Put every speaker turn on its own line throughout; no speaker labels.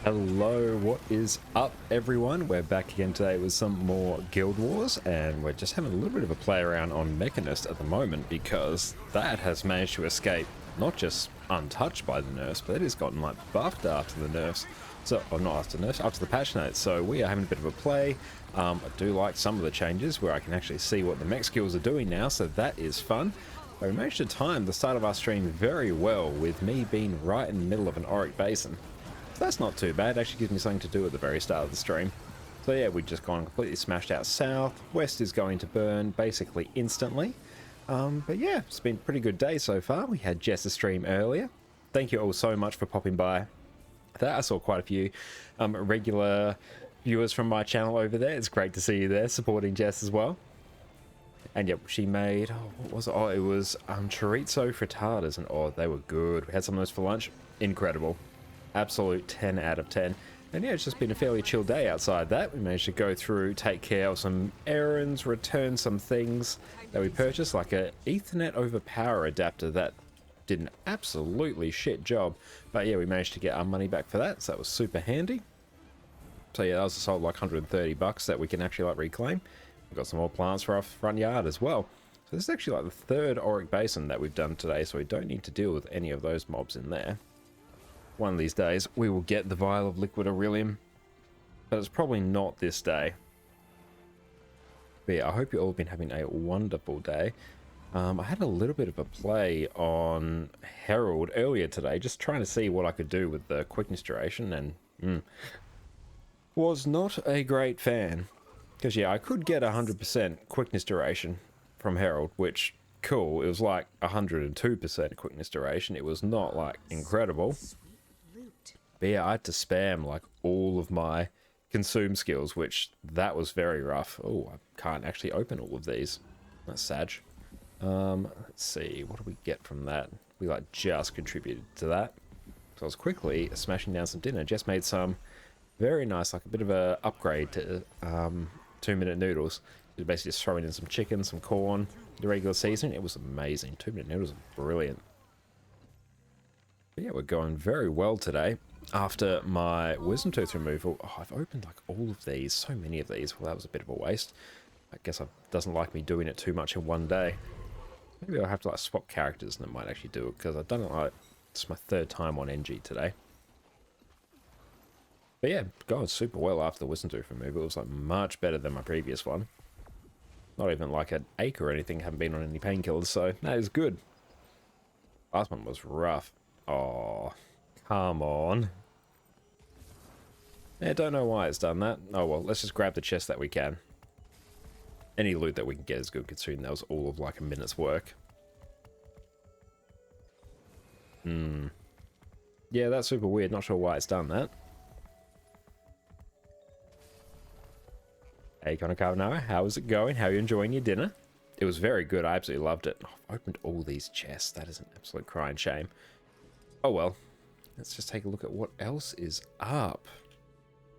Hello, what is up everyone? We're back again today with some more Guild Wars, and we're just having a little bit of a play around on Mechanist at the moment because that has managed to escape not just untouched by the nerfs, but it has gotten like buffed after the nerfs. So, or not after the nerfs, after the patch notes. So we are having a bit of a play. I do like some of the changes where I can actually see what the mech skills are doing now, so that is fun. But we managed to time the start of our stream very well with me being right in the middle of an Auric Basin. So that's not too bad. It actually gives me something to do at the very start of the stream. So yeah, we've just gone completely smashed out south. West is going to burn basically instantly. But yeah, it's been a pretty good day so far. We had Jess's stream earlier. Thank you all so much for popping by. I saw quite a few regular viewers from my channel over there. It's great to see you there supporting Jess as well. And yep, she made, what was it? Oh, it was chorizo frittatas, and oh, they were good. We had some of those for lunch. Incredible. Absolute 10 out of 10. And yeah, it's just been a fairly chill day outside that. We managed to go through, take care of some errands, return some things that we purchased, like a Ethernet over power adapter that did an absolutely shit job. But yeah, we managed to get our money back for that, so that was super handy. So yeah, that was a solid like 130 bucks that we can actually like reclaim. We've got some more plants for our front yard as well. So this is actually like the third Auric Basin that we've done today, so we don't need to deal with any of those mobs in there. One of these days, we will get the vial of liquid Aurelium, but it's probably not this day. But yeah, I hope you all have been having a wonderful day. I had a little bit of a play on Herald earlier today, just trying to see what I could do with the quickness duration, and was not a great fan. Because yeah, I could get 100% quickness duration from Herald, which, cool, it was like 102% quickness duration. It was not like incredible. But yeah, I had to spam like all of my consume skills, which that was very rough. Oh, I can't actually open all of these. That's sad. Let's see, what do we get from that? We like just contributed to that. So I was quickly smashing down some dinner. Just made some very nice, like a bit of a upgrade to 2-minute noodles. Basically just throwing in some chicken, some corn, the regular seasoning. It was amazing. 2-minute noodles are brilliant. But yeah, we're going very well today. After my wisdom tooth removal, I've opened like all of these, so many of these. Well, that was a bit of a waste. I guess it doesn't like me doing it too much in one day. Maybe I'll have to like swap characters and it might actually do it, because I've done it like, it's my third time on NG today. But yeah, going super well after the wisdom tooth removal. It was like much better than my previous one. Not even like an ache or anything, haven't been on any painkillers, so that is good. Last one was rough. Oh, come on. Yeah, don't know why it's done that. Oh well, let's just grab the chest that we can. Any loot that we can get is good, considering that was all of like a minute's work. Yeah, that's super weird. Not sure why it's done that. Hey, Connor Carbonara, how is it going? How are you enjoying your dinner? It was very good. I absolutely loved it. Oh, I've opened all these chests. That is an absolute crying shame. Oh well. Let's just take a look at what else is up.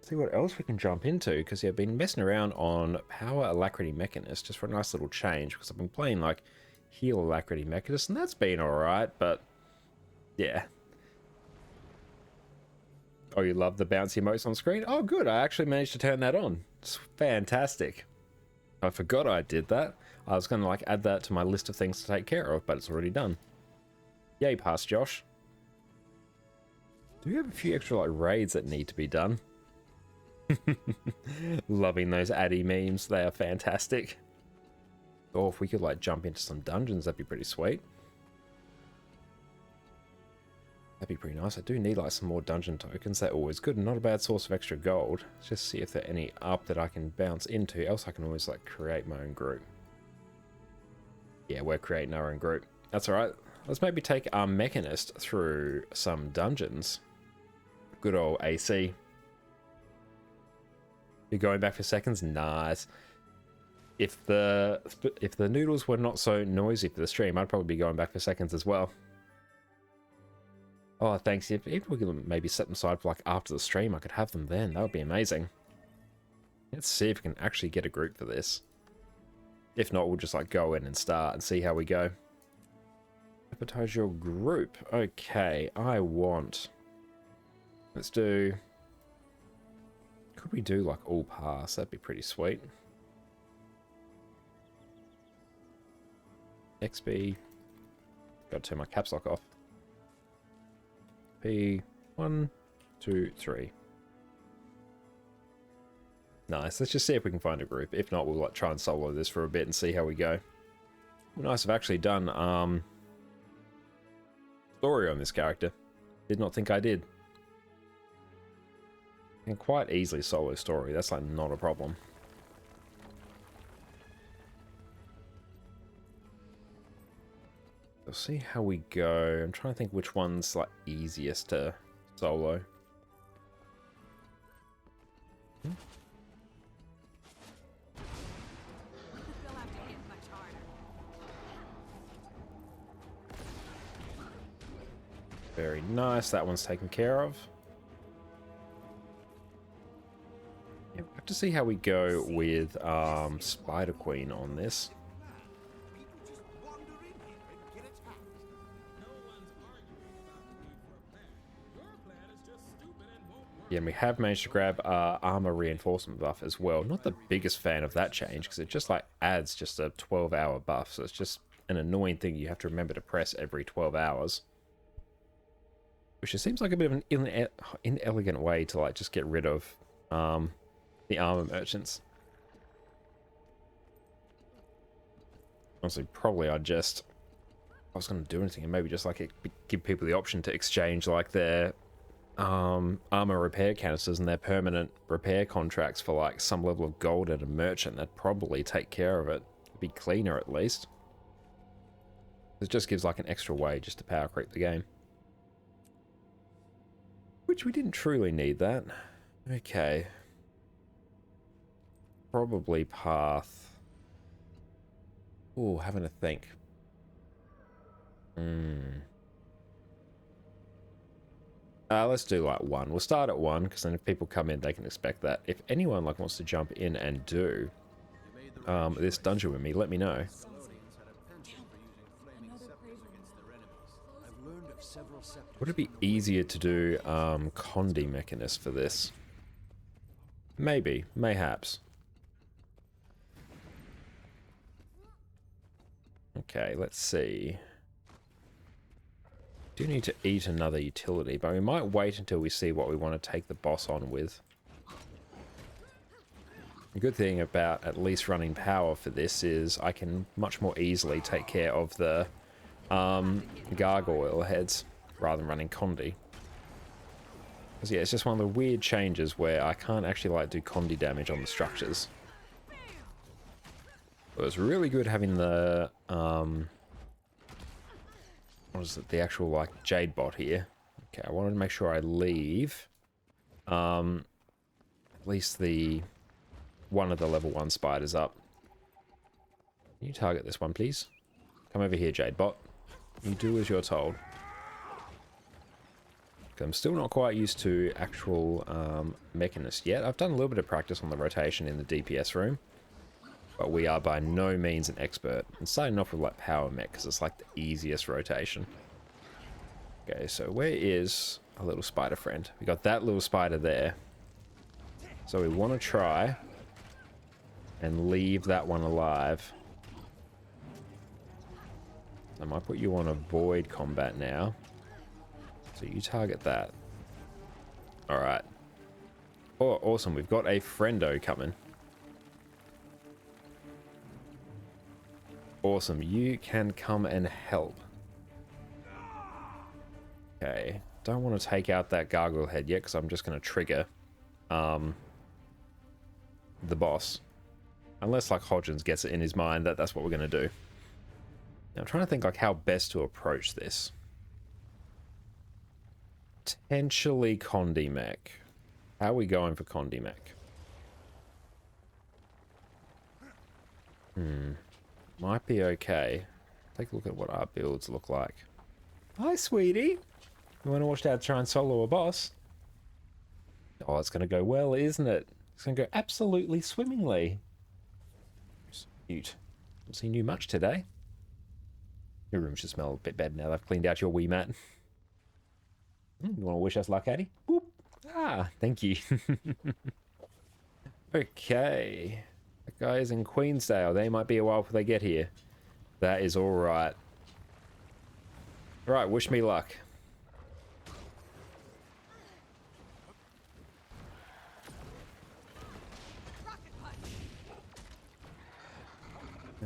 See what else we can jump into, because yeah, I've been messing around on Power Alacrity Mechanist just for a nice little change, because I've been playing like Heal Alacrity Mechanist, and that's been alright, but yeah. Oh, you love the bouncy emotes on screen? Oh good, I actually managed to turn that on. It's fantastic. I forgot I did that. I was going to like add that to my list of things to take care of, but it's already done. Yay, pass Josh. Do we have a few extra like raids that need to be done? Loving those Addy memes. They are fantastic. Oh, if we could like jump into some dungeons, that'd be pretty sweet. That'd be pretty nice. I do need like some more dungeon tokens. They're always good and not a bad source of extra gold. Let's just see if there are any up that I can bounce into. Else I can always like create my own group. Yeah, we're creating our own group. That's alright. Let's maybe take our Mechanist through some dungeons. Good old AC. You're going back for seconds? Nice. If the noodles were not so noisy for the stream, I'd probably be going back for seconds as well. Oh, thanks. If we could maybe set them aside for like after the stream, I could have them then. That would be amazing. Let's see if we can actually get a group for this. If not, we'll just like go in and start and see how we go. Advertise your group. Okay, I want... Let's do Could we do like all pass? That'd be pretty sweet. XB. Got to turn my caps lock off. P. 1, 2, 3. Nice. Let's just see if we can find a group. If not, we'll like try and solo this for a bit and see how we go. Nice. I've actually done story on this character. Did not think I did. Can quite easily solo story. That's like not a problem. We'll see how we go. I'm trying to think which one's like easiest to solo. Very nice. That one's taken care of. Yeah, we'll have to see how we go with Spider Queen on this. Yeah, and we have managed to grab armor reinforcement buff as well. Not the biggest fan of that change because it just like adds just a 12-hour buff. So it's just an annoying thing you have to remember to press every 12 hours. Which just seems like a bit of an inelegant way to like just get rid of the armor merchants. Honestly, probably I was going to do anything and maybe just like give people the option to exchange like their armor repair canisters and their permanent repair contracts for like some level of gold at a merchant. That'd probably take care of it. It'd be cleaner at least. It just gives like an extra way just to power creep the game. Which we didn't truly need that. Okay. Probably path. Ooh, having to think. Let's do like 1. We'll start at 1 because then if people come in, they can expect that. If anyone like wants to jump in and do this dungeon with me, let me know. Would it be easier to do Condi Mechanist for this? Maybe, mayhaps. Okay, let's see. Do need to eat another utility, but we might wait until we see what we want to take the boss on with. The good thing about at least running power for this is I can much more easily take care of the gargoyle heads rather than running Condi. Because yeah, it's just one of the weird changes where I can't actually like do Condi damage on the structures. But it's really good having the what is it, the actual like Jade bot here. Okay, I wanted to make sure I leave at least the one of the level 1 spiders up. Can you target this one, please? Come over here, Jade bot. You do as you're told. I'm still not quite used to actual Mechanist yet. I've done a little bit of practice on the rotation in the DPS room, but we are by no means an expert. I'm starting off with like Power Mech because it's like the easiest rotation. Okay, so where is a little spider friend? We got that little spider there. So we want to try and leave that one alive. I might put you on avoid combat now. So you target that. Alright. Oh, awesome. We've got a friendo coming. Awesome. You can come and help. Okay. Don't want to take out that gargoyle head yet because I'm just going to trigger the boss. Unless like Hodgins gets it in his mind that that's what we're going to do. Now I'm trying to think like how best to approach this. Potentially Condi Mech. How are we going for Condi Mech? Might be okay. Take a look at what our builds look like. Hi, sweetie. You want to watch Dad try and solo a boss? Oh, it's going to go well, isn't it? It's going to go absolutely swimmingly. Cute. Haven't seen you much today. Your room should smell a bit better now that I've cleaned out your wee mat. You want to wish us luck, Addy? Boop. Ah, thank you. Okay. The guys in Queensdale, they might be a while before they get here. That is alright. Right, wish me luck.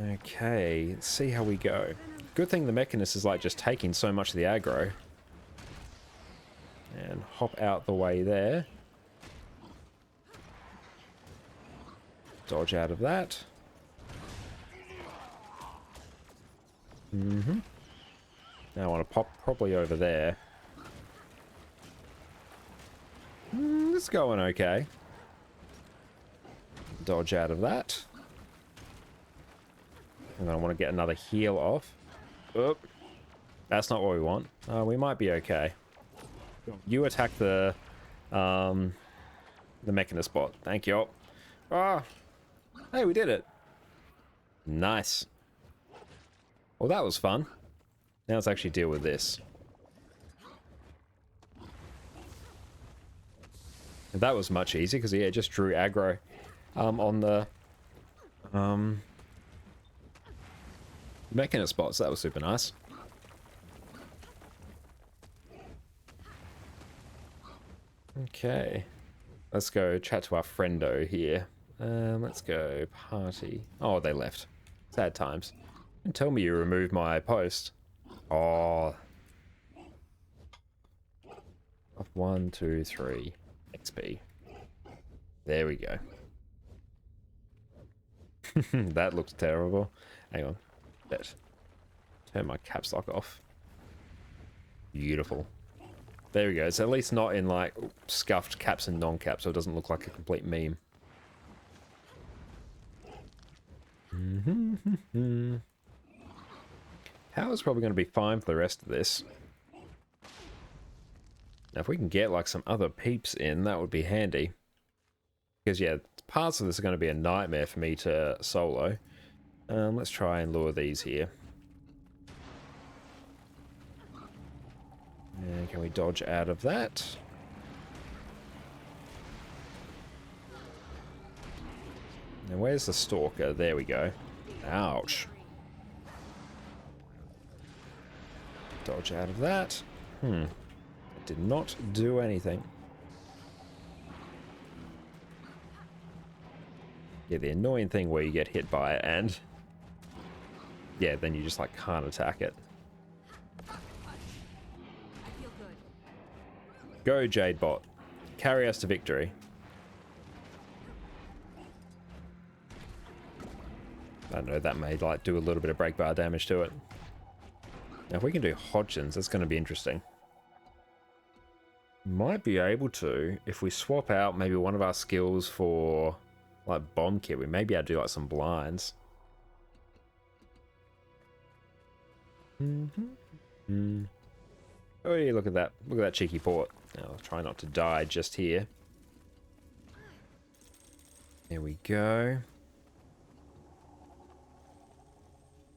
Okay, let's see how we go. Good thing the Mechanist is like just taking so much of the aggro. And hop out the way there. Dodge out of that. Now I want to pop probably over there. It's going okay. Dodge out of that. And then I want to get another heal off. Oop. That's not what we want. We might be okay. You attack the Mechanist bot. Thank you. Ah. Hey, we did it. Nice. Well, that was fun. Now let's actually deal with this. And that was much easier because yeah, it just drew aggro on the Mechanist bots. That was super nice. Okay. Let's go chat to our friendo here. Let's go party. Oh, they left. Sad times. And tell me you removed my post. Oh. 1, 2, 3. XP. There we go. That looks terrible. Hang on. Let's turn my caps lock off. Beautiful. There we go. It's at least not in like scuffed caps and non-caps, so it doesn't look like a complete meme. Power's probably going to be fine for the rest of this. Now, if we can get like some other peeps in, that would be handy. Because yeah, parts of this are going to be a nightmare for me to solo. Let's try and lure these here. And can we dodge out of that? And where's the stalker? There we go. Ouch. Dodge out of that. It did not do anything. Yeah, the annoying thing where you get hit by it and... yeah, then you just like can't attack it. Go, Jadebot. Carry us to victory. I don't know, that may like do a little bit of break bar damage to it. Now if we can do Hodgins, that's going to be interesting. Might be able to, if we swap out maybe one of our skills for like bomb kit, we may be able to do like some blinds. Oh yeah, look at that. Look at that cheeky port. Now I'll try not to die just here. There we go.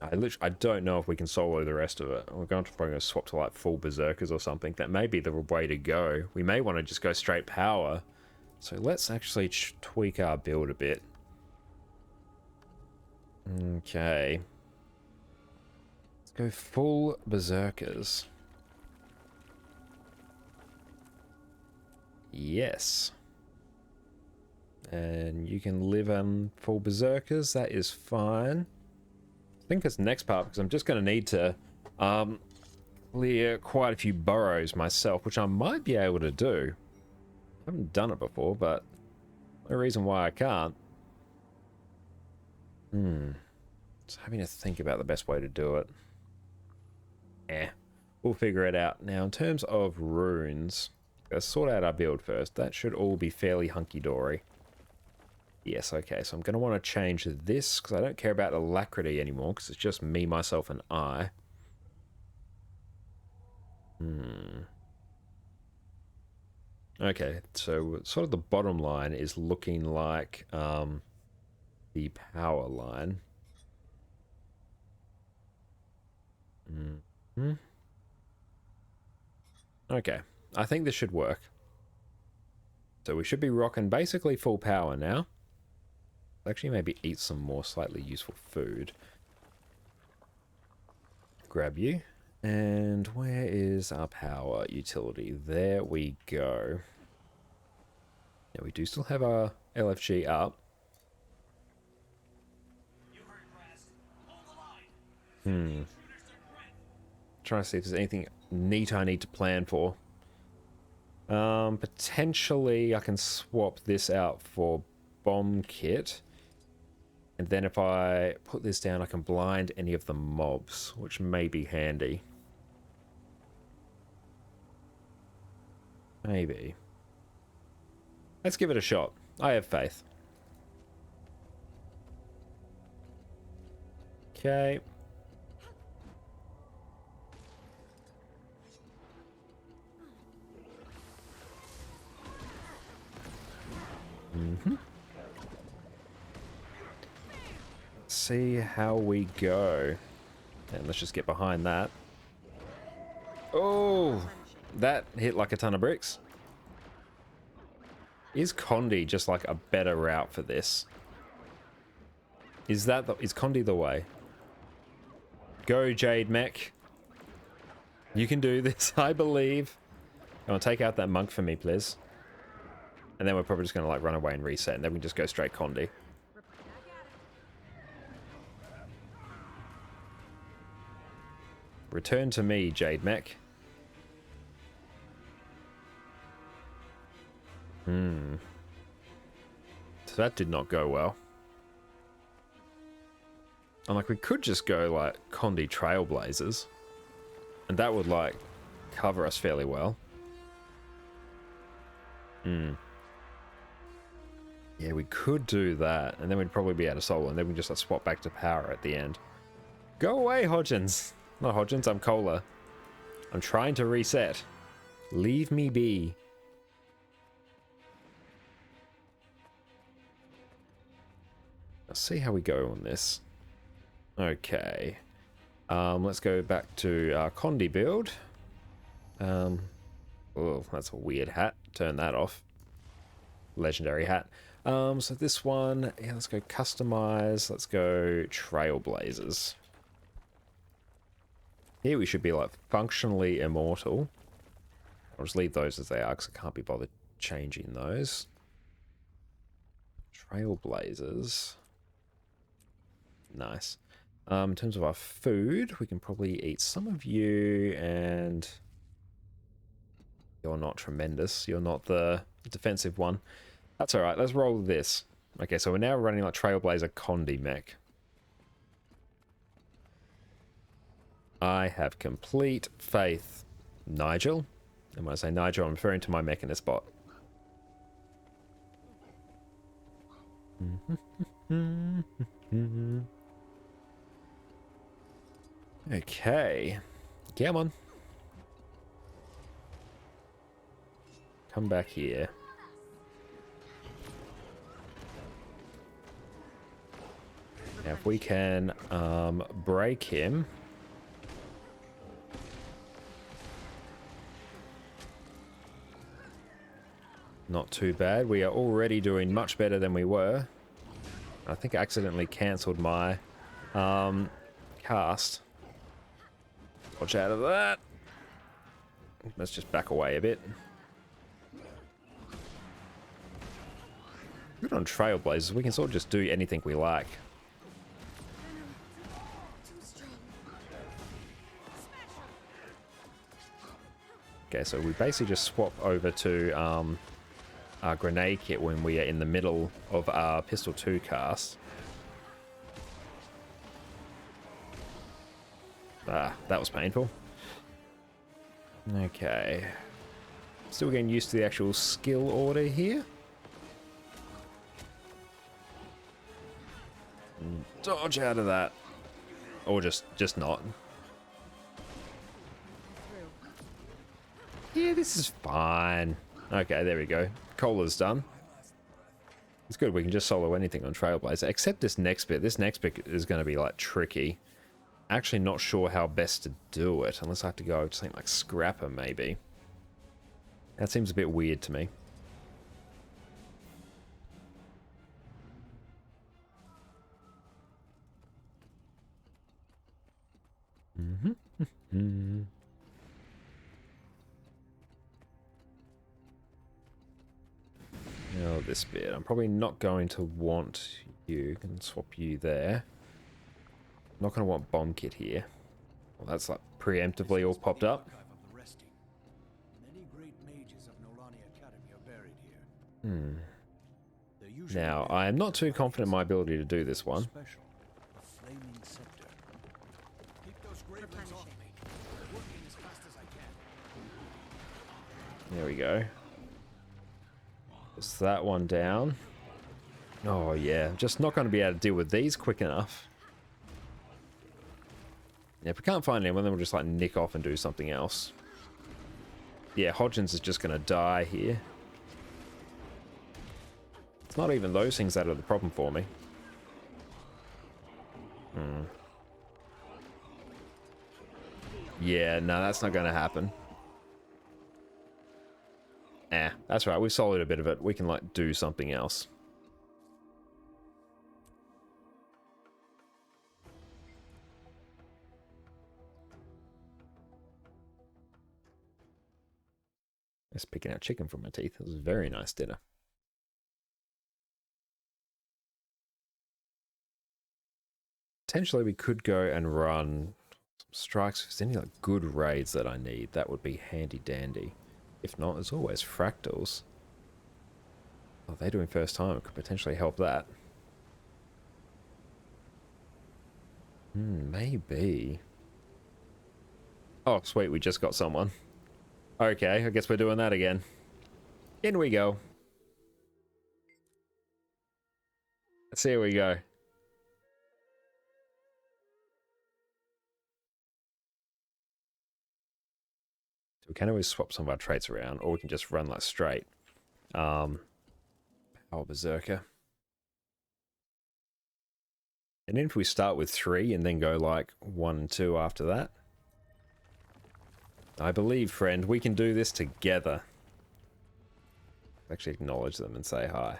I don't know if we can solo the rest of it. We're probably going to swap to like full berserkers or something. That may be the way to go. We may want to just go straight power. So let's actually tweak our build a bit. Okay. Let's go full berserkers. Yes. And you can live on full berserkers. That is fine. I think it's the next part because I'm just going to need to clear quite a few burrows myself, which I might be able to do. I haven't done it before, but no reason why I can't. Just having to think about the best way to do it. We'll figure it out. Now, in terms of runes, let's sort out our build first. That should all be fairly hunky-dory. Yes, okay, so I'm going to want to change this, because I don't care about Alacrity anymore, because it's just me, myself, and I. Okay, so sort of the bottom line is looking like the power line. Okay, I think this should work. So we should be rocking basically full power now. Actually, maybe eat some more slightly useful food. Grab you. And where is our power utility? There we go. Yeah, we do still have our LFG up. Trying to see if there's anything neat I need to plan for. Potentially I can swap this out for bomb kit. And then if I put this down, I can blind any of the mobs, which may be handy. Maybe. Let's give it a shot. I have faith. Okay. See how we go. And let's just get behind that. Oh, that hit like a ton of bricks. Is Condi just like a better route for this? Is Condi the way? Go, Jade Mech. You can do this, I believe. Come on, take out that monk for me, please. And then we're probably just going to like run away and reset, and then we can just go straight Condi. Return to me, Jade Mech. So that did not go well. And like we could just go like Condi Trailblazers. And that would like cover us fairly well. Yeah, we could do that. And then we'd probably be out of solo. And then we just like swap back to power at the end. Go away, Hodgins. Not Hodgins, I'm Cola. I'm trying to reset. Leave me be. Let's see how we go on this. Okay. Let's go back to our Condi build. Oh, that's a weird hat. Turn that off. Legendary hat. So this one, yeah, let's go customize. Let's go Trailblazers. Here we should be like functionally immortal. I'll just leave those as they are because I can't be bothered changing those. Trailblazers. Nice. In terms of our food, we can probably eat some of you, and you're not tremendous. You're not the defensive one. That's alright, let's roll this. Okay, so we're now running like Trailblazer Condi mech. I have complete faith. Nigel? And when I say Nigel, I'm referring to my Mechanist bot. Okay. Come on. Come back here. Now if we can break him. Not too bad. We are already doing much better than we were. I think I accidentally cancelled my cast. Watch out of that. Let's just back away a bit. Good on Trailblazers. We can sort of just do anything we like. Okay, so we basically just swap over to our grenade kit when we are in the middle of our Pistol 2 cast. Ah, that was painful. Okay. Still getting used to the actual skill order here. Dodge out of that. Or just not. Yeah, this is fine. Okay, there we go. Cola's done. It's good, we can just solo anything on Trailblazer, except this next bit. This next bit is going to be, like, tricky. Actually not sure how best to do it, unless I have to go to something like Scrapper, maybe. That seems a bit weird to me. of this bit. I'm probably not going to want you. Can swap you there. Not going to want bomb kit here. Well, that's like preemptively all popped up. Now, I am not too confident in my ability to do this one. There we go. Just that one down. Oh yeah, just not going to be able to deal with these quick enough. Yeah, if we can't find anyone, then we'll just like nick off and do something else. Yeah, Hodgins is just going to die here. It's not even those things that are the problem for me. Yeah, no, that's not going to happen. That's right. We soloed a bit of it. We can, like, do something else. Just picking out chicken from my teeth. It was a very nice dinner. Potentially, we could go and run some strikes. If there's any, like, good raids that I need, that would be handy-dandy. If not, as always, fractals. Oh, they're doing first time. It could potentially help that. Maybe. Oh, sweet. We just got someone. Okay, I guess we're doing that again. In we go. Let's see how we go. So we can always swap some of our traits around, or we can just run like straight. Power Berserker. And then if we start with 3 and then go like 1 and 2 after that. I believe, friend, we can do this together. Actually acknowledge them and say hi.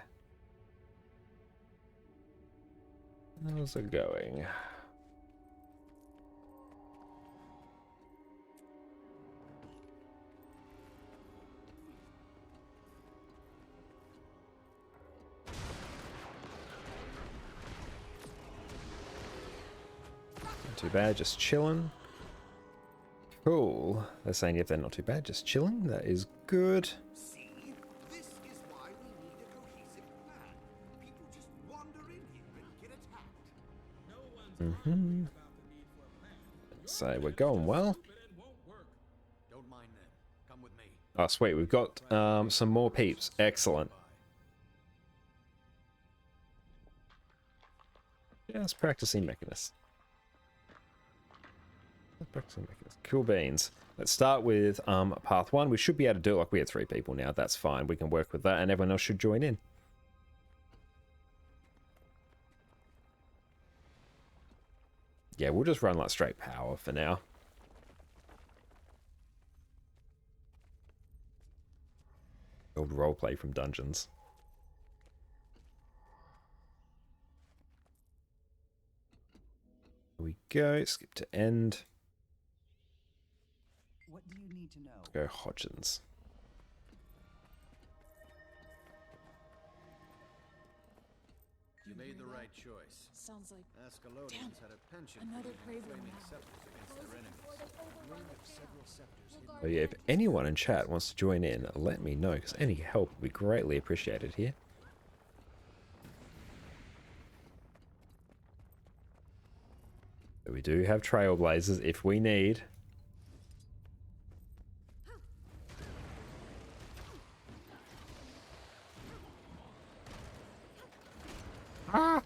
How's it going? Not too bad, just chilling. Cool. They're saying if they're not too bad, just chilling. That is good.
See, this is why we need a cohesive plan. People just wander in here and get attacked.
No one's arguing about the need for a plan.
So we're going well.
But it won't work.
Don't mind them. Come with me.
Oh, sweet. We've got some more peeps. Excellent. Just practicing Mechanist. Cool beans. Let's start with path 1. We should be able to do it like we had 3 people now. That's fine. We can work with that, and everyone else should join in. Yeah, we'll just run like straight power for now. Old roleplay from Dungeons. Here we go. Skip to end.
What do you need to know?
Let's go Hodgins.
You made the right choice.
Sounds like
Ascalonians
Damn.
had a penchant
Another
for using
Craven
flaming
now.
scepters against their enemies.
So yeah, if anyone in chat wants to join in, let me know, because any help would be greatly appreciated here. But we do have Trailblazers if we need. Ah!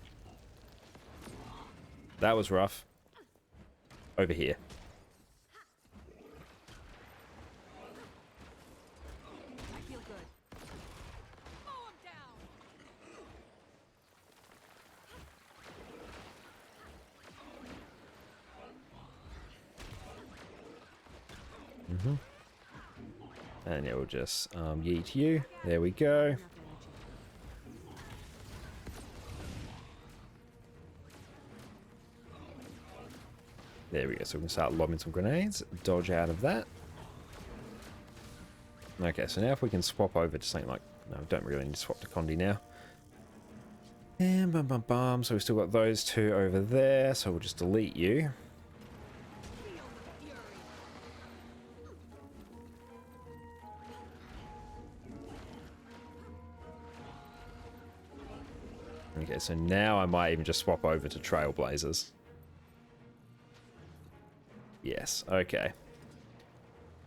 That was rough. Over here.
I feel good. Mow him down.
And yeah, we'll just yeet you. There we go. There we go. So we can start lobbing some grenades. Dodge out of that. Okay, so now if we can swap over to something like No, don't really need to swap to Condi now. And bum bum bum. So we've still got those two over there. So we'll just delete you. Okay, so now I might even just swap over to Trailblazers. Yes, okay.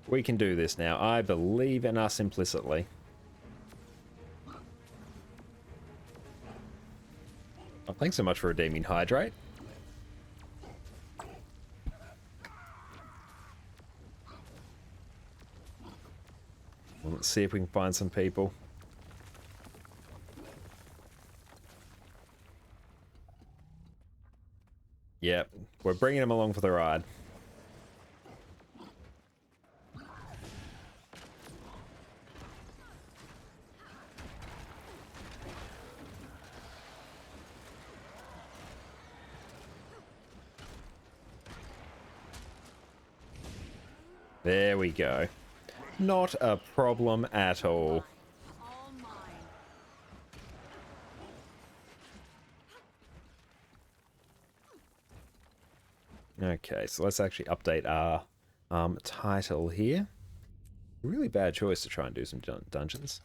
We can do this now. I believe in us implicitly. Oh, thanks so much for redeeming Hydrate. Well, let's see if we can find some people. Yep, we're bringing them along for the ride. There we go. Not a problem at all.
All mine.
Okay, so let's actually update our title here. Really bad choice to try and do some dungeons.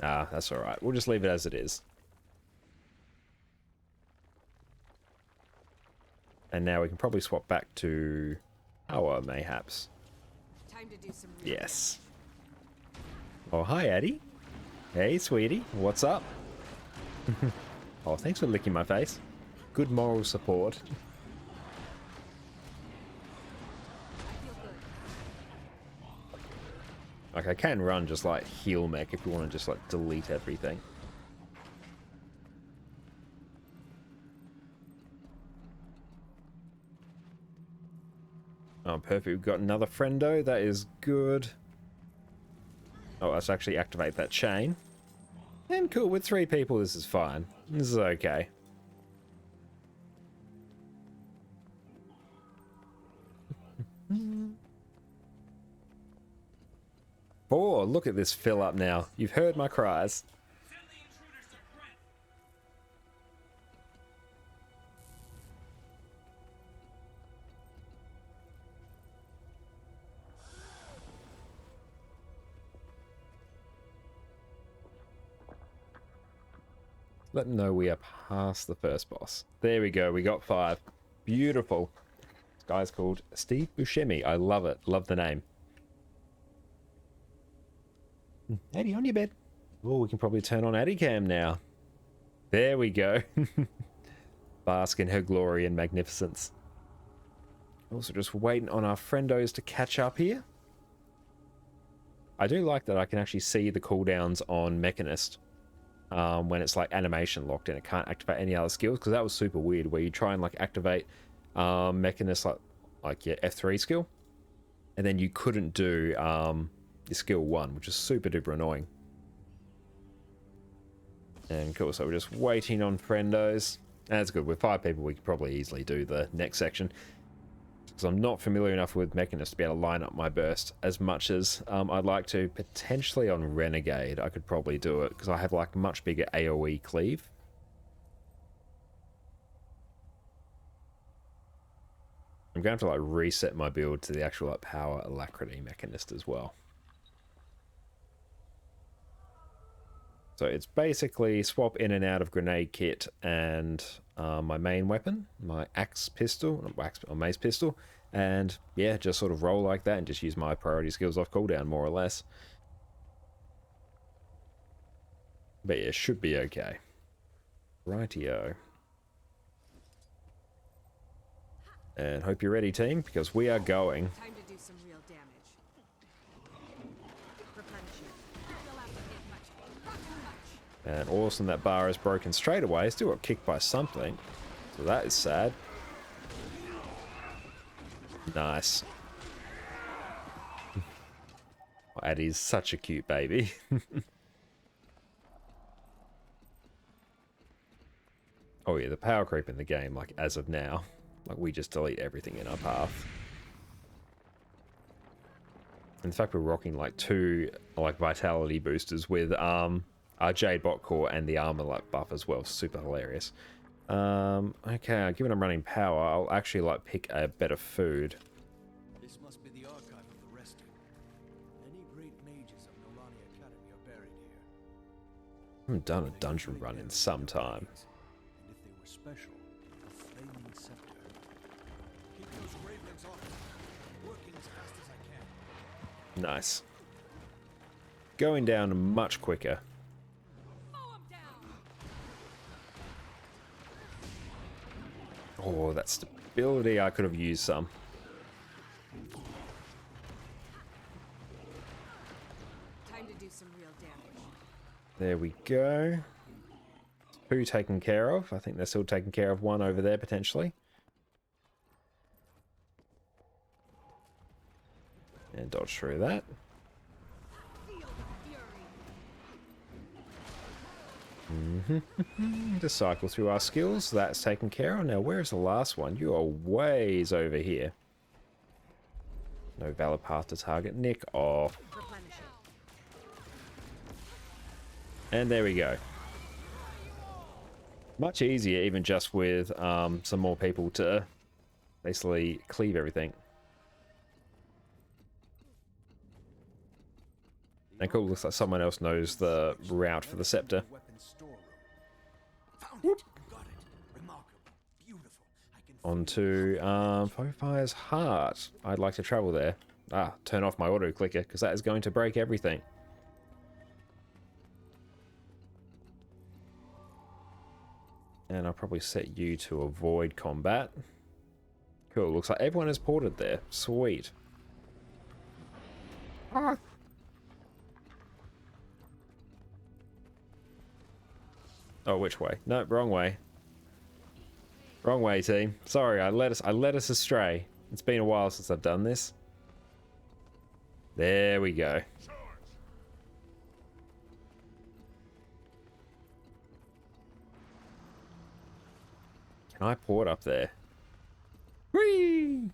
Ah, that's alright. We'll just leave it as it is. And now we can probably swap back to power, mayhaps.
Time to do some real
Yes. Oh, hi, Addie. Hey, sweetie. What's up? Oh, thanks for licking my face. Good moral support.
damage. I feel good.
Like, I can run just like heal mech if you want to just like delete everything. Oh, perfect. We've got another friendo. That is good. Oh, let's actually activate that chain. And cool, with 3 people, this is fine. This is okay. Oh, look at this fill up now. You've heard my cries.
Send the intruders to Brent.
Let them know we are past the first boss. There we go, we got 5. Beautiful. This guy's called Steve Buscemi. I love it. Love the name. Addie, on your bed. Oh, we can probably turn on Addie Cam now. There we go. Bask in her glory and magnificence. Also just waiting on our friendos to catch up here. I do like that I can actually see the cooldowns on Mechanist when it's like animation locked and it can't activate any other skills, because that was super weird where you try and like activate Mechanist like your F3 skill and then you couldn't do your skill 1, which is super duper annoying. And cool, so we're just waiting on friendos. That's good. With 5 people, we could probably easily do the next section. Because I'm not familiar enough with Mechanist to be able to line up my burst as much as I'd like to. Potentially on Renegade, I could probably do it, because I have like much bigger AoE cleave. I'm going to have to like reset my build to the actual like power alacrity Mechanist as well. So it's basically swap in and out of grenade kit and my main weapon, my axe pistol, or mace pistol, and yeah, just sort of roll like that and just use my priority skills off cooldown more or less. But yeah, should be okay. Rightio. And hope you're ready, team, because we are going.
Time to do some real damage. Replenishing. You'll have to hit much. Not too much.
And awesome, that bar is broken straight away. Still got kicked by something. So that is sad. Nice. Oh, Addie's such a cute baby. Oh yeah, the power creep in the game, like as of now. Like we just delete everything in our path. In fact, we're rocking like 2 like vitality boosters with our Jade bot core and the armor like buff as well. Super hilarious. Okay, given I'm running power, I'll actually like pick a better food.
This must be the archive of the resting. Many great mages of Nolani Academy are buried here.
I haven't done a dungeon run in some time.
And if they were special, a flaming scepter. Keep those gravelings off. I'm working as fast as I can.
Nice. Going down much quicker.
Mow 'em down.
Oh, that stability, I could have used some.
Time to do some real damage.
There we go. 2 taken care of. I think they're still taking care of 1 over there potentially. And dodge through that.
Feel the fury.
Just cycle through our skills. That's taken care of. Now, where's the last one? You are ways over here. No valid path to target. Nick off.
Replenish it.
And there we go. Much easier, even just with some more people to basically cleave everything. And cool, looks like someone else knows the route for the scepter.
Weapons storeroom. Found it. Got it. Remarkable. Beautiful. I can
Onto Fofire's Heart. I'd like to travel there. Ah, turn off my auto clicker because that is going to break everything. And I'll probably set you to avoid combat. Cool, looks like everyone is ported there. Sweet. Ah. Oh, which way? No, wrong way. Wrong way, team. Sorry, I led us astray. It's been a while since I've done this. There we go. Can I port up there? Whee!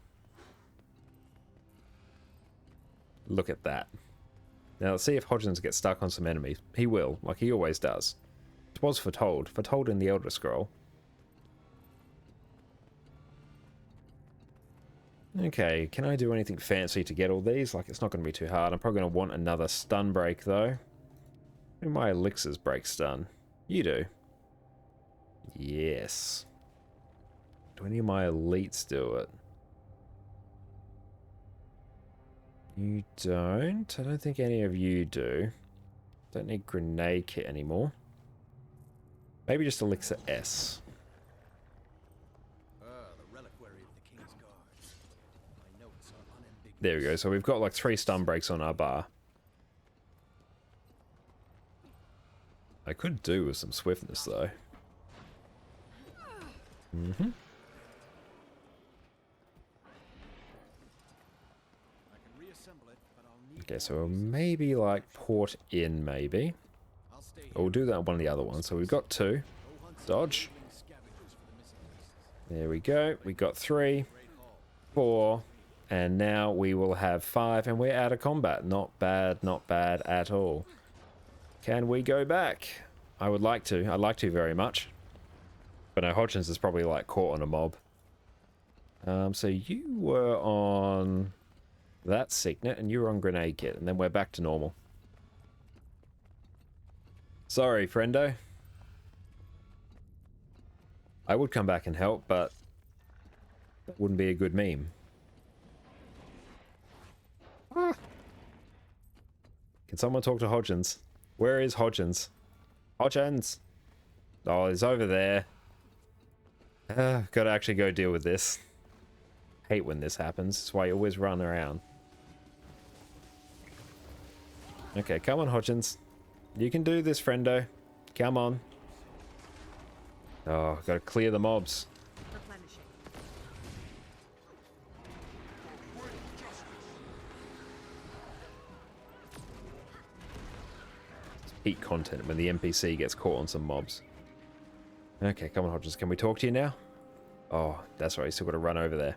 Look at that. Now let's see if Hodgins gets stuck on some enemies. He will, like he always does. It was foretold in the Elder Scroll. Okay, can I do anything fancy to get all these? Like, it's not going to be too hard. I'm probably going to want another stun break, though. Do my elixirs break stun? You do. Yes. Do any of my elites do it? You don't? I don't think any of you do. Don't need grenade kit anymore. Maybe just elixir S.
the reliquary of the King's Guards. My notes are unambiguous.
There we go. So we've got like 3 stun breaks on our bar. I could do with some swiftness though. Mm-hmm.
I can reassemble it, but I'll need
Okay, so maybe like port in, maybe.
I'll stay here.
Or we'll do that on one of the other ones. So we've got 2.
Go hunt some
Dodge.
raving scavengers for the missing pieces.
There we go. We got 3,
Great Hall.
4, and now we will have 5, and we're out of combat. Not bad at all. Can we go back? I would like to. I'd like to very much. But no, Hodgins is probably like caught on a mob. So you were on that signet, and you were on grenade kit, and then we're back to normal. Sorry, friendo. I would come back and help, but that wouldn't be a good meme. Ah. Can someone talk to Hodgins? Where is Hodgins? Hodgins! Oh, he's over there. Gotta actually go deal with this. Hate when this happens. That's why you always run around. Okay, come on, Hodgins. You can do this, friendo. Come on. Oh, gotta clear the mobs.
Replenishing.
Peak content when the NPC gets caught on some mobs. Okay, come on, Hodgins. Can we talk to you now? Oh, that's right. You still got to run over there.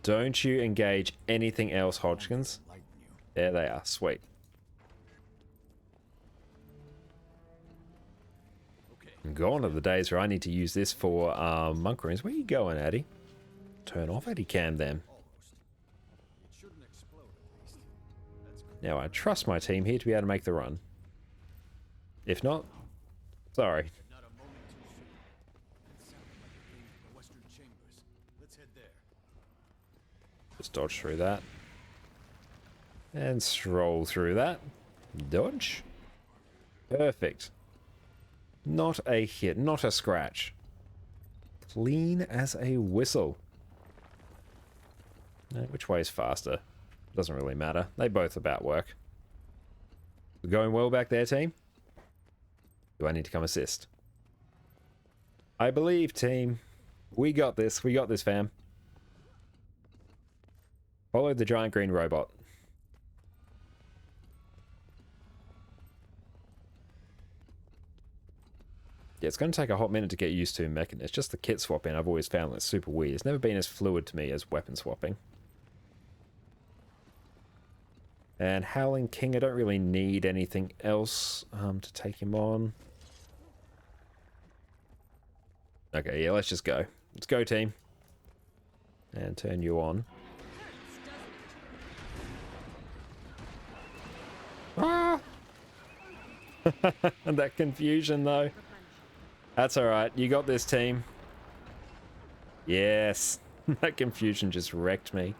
Don't you engage anything else, Hodgkins.
Lighten you.
There they are. Sweet.
Okay.
Gone are the days where I need to use this for monk runes. Where you going, Addy? Turn off Addy Cam then.
Almost. It shouldn't explode at least. That's good.
Now I trust my team here to be able to make the run. If not, sorry.
Not a moment too soon. That sounded like it came from the western chambers. Let's head there.
Just dodge through that. And stroll through that. Dodge. Perfect. Not a hit, not a scratch. Clean as a whistle. Which way is faster? Doesn't really matter. They both about work. We're going well back there, team? Do I need to come assist? I believe, team. We got this. We got this, fam. Follow the giant green robot. Yeah, it's going to take a hot minute to get used to Mechanist. Just the kit swapping I've always found that's super weird. It's never been as fluid to me as weapon swapping. And Howling King, I don't really need anything else to take him on. Okay, yeah, let's just go. Let's go, team. And turn you on. Ah! And that confusion, though. That's alright. You got this, team. Yes. That confusion just wrecked me.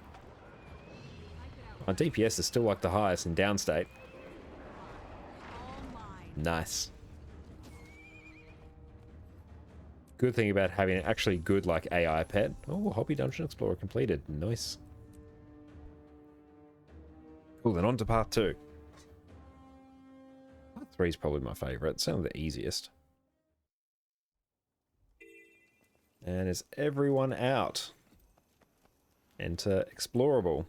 My DPS is still like the highest in downstate.
All mine.
Nice. Good thing about having an actually good like AI pet. Oh, Hobby Dungeon Explorer completed. Nice. Cool, then on to part 2. Part 3 is probably my favorite. It's certainly the easiest. And is everyone out? Enter Explorable.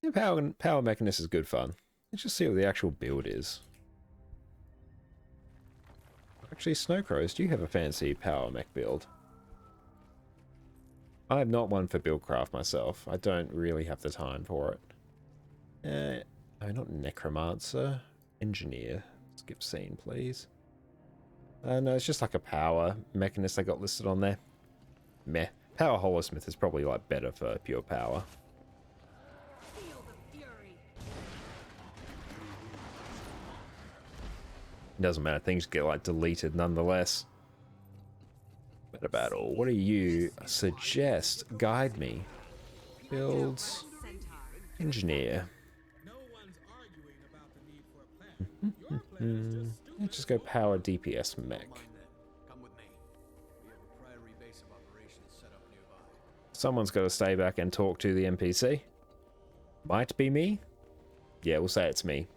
Yeah, Power Mechanist is good fun. Let's just see what the actual build is. Actually, Snowcrows, do you have a fancy Power Mech build? I'm not one for Buildcraft myself. I don't really have the time for it. No, not Necromancer. Engineer. Skip scene, please. No, it's just like a Power Mechanist I got listed on there. Meh. Power Holosmith is probably like better for pure power.
Feel the fury.
Doesn't matter, things get like deleted nonetheless. Better battle. What do you suggest? Guide me. Builds.
Centaur.
Engineer.
No one's arguing about the need for a plan. Your plan is just stupid.
Let's just go power DPS mech.
Fine then. Come with me. We have a priory base of operations set up nearby.
Someone's got to stay back and talk to the NPC. Might be me? Yeah, we'll say it's me.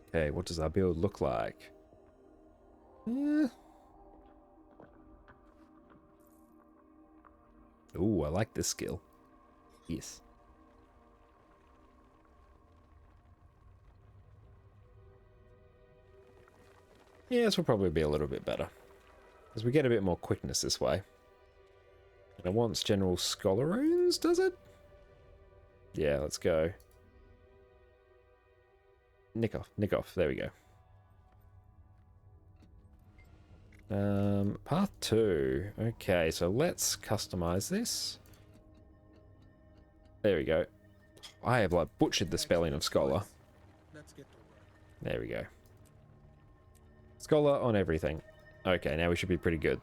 Okay, what does our build look like? Ooh, I like this skill. Yes. Yeah, this will probably be a little bit better. Because we get a bit more quickness this way. And it wants General Scholar runes, does it? Yeah, let's go. Nick off. There we go. Path 2. Okay, so let's customize this. There we go. I have like butchered the spelling of Scholar.
Let's get to work.
There we go. Scholar on everything. Okay, now we should be pretty good.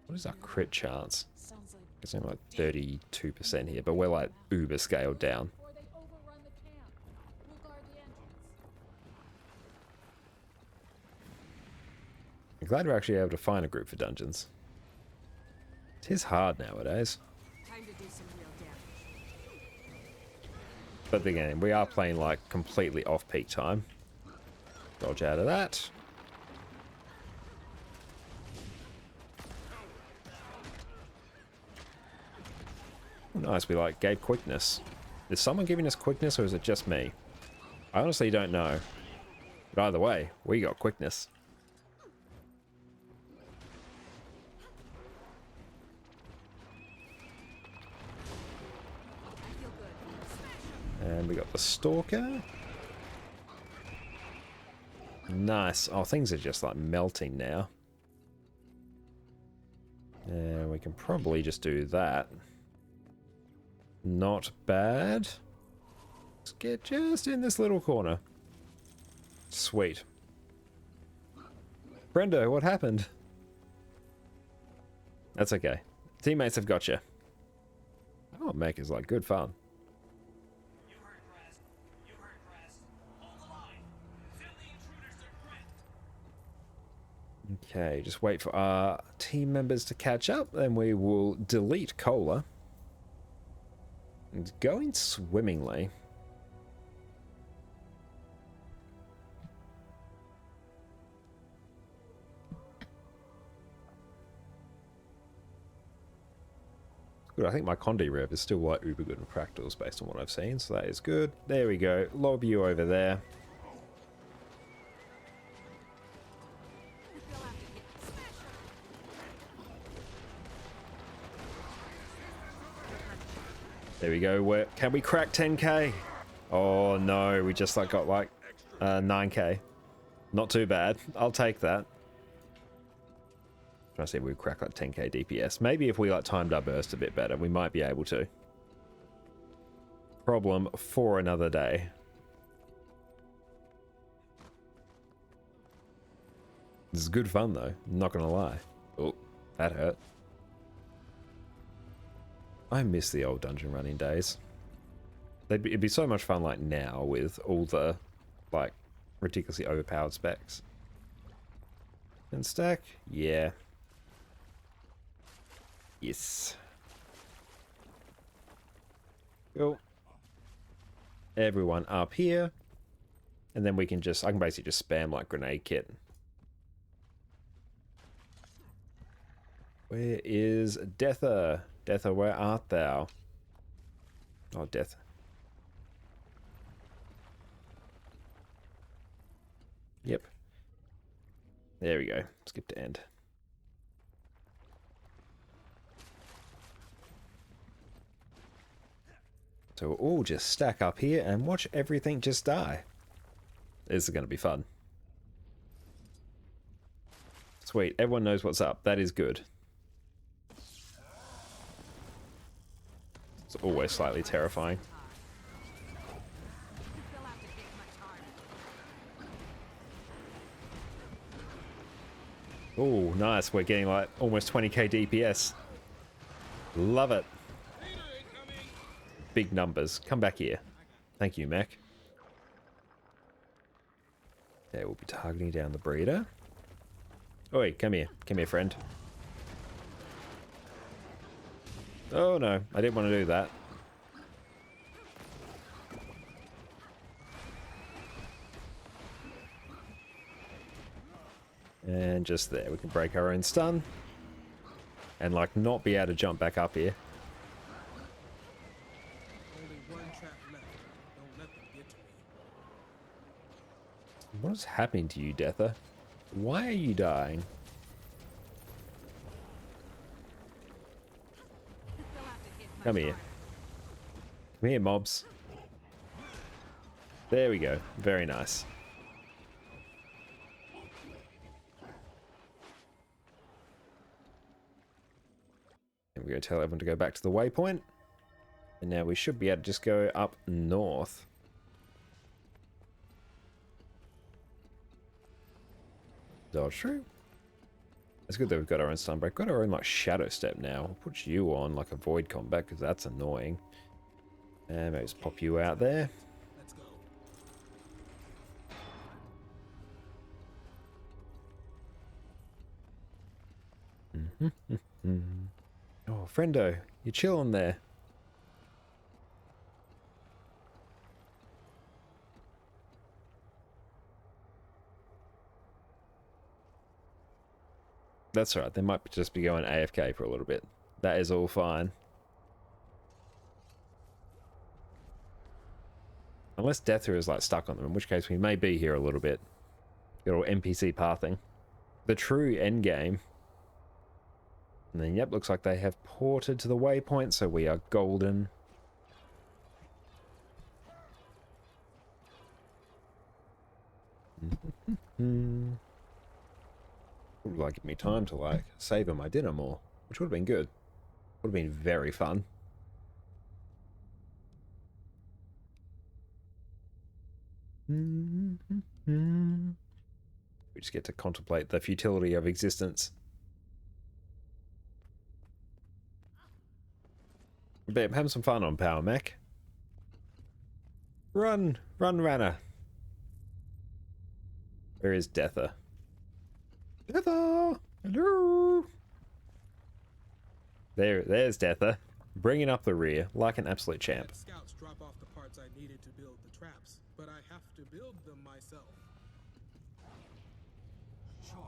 What is our crit chance?
Sounds like
It's only like 32% here, but we're like uber scaled down.
before they overrun the camp. We'll guard the entrance.
I'm glad we're actually able to find a group for dungeons. It is hard nowadays.
Time to do some real damage.
But again, we are playing like completely off peak time. Dodge out of that. Oh, nice, we like gave quickness. Is someone giving us quickness or is it just me? I honestly don't know. But either way, we got quickness. And we got the Stalker. Nice. Oh, things are just like melting now. Yeah, we can probably just do that. Not bad. Let's get just in this little corner. Sweet. Brendo, what happened? That's okay. Teammates have got you. Oh, mech is like good fun.
You heard Crest. You heard Crest. Hold the line. Send the intruders to Crest.
Okay, just wait for our team members to catch up, then we will delete Cola. It's going swimmingly. Good, I think my Condi rev is still like uber good in practicals based on what I've seen, so that is good. There we go. Lob you over there.
They'll have to hit. Smash 'em.
There we go. Where can we crack 10k? Oh no, we just like got like 9k. Not too bad. I'll take that. Trying to see if we crack like 10k DPS. Maybe if we like timed our burst a bit better, we might be able to. Problem for another day. This is good fun though, I'm not gonna lie. Oh, that hurt. I miss the old dungeon running days. It'd be so much fun like now with all the like ridiculously overpowered specs. And stack? Yeah. Yes. Cool. Everyone up here. And then we can just, I can basically just spam like grenade kit. Where is Deather? Deather, where art thou? Oh, Death. Yep. There we go. Skip to end. So we'll all just stack up here and watch everything just die. This is going to be fun. Sweet. Everyone knows what's up. That is good. It's always slightly terrifying.
They'll have to hit much harder.
Oh, nice. We're getting like almost 20k DPS. Love it. Big numbers. Come back here. Thank you, Mac. Okay, we'll be targeting down the breeder. Oi, come here. Come here, friend. Oh no, I didn't want to do that. And just there, we can break our own stun. And like not be able to jump back up here.
Only one trap left. Don't let them get to me.
What is happening to you, Deather? Why are you dying?
They'll have to hit much
Come here.
harder.
Come here, mobs. There we go. Very nice. And we're going to tell everyone to go back to the waypoint. And now we should be able to just go up north. Dodge through. It's good that we've got our own stun break. Got our own like shadow step now. We'll put you on like a void combat because that's annoying. And maybe just pop you out there.
Let's go.
Oh, friendo, you're chilling there. That's right. They might just be going AFK for a little bit. That is all fine. Unless Deather is like stuck on them, in which case we may be here a little bit. Good old NPC pathing. The true end game. And then, yep, looks like they have ported to the waypoint, so we are golden. Would like give me time to like savor my dinner more, which would have been good. Would have been very fun. We just get to contemplate the futility of existence. Babe, having some fun on Power Mech. Run, Ranner. Where is Deather? Deather! Hello! There's Deather, bringing up the rear like an absolute champ.
Let scouts drop off the parts I needed to build the traps, but I have to build them myself.
Char,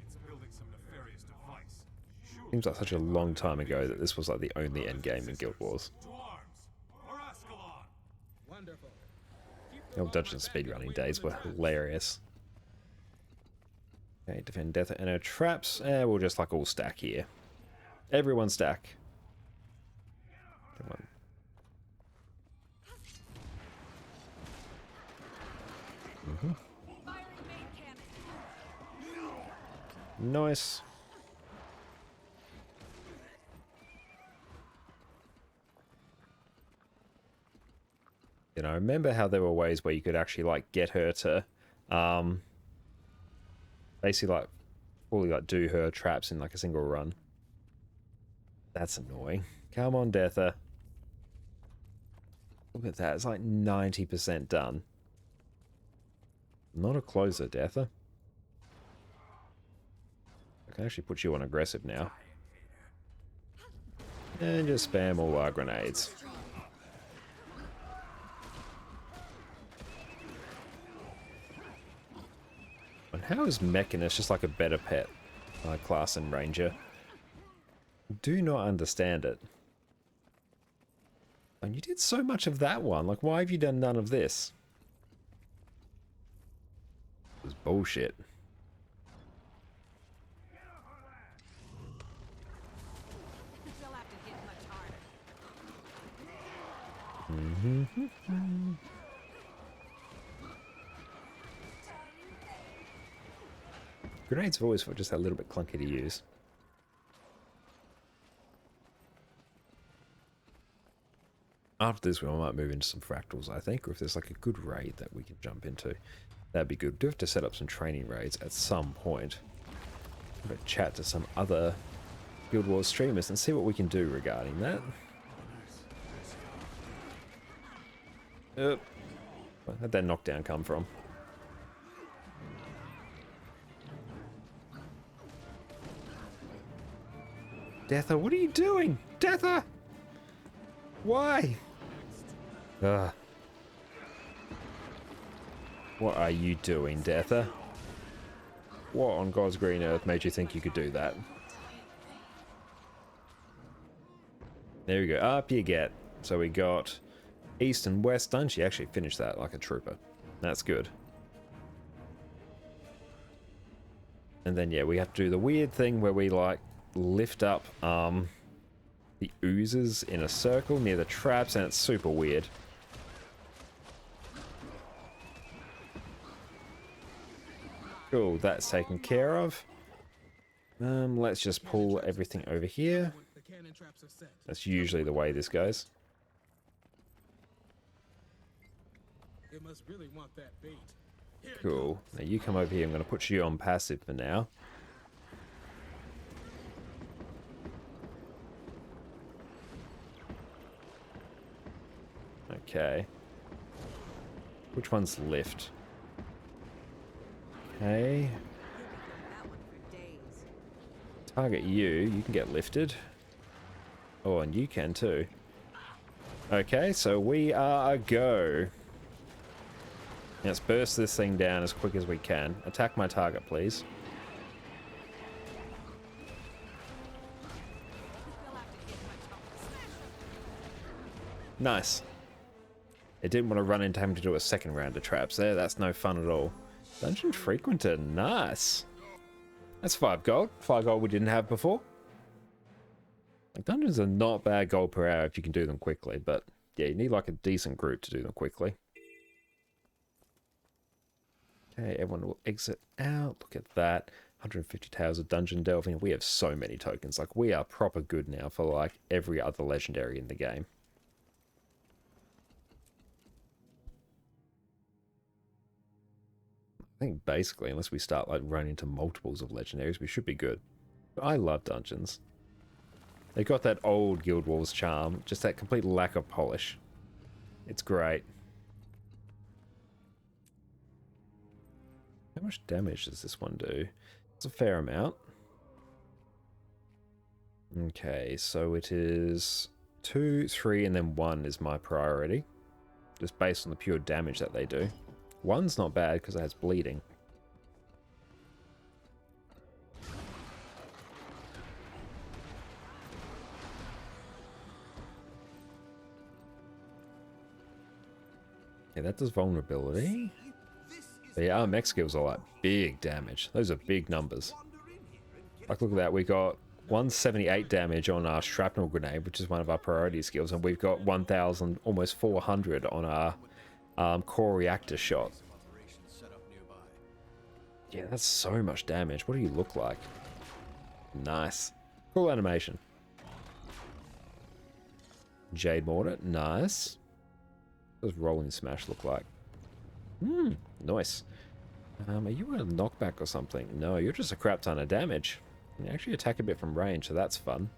it's building some nefarious device. Shoot.
Seems like such a long time ago that this was like the only end game in Guild Wars.
To arms, or Ascalon.
Wonderful. Keep
The old dungeon speedrunning days were hilarious. Okay, defend Deather and her traps. We'll just like all stack here. Everyone stack. Come on.
Firing main cannon.
Nice. You know, remember how there were ways where you could actually like get her to basically like fully like do her traps in like a single run. That's annoying. Come on, Deather. Look at that, it's like 90% done. Not a closer, Deather. I can actually put you on aggressive now. And just spam all our grenades. And how is Mechanist just like a better pet class than Ranger? Do not understand it. And you did so much of that one. Like, why have you done none of this? It was bullshit.
They'll have to hit much harder.
Grenades have always felt just a little bit clunky to use. After this, we might move into some fractals, I think, or if there's like a good raid that we can jump into, that'd be good. We do have to set up some training raids at some point. But chat to some other Guild Wars streamers and see what we can do regarding that. Where'd that knockdown come from? Deather, what are you doing? Deather! Why? Ugh. What are you doing, Deather? What on God's green earth made you think you could do that? There we go. Up you get. So we got east and west done. She actually finished that like a trooper. That's good. And then, yeah, we have to do the weird thing where we, like, lift up the oozes in a circle near the traps, and it's super weird. Cool, that's taken care of. Let's just pull everything over here.
The cannon traps are set.
That's usually the way this goes.
It must really want that bait. Here it
Cool. Now you come over here. I'm going to put you on passive for now. Okay. Which one's lift? Okay.
That one for days.
Target you. You can get lifted. Oh, and you can too. Okay, so we are a go. Let's burst this thing down as quick as we can. Attack my target, please.
They'll have to hit much harder.
Nice. It didn't want to run into having to do a second round of traps there. That's no fun at all. Dungeon Frequenter. Nice. That's 5 gold. 5 gold we didn't have before. Like, dungeons are not bad gold per hour if you can do them quickly, but yeah, you need like a decent group to do them quickly. Okay, everyone will exit out. Look at that. 150 Tales of Dungeon Delving. We have so many tokens. Like, we are proper good now for, like, every other legendary in the game. I think basically, unless we start, like, running into multiples of legendaries, we should be good. But I love dungeons. They got that old Guild Wars charm, just that complete lack of polish. It's great. How much damage does this one do? It's a fair amount. Okay, so it is 2, 3, and then 1 is my priority. Just based on the pure damage that they do. 1's not bad because it has bleeding. Yeah, that does vulnerability. But yeah, our mech skills are like big damage. Those are big numbers. Like, look at that. We got 178 damage on our shrapnel grenade, which is one of our priority skills, and we've got 1,000, almost 400 on our core reactor shot. Yeah, that's so much damage. What do you look like? Nice. Cool animation. Jade Mortar. Nice. What does Rolling Smash look like? Nice. Are you a knockback or something? No, you're just a crap ton of damage. You actually attack a bit from range, so that's fun.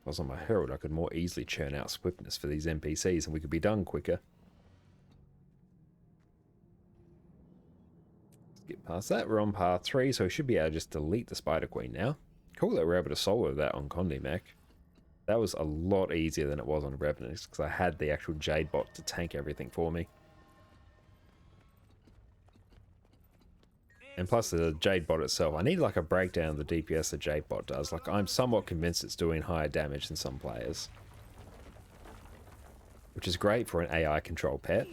If I was on my Herald, I could more easily churn out swiftness for these NPCs and we could be done quicker. Let's get past that. We're on path 3, so we should be able to just delete the Spider Queen now. Cool that we're able to solo that on Condi Mech. That was a lot easier than it was on Revenant because I had the actual Jade bot to tank everything for me. And plus the Jade bot itself, I need like a breakdown of the DPS the Jade bot does. Like, I'm somewhat convinced it's doing higher damage than some players. Which is great for an AI control pet.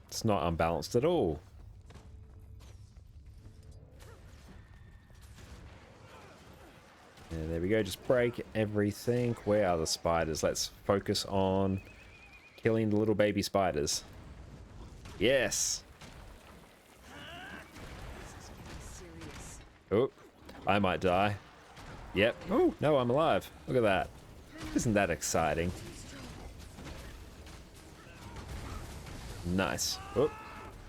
It's not unbalanced at all. And there we go, just break everything. Where are the spiders? Let's focus on killing the little baby spiders. Yes! Oh, I might die. Yep. Oh, no, I'm alive. Look at that. Isn't that exciting? Nice. Oh,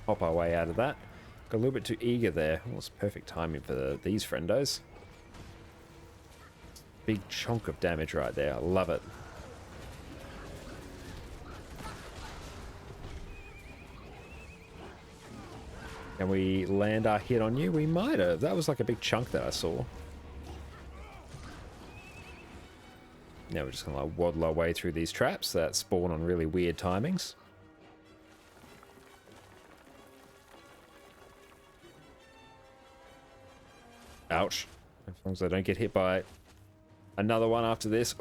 hop our way out of that. Got a little bit too eager there. Oh, it's perfect timing for these friendos. Big chunk of damage right there. I love it. Can we land our hit on you? We might have. That was like a big chunk that I saw. Now we're just going to like waddle our way through these traps that spawn on really weird timings. Ouch. As long as I don't get hit by another one after this.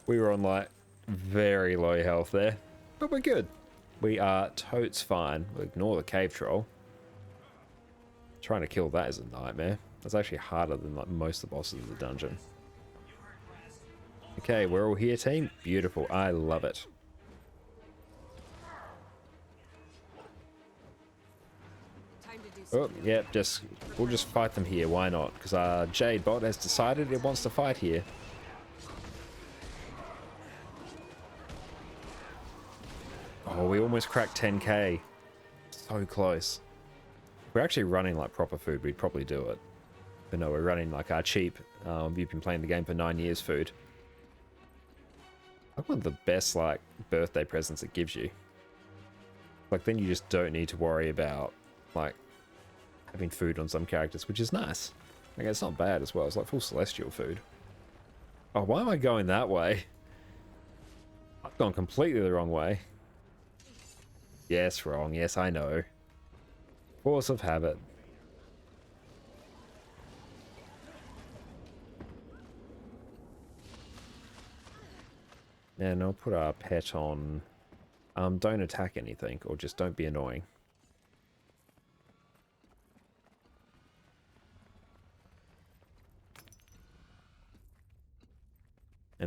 We were on like very low health there, but we're good. We are totes fine. We'll ignore the cave troll. Trying to kill that is a nightmare. That's actually harder than like most of the bosses in the dungeon. Okay, we're all here, team. Beautiful. I love it. Oh, yeah, we'll just fight them here. Why not? Because our Jade bot has decided it wants to fight here. Oh, we almost cracked 10k. So close. If we're actually running like proper food, we'd probably do it. But no, we're running like our cheap, you've been playing the game for 9 years food. Like one of the best like birthday presents it gives you. Like then you just don't need to worry about like having food on some characters, which is nice. Like it's not bad as well. It's like full celestial food. Oh, why am I going that way? I've gone completely the wrong way. Yes, wrong. Yes, I know. Force of habit. And I'll put our pet on. Don't attack anything, or just don't be annoying.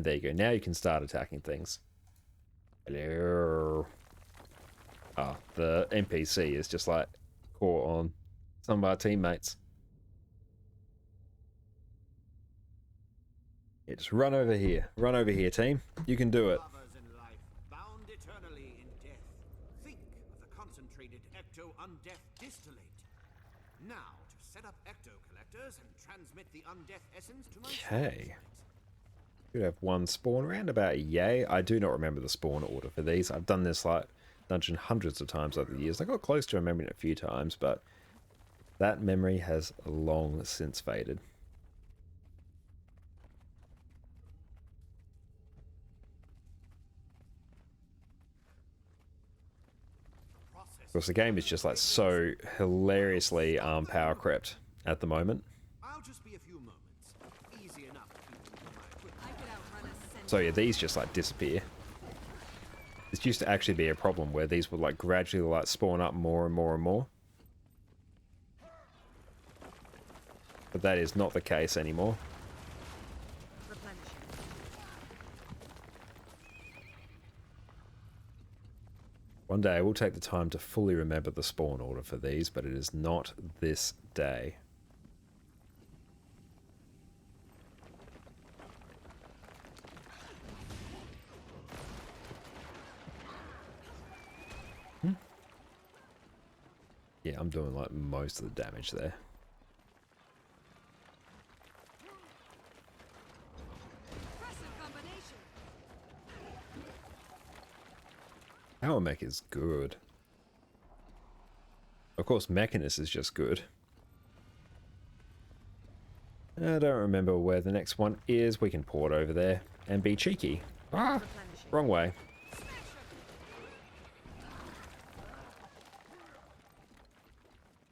And there you go. Now you can start attacking things. Hello. Ah, the NPC is just like caught on some of our teammates. Yeah, just run over here. Run over here, team. You can do it.
Lovers in life, bound eternally in death. Think of the concentrated ecto undeath distillate. Now to set up ecto collectors and transmit the undeath essence to my
Okay. Could have one spawn roundabout. Yay. I do not remember the spawn order for these. I've done this like dungeon hundreds of times over the years. I got close to remembering it a few times, but that memory has long since faded. Of course, the game is just like so hilariously power crept at the moment.
I'll just be a few moments. Easy enough to keep them in my equipment.
I could outrun a centaur.
So yeah, these just like disappear. This used to actually be a problem where these would like gradually like spawn up more and more and more. But that is not the case anymore.
Replenishing.
One day I will take the time to fully remember the spawn order for these, but it is not this day. Yeah, I'm doing like most of the damage there.
Impressive combination.
Power Mech is good. Of course, Mechanist is just good. I don't remember where the next one is. We can port over there and be cheeky. Ah,
Replenishing.
wrong way.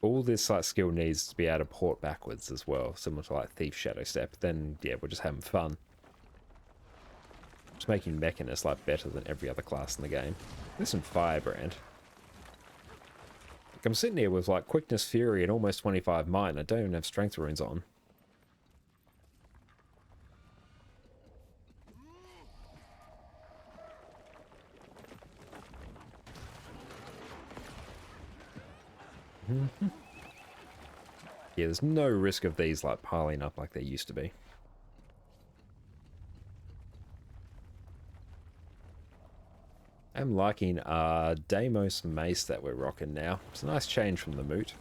All this like skill needs to be able to port backwards as well, similar to like Thief Shadow Step. Then yeah, we're just having fun. Just making Mechanist like better than every other class in the game. Listen, Firebrand. Like, I'm sitting here with like Quickness, Fury, and almost 25 Might, and I don't even have Strength runes on. Yeah, there's no risk of these like piling up like they used to be. I'm liking Deimos Mace that we're rocking now. It's a nice change from the Moot.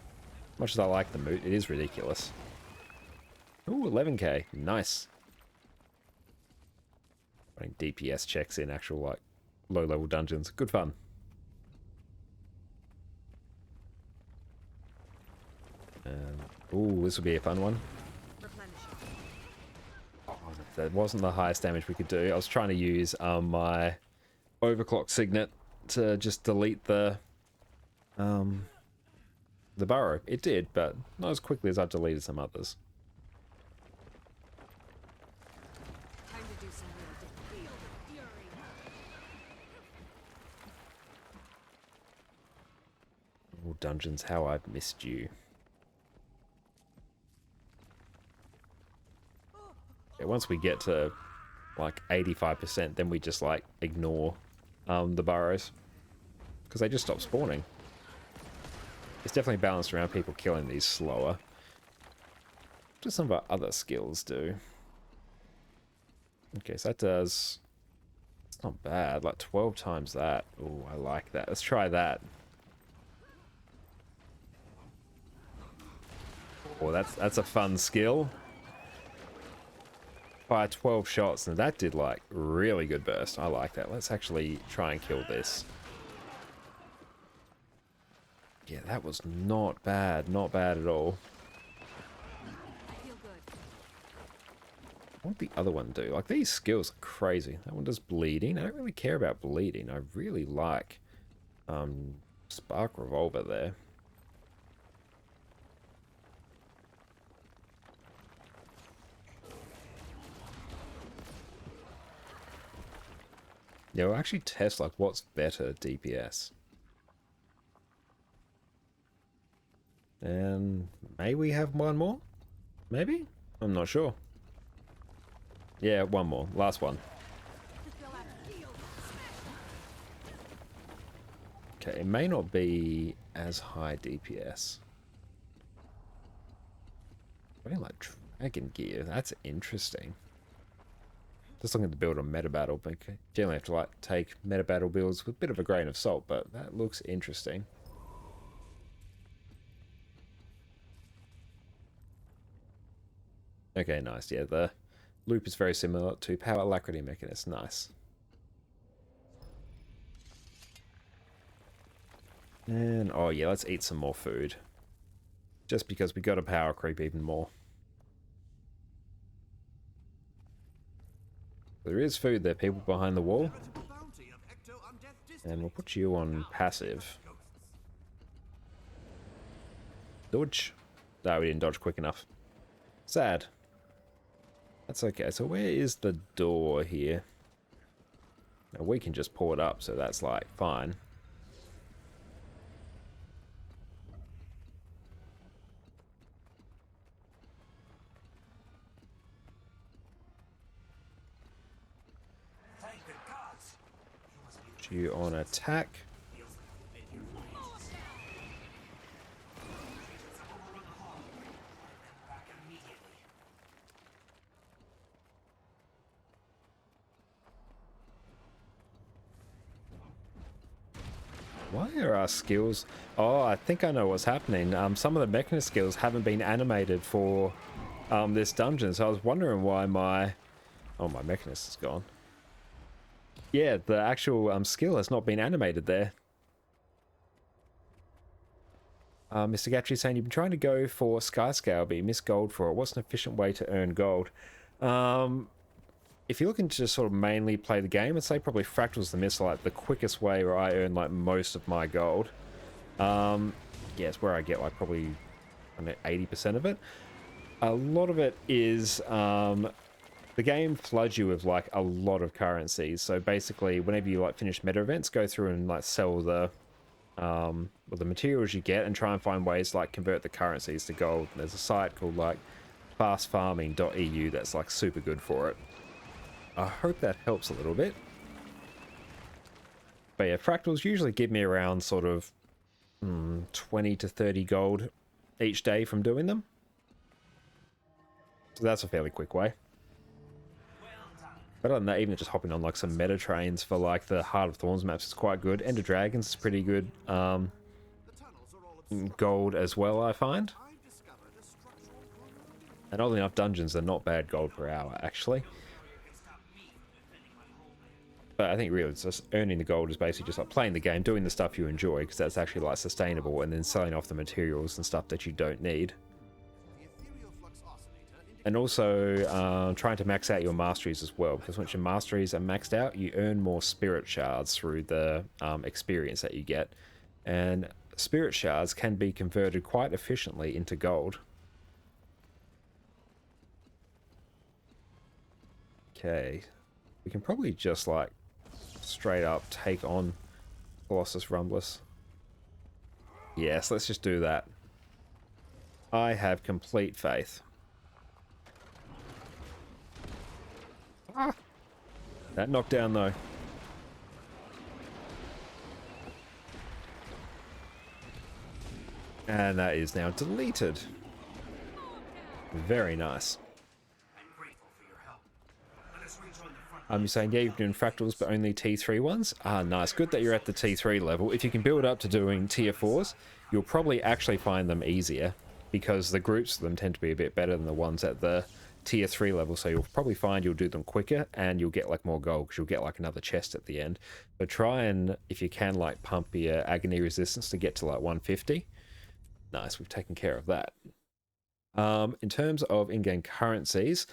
Much as I like the Moot, it is ridiculous. Ooh, 11k. Nice. Running DPS checks in actual like low-level dungeons. Good fun. Ooh, this will be a fun one.
Replenishing.
Oh, that wasn't the highest damage we could do. I was trying to use my overclock signet to just delete the burrow. It did, but not as quickly as I've deleted some others.
Time to do some real damage. Feel the fury.
Oh, dungeons, how I've missed you. Yeah, once we get to like 85%, then we just like ignore the burrows because they just stop spawning. It's definitely balanced around people killing these slower. What do some of our other skills do? Okay, so that does... It's not bad, like 12 times that. Oh, I like that. Let's try that. Oh, that's a fun skill. Fire 12 shots, and that did like really good burst. I like that. Let's actually try and kill this. Yeah, that was not bad. Not bad at all.
I feel good.
What did the other one do? Like, these skills are crazy. That one does bleeding. I don't really care about bleeding. I really like Spark Revolver there. Yeah, we'll actually test like what's better DPS. And may we have one more? Maybe? I'm not sure. Yeah, one more. Last one. Okay, it may not be as high DPS. Very like dragon gear. That's interesting. Just looking to build a meta battle, but generally have to like take meta battle builds with a bit of a grain of salt, but that looks interesting. Okay, nice. Yeah, the loop is very similar to Power Alacrity Mechanist. Nice. And oh yeah, let's eat some more food. Just because we got to power creep even more. There is food there, people behind the wall. And we'll put you on passive. Dodge. No, we didn't dodge quick enough. Sad. That's okay. So where is the door here? Now we can just pull it up, so that's like fine. You on attack. Why are our skills? Oh, I think I know what's happening. Some of the Mechanist skills haven't been animated for this dungeon, so I was wondering why my Mechanist is gone. Yeah, the actual skill has not been animated there. Mr. Gatry saying you've been trying to go for Skyscale, but you missed gold for it. What's an efficient way to earn gold? If you're looking to just sort of mainly play the game, I'd say probably Fractal's the missile, like the quickest way where I earn like most of my gold. Yeah, it's where I get like probably 80% of it. A lot of it is the game floods you with like a lot of currencies. So basically, whenever you like finish meta events, go through and like sell the materials you get and try and find ways to like convert the currencies to gold. And there's a site called like fastfarming.eu that's like super good for it. I hope that helps a little bit. But yeah, fractals usually give me around sort of 20 to 30 gold each day from doing them. So that's a fairly quick way. But other than that, even just hopping on like some meta trains for like the Heart of Thorns maps is quite good. Ender Dragons is pretty good gold as well, I find. And oddly enough, dungeons are not bad gold per hour, actually. But I think really it's just earning the gold is basically just like playing the game, doing the stuff you enjoy, because that's actually like sustainable, and then selling off the materials and stuff that you don't need. And also trying to max out your masteries as well, because once your masteries are maxed out, you earn more spirit shards through the experience that you get. And spirit shards can be converted quite efficiently into gold. Okay. We can probably just like straight up take on Colossus Rumblus. Yes, let's just do that. I have complete faith. Ah! That knockdown though. And that is now deleted. Very nice. You're saying, yeah, you've been doing fractals, but only T3 ones? Ah, nice. Good that you're at the T3 level. If you can build up to doing tier 4s, you'll probably actually find them easier, because the groups of them tend to be a bit better than the ones at the tier 3 level, so you'll probably find you'll do them quicker, and you'll get like more gold, because you'll get like another chest at the end. But try and, if you can, like pump your agony resistance to get to like 150. Nice, we've taken care of that. In terms of in-game currencies,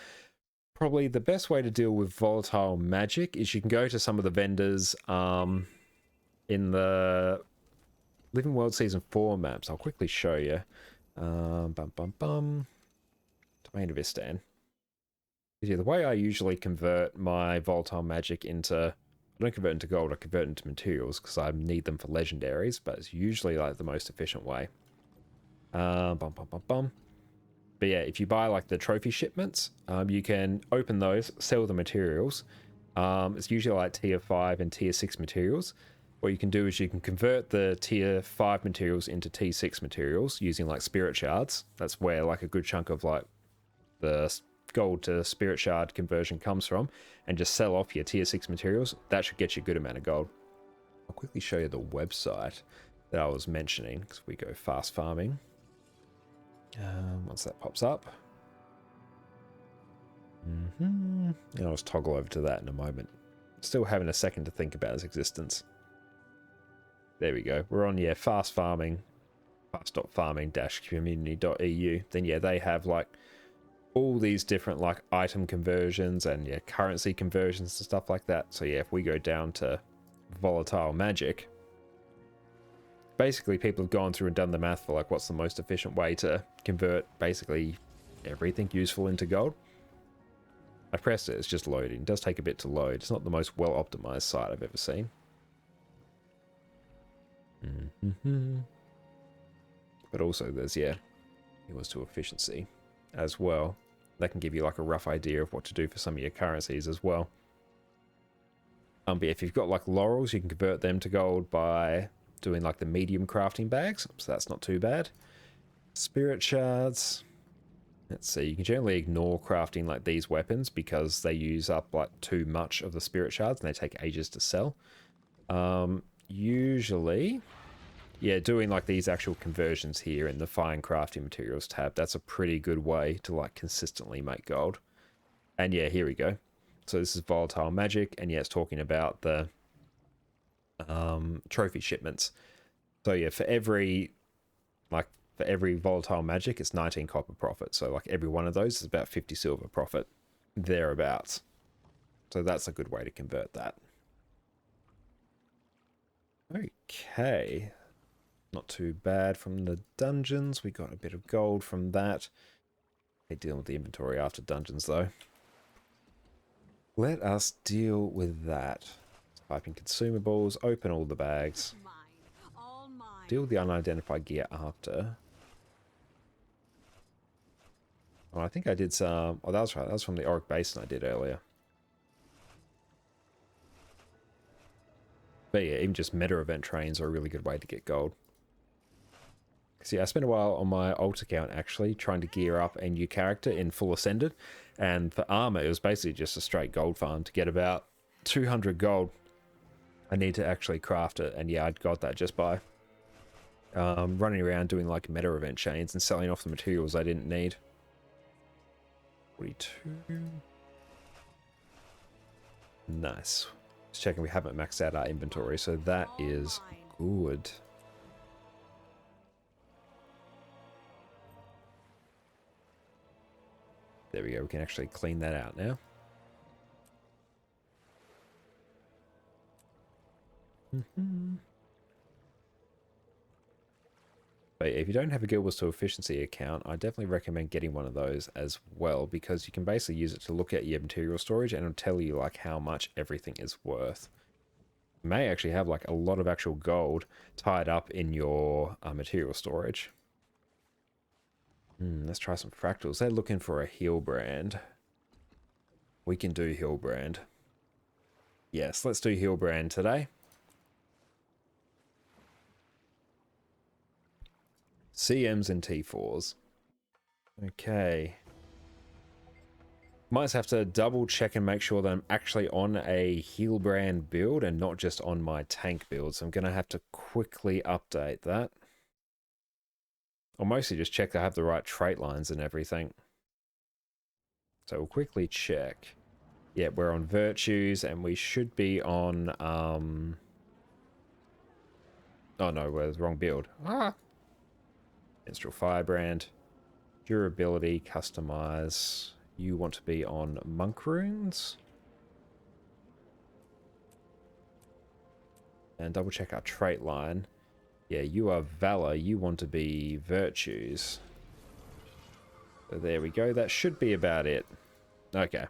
probably the best way to deal with volatile magic is you can go to some of the vendors in the Living World Season 4 maps. I'll quickly show you. Domain of Istan. Yeah, the way I usually convert my volatile magic into... I don't convert into gold, I convert into materials because I need them for legendaries, but it's usually like the most efficient way. But yeah, if you buy like the trophy shipments, you can open those, sell the materials. It's usually like tier 5 and tier 6 materials. what you can do is you can convert the tier 5 materials into T6 materials using like spirit shards. That's where like a good chunk of like the gold to spirit shard conversion comes from, and just sell off your tier 6 materials. That should get you a good amount of gold. I'll quickly show you the website that I was mentioning, because we go fast farming. Once that pops up. And I'll just toggle over to that in a moment. Still having a second to think about its existence. There we go. We're on, yeah, fast farming, fast.farming-community.eu. Then, yeah, they have like all these different like item conversions and yeah, currency conversions and stuff like that. So yeah, if we go down to volatile magic, basically people have gone through and done the math for like what's the most efficient way to convert basically everything useful into gold. I pressed it, it's just loading. It does take a bit to load. It's not the most well optimized site I've ever seen. But also there's, yeah, it was to efficiency as well. That can give you like a rough idea of what to do for some of your currencies as well. But if you've got like laurels, you can convert them to gold by doing like the medium crafting bags, so that's not too bad. Spirit shards, let's see, you can generally ignore crafting like these weapons because they use up like too much of the spirit shards and they take ages to sell. Usually, yeah, doing like these actual conversions here in the fine crafting materials tab, that's a pretty good way to like consistently make gold. And yeah, here we go. So this is volatile magic, and yeah, it's talking about the trophy shipments. So yeah, for every volatile magic, it's 19 copper profit. So like every one of those is about 50 silver profit, thereabouts. So that's a good way to convert that. Okay. Not too bad from the dungeons. We got a bit of gold from that. They deal with the inventory after dungeons though. Let us deal with that. Type in consumables, open all the bags.
Mine. All mine.
Deal with the unidentified gear after. Oh, I think I did some... Oh, that was right. That was from the Auric Basin I did earlier. But yeah, even just meta event trains are a really good way to get gold. See, I spent a while on my alt account actually trying to gear up a new character in full ascended, and for armor it was basically just a straight gold farm to get about 200 gold. I need to actually craft it, and yeah, I got that just by running around doing like meta event chains and selling off the materials I didn't need. 42. Nice. Just checking we haven't maxed out our inventory, so that is good. There we go, we can actually clean that out now. But if you don't have a Guild Wars to Efficiency account, I definitely recommend getting one of those as well, because you can basically use it to look at your material storage and it'll tell you like how much everything is worth. You may actually have like a lot of actual gold tied up in your material storage. Let's try some fractals. They're looking for a Healbrand. We can do Healbrand. Yes, let's do Healbrand today. CMs and T4s. Okay. Might just have to double check and make sure that I'm actually on a Healbrand build and not just on my tank build. So I'm going to have to quickly update that. Or mostly just check that I have the right trait lines and everything. So we'll quickly check. Yeah, we're on Virtues and we should be on... Oh no, we're the wrong build. Minstrel Firebrand. Durability, customize. You want to be on Monk Runes. And double check our trait line. Yeah, you are Valor. You want to be Virtues. So there we go. That should be about it. Okay.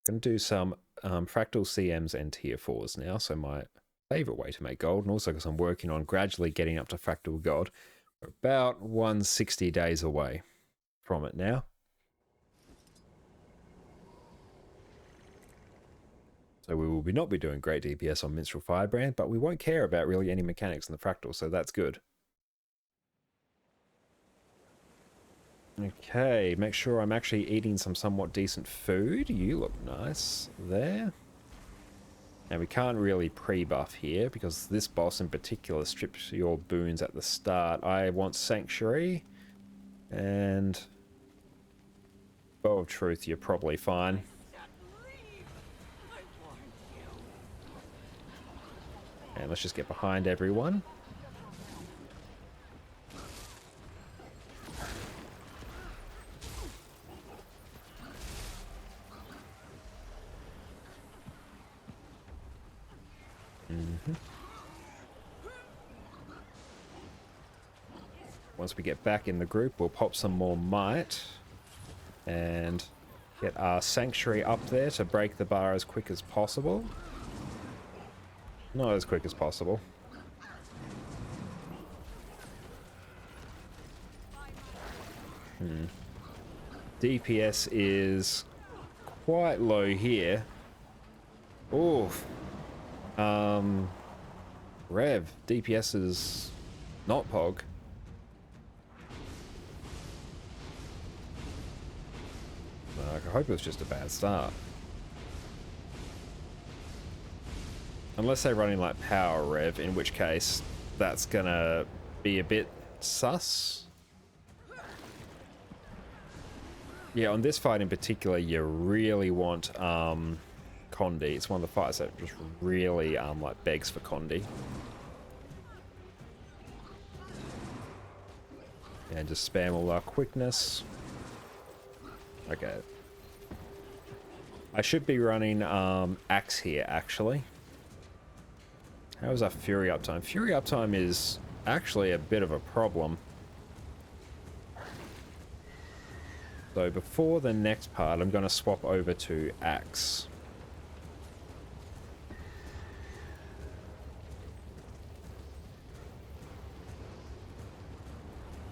Going to do some fractal CMs and tier 4s now. So my favorite way to make gold, and also because I'm working on gradually getting up to fractal gold. We're about 160 days away from it now. So we will not be doing great DPS on Minstrel Firebrand, but we won't care about really any mechanics in the Fractal, so that's good. Okay, make sure I'm actually eating some somewhat decent food. You look nice there. And we can't really pre-buff here because this boss in particular strips your boons at the start. I want Sanctuary and Bow of Truth, you're probably fine. And let's just get behind everyone. Once we get back in the group, we'll pop some more might and get our Sanctuary up there to break the bar as quick as possible. Not as quick as possible. DPS is quite low here. Oof. Rev, DPS is not Pog. I hope it was just a bad start. Unless they're running like Power Rev, in which case that's gonna be a bit sus. Yeah, on this fight in particular, you really want Condi. It's one of the fights that just really like begs for Condi. And just spam all our quickness. Okay. I should be running Axe here, actually. How is our Fury uptime? Fury uptime is actually a bit of a problem. So before the next part, I'm going to swap over to Axe.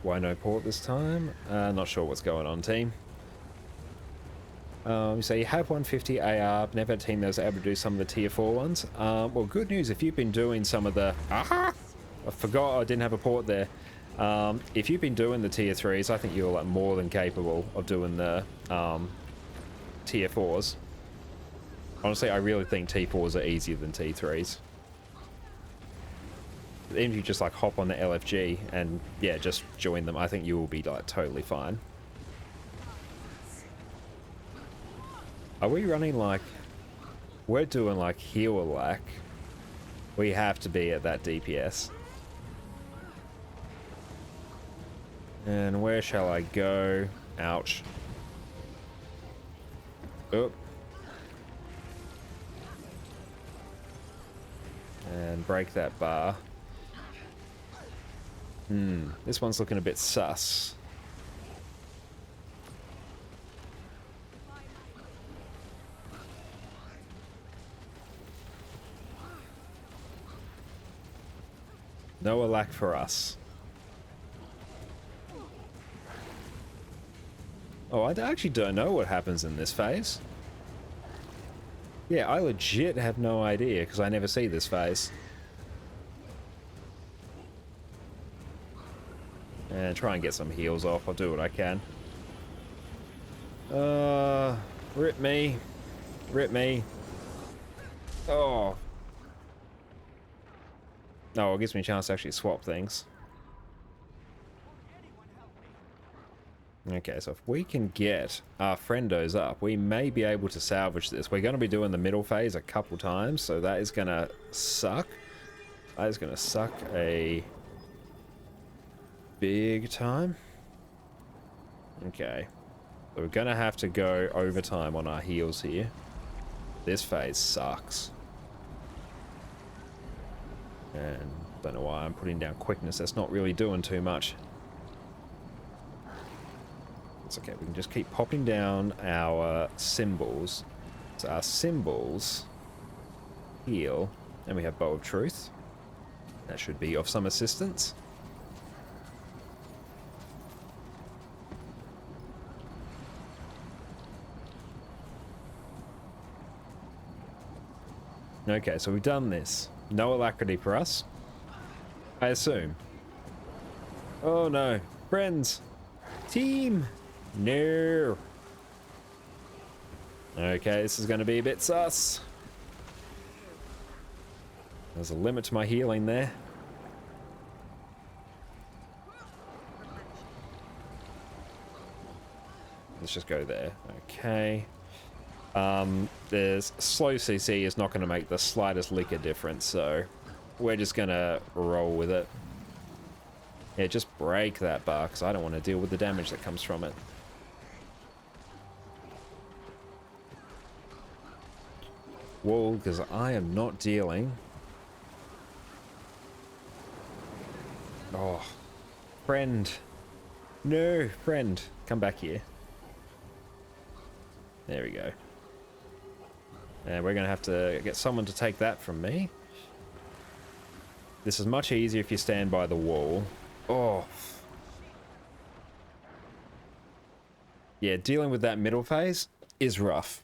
Why no port this time? Not sure what's going on, team. So you have 150 AR, never had a team that was able to do some of the tier 4 ones. Well, good news, if you've been doing some of the... I forgot I didn't have a port there. If you've been doing the tier 3s, I think you're like more than capable of doing the tier 4s. Honestly, I really think T4s are easier than T3s. Even if you just like hop on the LFG and yeah, just join them, I think you will be like totally fine. Are we running like... We're doing like healer lack. We have to be at that DPS. And where shall I go? Ouch. Oop. And break that bar. This one's looking a bit sus. No lack for us. Oh, I actually don't know what happens in this phase. Yeah, I legit have no idea because I never see this phase. And try and get some heals off. I'll do what I can. Rip me. Rip me. Oh. Oh, it gives me a chance to actually swap things. Okay, so if we can get our friendos up, we may be able to salvage this. We're going to be doing the middle phase a couple times, so that is going to suck. That is going to suck a big time. Okay. So we're going to have to go overtime on our heals here. This phase sucks. And don't know why I'm putting down quickness. That's not really doing too much. It's okay. We can just keep popping down our symbols. So our symbols heal. And we have Bow of Truth. That should be of some assistance. Okay, so we've done this. No alacrity for us, I assume. Oh no. Friends. Team. No. Okay, this is going to be a bit sus. There's a limit to my healing there. Let's just go there. Okay. There's slow CC is not going to make the slightest lick of difference, so we're just going to roll with it. Yeah, just break that bar, because I don't want to deal with the damage that comes from it. Wall, because I am not dealing. Oh, friend. No, friend. Come back here. There we go. And we're going to have to get someone to take that from me. This is much easier if you stand by the wall. Oh. Yeah, dealing with that middle phase is rough.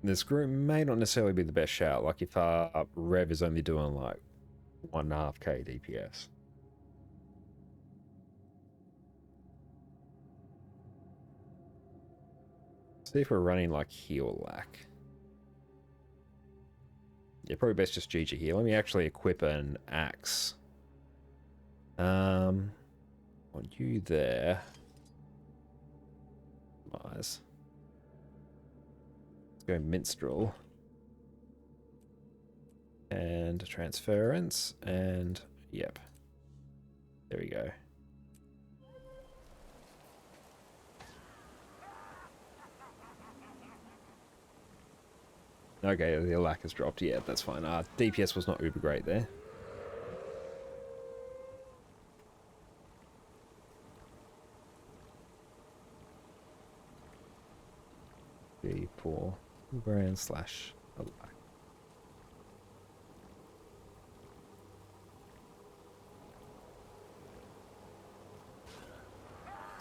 This group may not necessarily be the best shout, like if Rev is only doing like 1.5k DPS. See if we're running like heal lack. Yeah, probably best just GG here. Let me actually equip an axe. On you there. Nice. Let's go minstrel. And transference. And yep. There we go. Okay, the lack has dropped. Yeah, that's fine. DPS was not uber great there. D4 brand slash lack.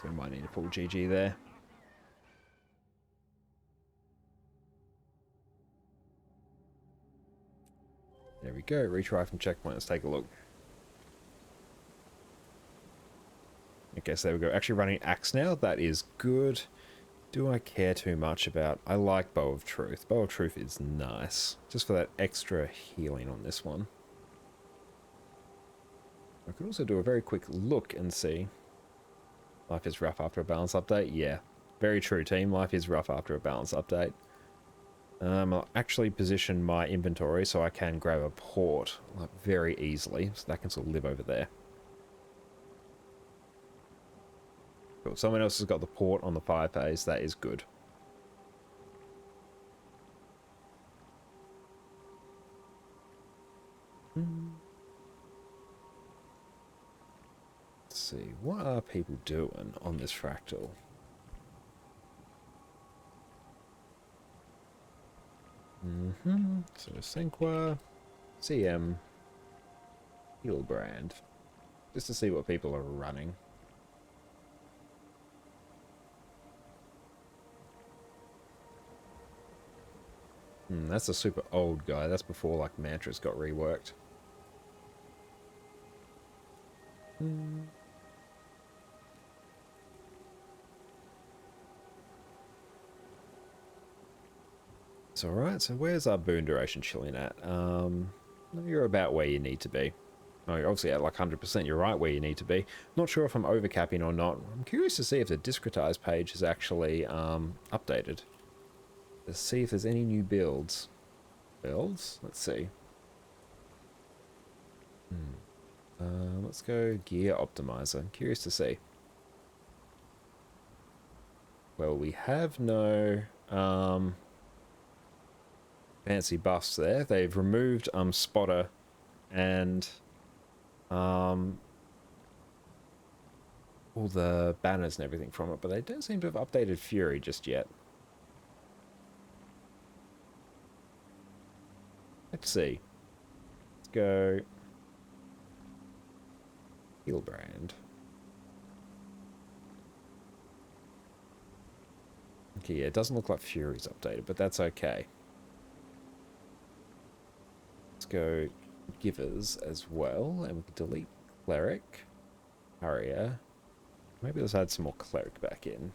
So we might need a full GG there. There we go. Retry from checkpoint. Let's take a look. Okay, so there we go. Actually running axe now. That is good. Do I care too much about... I like Bow of Truth. Bow of Truth is nice. Just for that extra healing on this one. I could also do a very quick look and see. Life is rough after a balance update. Yeah. Very true, team. Life is rough after a balance update. I'll actually position my inventory so I can grab a port like very easily, so that can sort of live over there. Cool. Someone else has got the port on the fire phase. That is good. Let's see, what are people doing on this fractal? So Senqua, CM, Healbrand, just to see what people are running. That's a super old guy. That's before like mantras got reworked. It's alright, so where's our boon duration chilling at? You're about where you need to be. Oh, you're obviously at like 100%, you're right where you need to be. Not sure if I'm overcapping or not. I'm curious to see if the discretize page is actually updated. Let's see if there's any new builds. Builds? Let's see. Let's go gear optimizer. I'm curious to see. Well, we have no fancy buffs there. They've removed spotter and all the banners and everything from it, but they don't seem to have updated Fury just yet. Let's see. Let's go Healbrand. Okay, yeah, it doesn't look like Fury's updated, but that's okay. Let's go Givers as well, and we can delete Cleric, Harrier. Maybe let's add some more Cleric back in.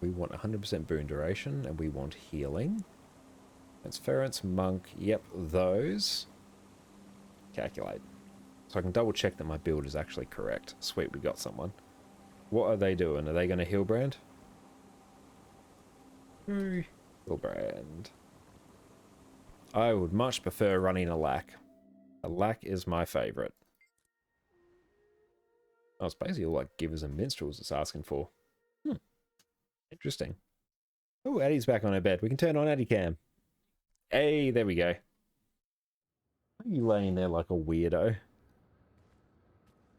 We want 100% boon duration, and we want healing. Transference, Monk, yep, those. Calculate. So I can double check that my build is actually correct. Sweet, we got someone. What are they doing? Are they going to heal brand? Heal brand. I would much prefer running a lack. A lack is my favorite. Oh, it's basically all like givers and minstrels it's asking for. Interesting. Oh, Addie's back on her bed. We can turn on Addie cam. Hey, there we go. Why are you laying there like a weirdo?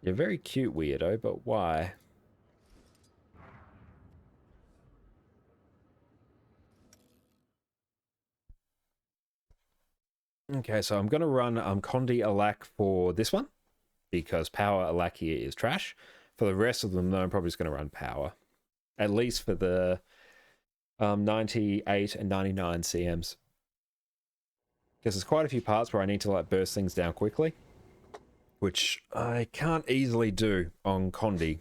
You're a very cute weirdo, but why? Okay, so I'm going to run Condi Alak for this one, because Power Alak here is trash. For the rest of them, though, I'm probably just going to run Power. At least for the 98 and 99 CMs. Because there's quite a few parts where I need to like burst things down quickly, which I can't easily do on Condi.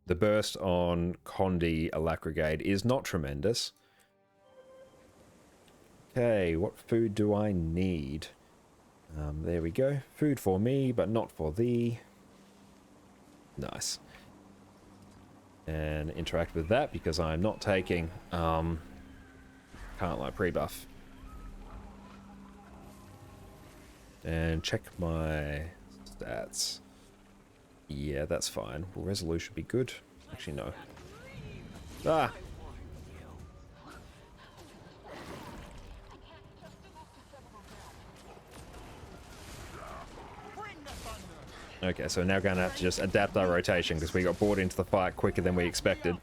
The burst on Condi Alak Brigade is not tremendous. Okay, what food do I need? There we go. Food for me, but not for thee. Nice. And interact with that because I'm not taking can't like pre-buff. And check my stats. Yeah, that's fine. Will resolution be good? Actually, no. Ah! Okay, so now we're going to have to just adapt our rotation because we got brought into the fight quicker than we expected.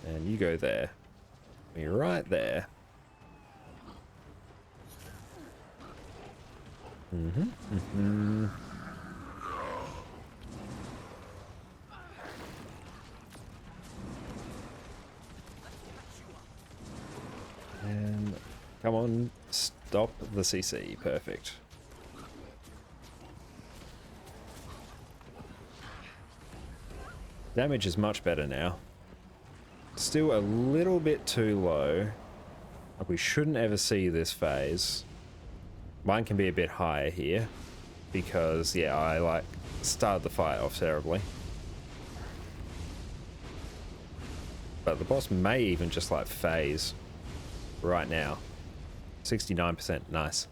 And you go there. You're right there. And come on, stop the CC. Perfect. Damage is much better now. Still a little bit too low. Like we shouldn't ever see this phase. Mine can be a bit higher here because, yeah, I like started the fight off terribly. But the boss may even just like phase right now. 69%, nice.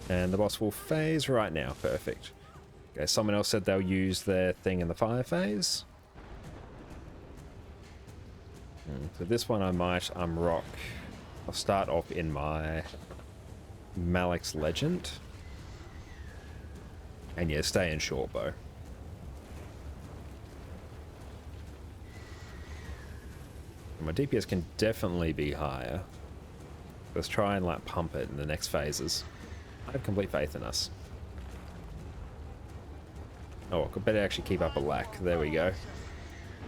And the boss will phase right now, perfect. Okay, someone else said they'll use their thing in the fire phase. For this one I might rock. I'll start off in my Malik's Legend. And yeah, stay in short bow. My DPS can definitely be higher. Let's try and like pump it in the next phases. I have complete faith in us. Oh, I could better actually keep up a lack. There we go.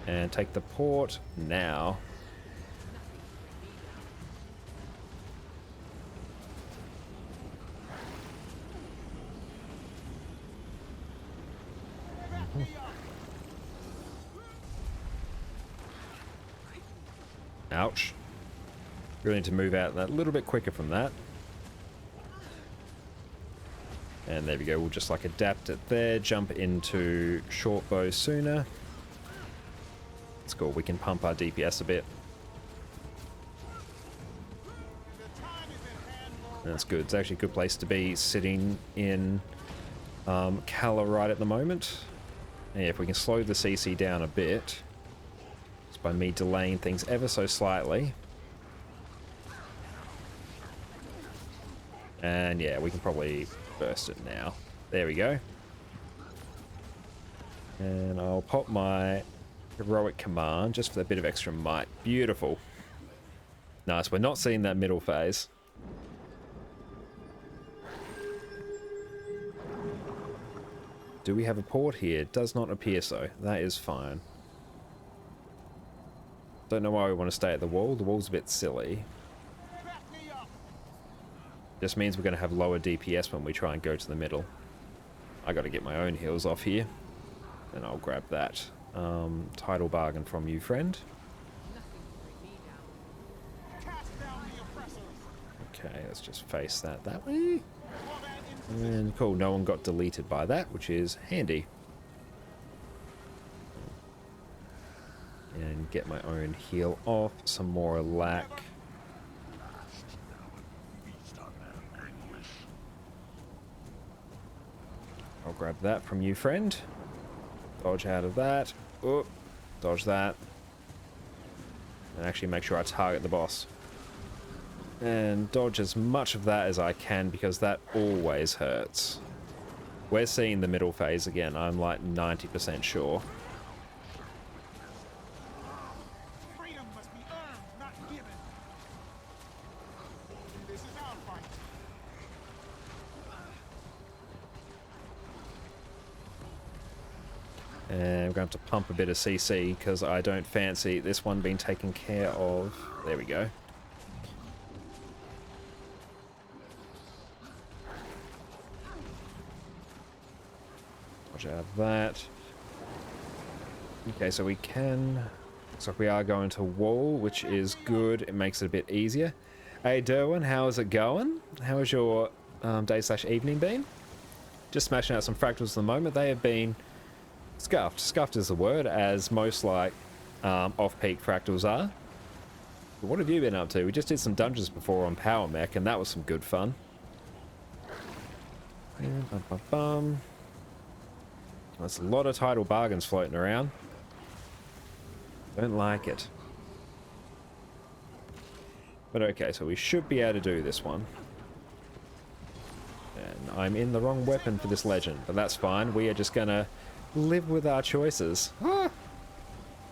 And take the port now. Ouch. Really need to move out that little bit quicker from that. And there we go, we'll just like adapt it there, jump into short bow sooner. That's cool, we can pump our DPS a bit. That's good, it's actually a good place to be sitting in Kala right at the moment. And yeah, if we can slow the CC down a bit, just by me delaying things ever so slightly. And yeah, we can probably burst it now. There we go. And I'll pop my heroic command just for a bit of extra might. Beautiful. Nice, we're not seeing that middle phase. Do we have a port here? Does not appear so. That is fine. Don't know why we want to stay at the wall. The wall's a bit silly. Just means we're going to have lower DPS when we try and go to the middle. I got to get my own heals off here. And I'll grab that. Title bargain from you, friend. Okay, let's just face that way. And cool, no one got deleted by that, which is handy. And get my own heal off, some more lack. I'll grab that from you, friend. Dodge out of that. Oh, dodge that. And actually make sure I target the boss. And dodge as much of that as I can because that always hurts. We're seeing the middle phase again, I'm like 90% sure.
Freedom must be earned, not given. This is our fight.
And we're going to have to pump a bit of CC because I don't fancy this one being taken care of. There we go. Watch out of that. Okay, so we can... Looks like we are going to wall, which is good. It makes it a bit easier. Hey, Derwin, how is it going? How has your day/evening been? Just smashing out some fractals at the moment. They have been... scuffed. Scuffed is the word, as most like off-peak fractals are. But what have you been up to? We just did some dungeons before on Power Mech, and that was some good fun. And bum, bum, bum. There's a lot of title bargains floating around. Don't like it. But okay, so we should be able to do this one. And I'm in the wrong weapon for this legend, but that's fine. We are just gonna live with our choices. Ah!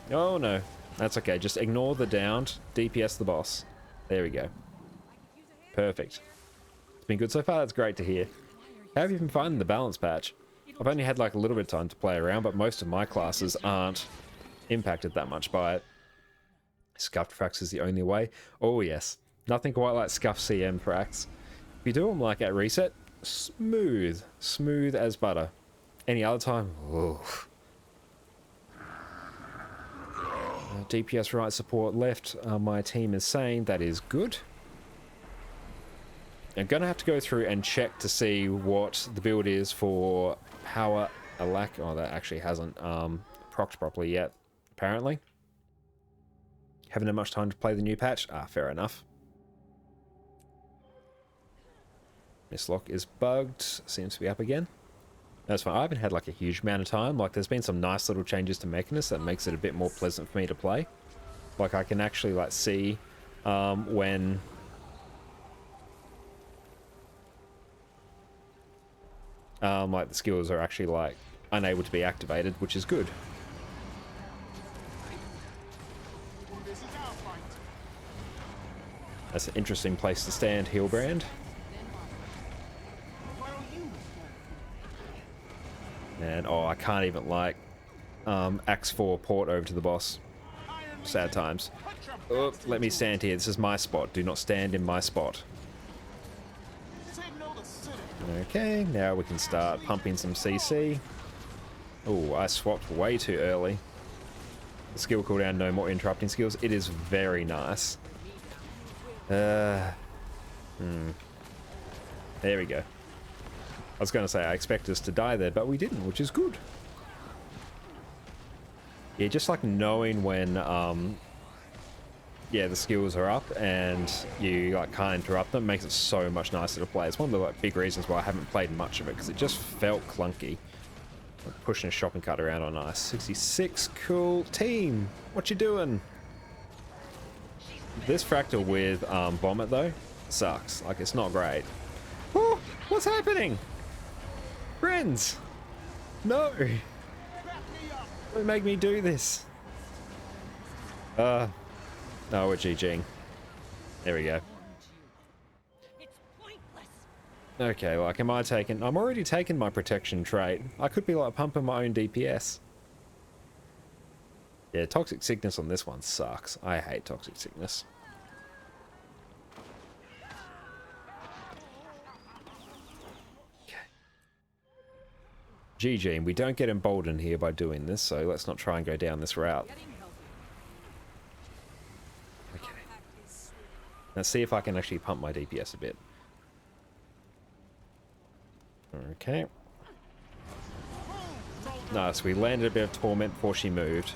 Oh no, that's okay. Just ignore the downed, DPS the boss. There we go. Perfect. It's been good so far. That's great to hear. How have you been finding the balance patch? I've only had like a little bit of time to play around, but most of my classes aren't impacted that much by it. Scuffed fracs is the only way. Oh yes, nothing quite like scuffed CM fracs. If you do them like at reset, smooth as butter. Any other time, oof. DPS right, support left. My team is saying that is good. I'm gonna have to go through and check to see what the build is for Power Alack. Oh, that actually hasn't procced properly yet, apparently. Haven't had much time to play the new patch. Ah, fair enough. Mistlock is bugged. Seems to be up again. That's fine. I haven't had like a huge amount of time. Like, there's been some nice little changes to Mechanist that makes it a bit more pleasant for me to play. Like, I can actually like see when like the skills are actually like unable to be activated, which is good. That's an interesting place to stand, Healbrand. And oh, I can't even like Axe 4 port over to the boss. Sad times. Oh, let me stand here. This is my spot. Do not stand in my spot. Okay, now we can start pumping some CC. Oh, I swapped way too early. The skill cooldown, no more interrupting skills. It is very nice. There we go. I was going to say I expect us to die there, but we didn't, which is good. Yeah, just like knowing when yeah, the skills are up and you like can't interrupt them makes it so much nicer to play. It's one of the like big reasons why I haven't played much of it, because it just felt clunky. Like pushing a shopping cart around on ice. 66, cool. Team, what you doing? This fractal with Vomit though sucks. Like, it's not great. Oh, what's happening? Friends! No! Don't make me do this. No, we're GGing. There we go.
It's pointless.
Okay, like, am I taking... I'm already taking my protection trait. I could be, like, pumping my own DPS. Yeah, toxic sickness on this one sucks. I hate toxic sickness. Okay. GG, and we don't get emboldened here by doing this, so let's not try and go down this route.
Getting healthy.
Okay.
Compact is sweet.
Let's see if I can actually pump my DPS a bit. Okay. Nice, we landed a bit of torment before she moved.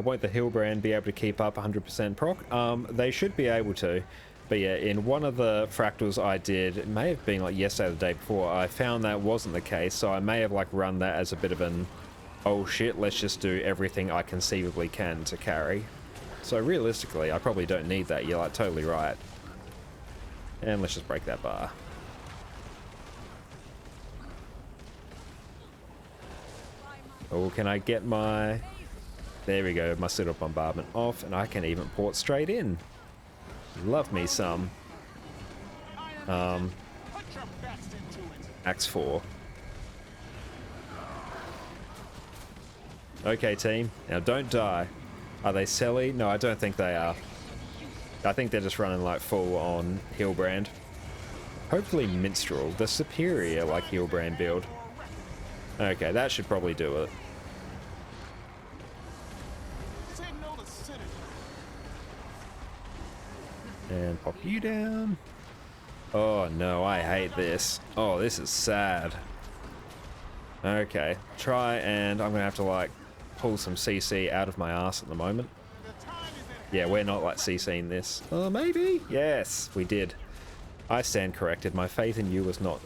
Won't the Hillbrand be able to keep up 100% proc? They should be able to. But yeah, in one of the fractals I did, it may have been like yesterday or the day before, I found that wasn't the case, so I may have like run that as a bit of an, oh shit, let's just do everything I conceivably can to carry. So realistically, I probably don't need that, you're like totally right. And let's just break that bar. Oh, can I get my... There we go, my Citadel Bombardment off, and I can even port straight in. Love me some. Axe 4. Okay, team. Now don't die. Are they Selly? No, I don't think they are. I think they're just running like full on Hillbrand. Hopefully Minstrel, the superior like Hillbrand build. Okay, that should probably do it. And pop you down. Oh no, I hate this. Oh, this is sad. Okay, try and I'm gonna have to like pull some CC out of my ass at the moment. Yeah, we're not like CCing this. Oh, maybe? Yes, we did. I stand corrected. My faith in you was not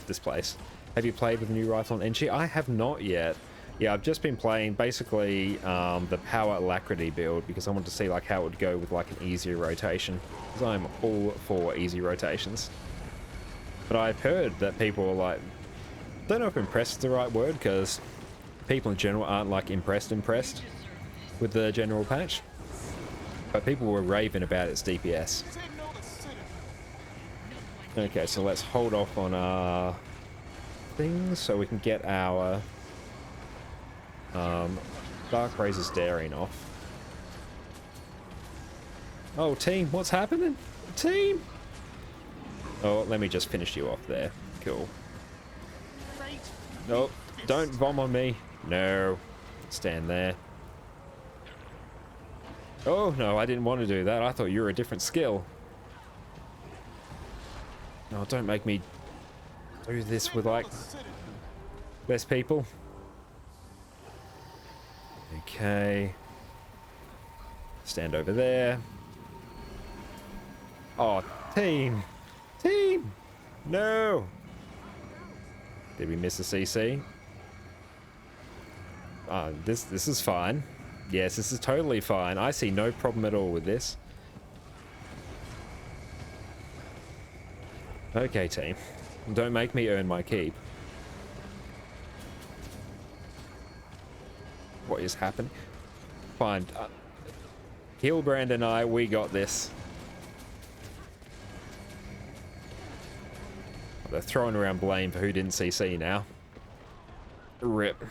displaced. Have you played with the new rifle on NG? I have not yet. Yeah, I've just been playing basically the power alacrity build because I want to see like how it would go with like an easier rotation. Because I'm all for easy rotations. But I've heard that people are like, don't know if impressed is the right word because people in general aren't like impressed with the general patch. But people were raving about its DPS. Okay, so let's hold off on our things so we can get our Dark Razor's Daring off. Oh, team, what's happening? Team! Oh, let me just finish you off there. Cool. No, don't bomb on me. No. Stand there. Oh, no, I didn't want to do that. I thought you were a different skill. No, don't make me do this with, like, best people. Okay. Stand over there. Oh, team! Team! No! Did we miss a CC? This is fine. Yes, this is totally fine. I see no problem at all with this. Okay, team. Don't make me earn my keep. What is happening? Fine. Hillbrand and I, we got this. They're throwing around blame for who didn't CC now. RIP.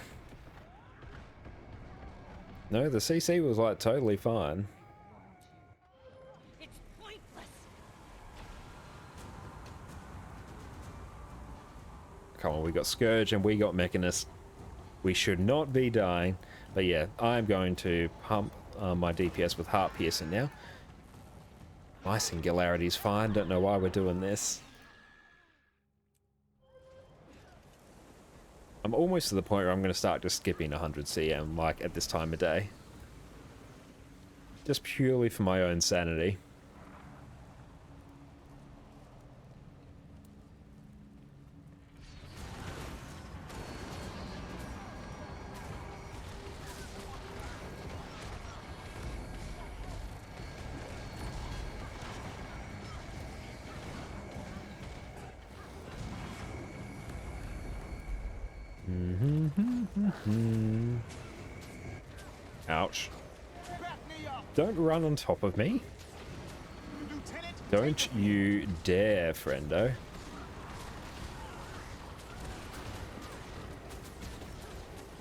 No, the CC was like totally fine.
It's pointless.
Come on, we got Scourge and we got Mechanist. We should not be dying. But yeah, I'm going to pump my DPS with Heart Piercing now. My Singularity's fine, don't know why we're doing this. I'm almost to the point where I'm going to start just skipping 100 CM, like, at this time of day. Just purely for my own sanity. Ouch. Don't run on top of me. Don't you dare, friendo.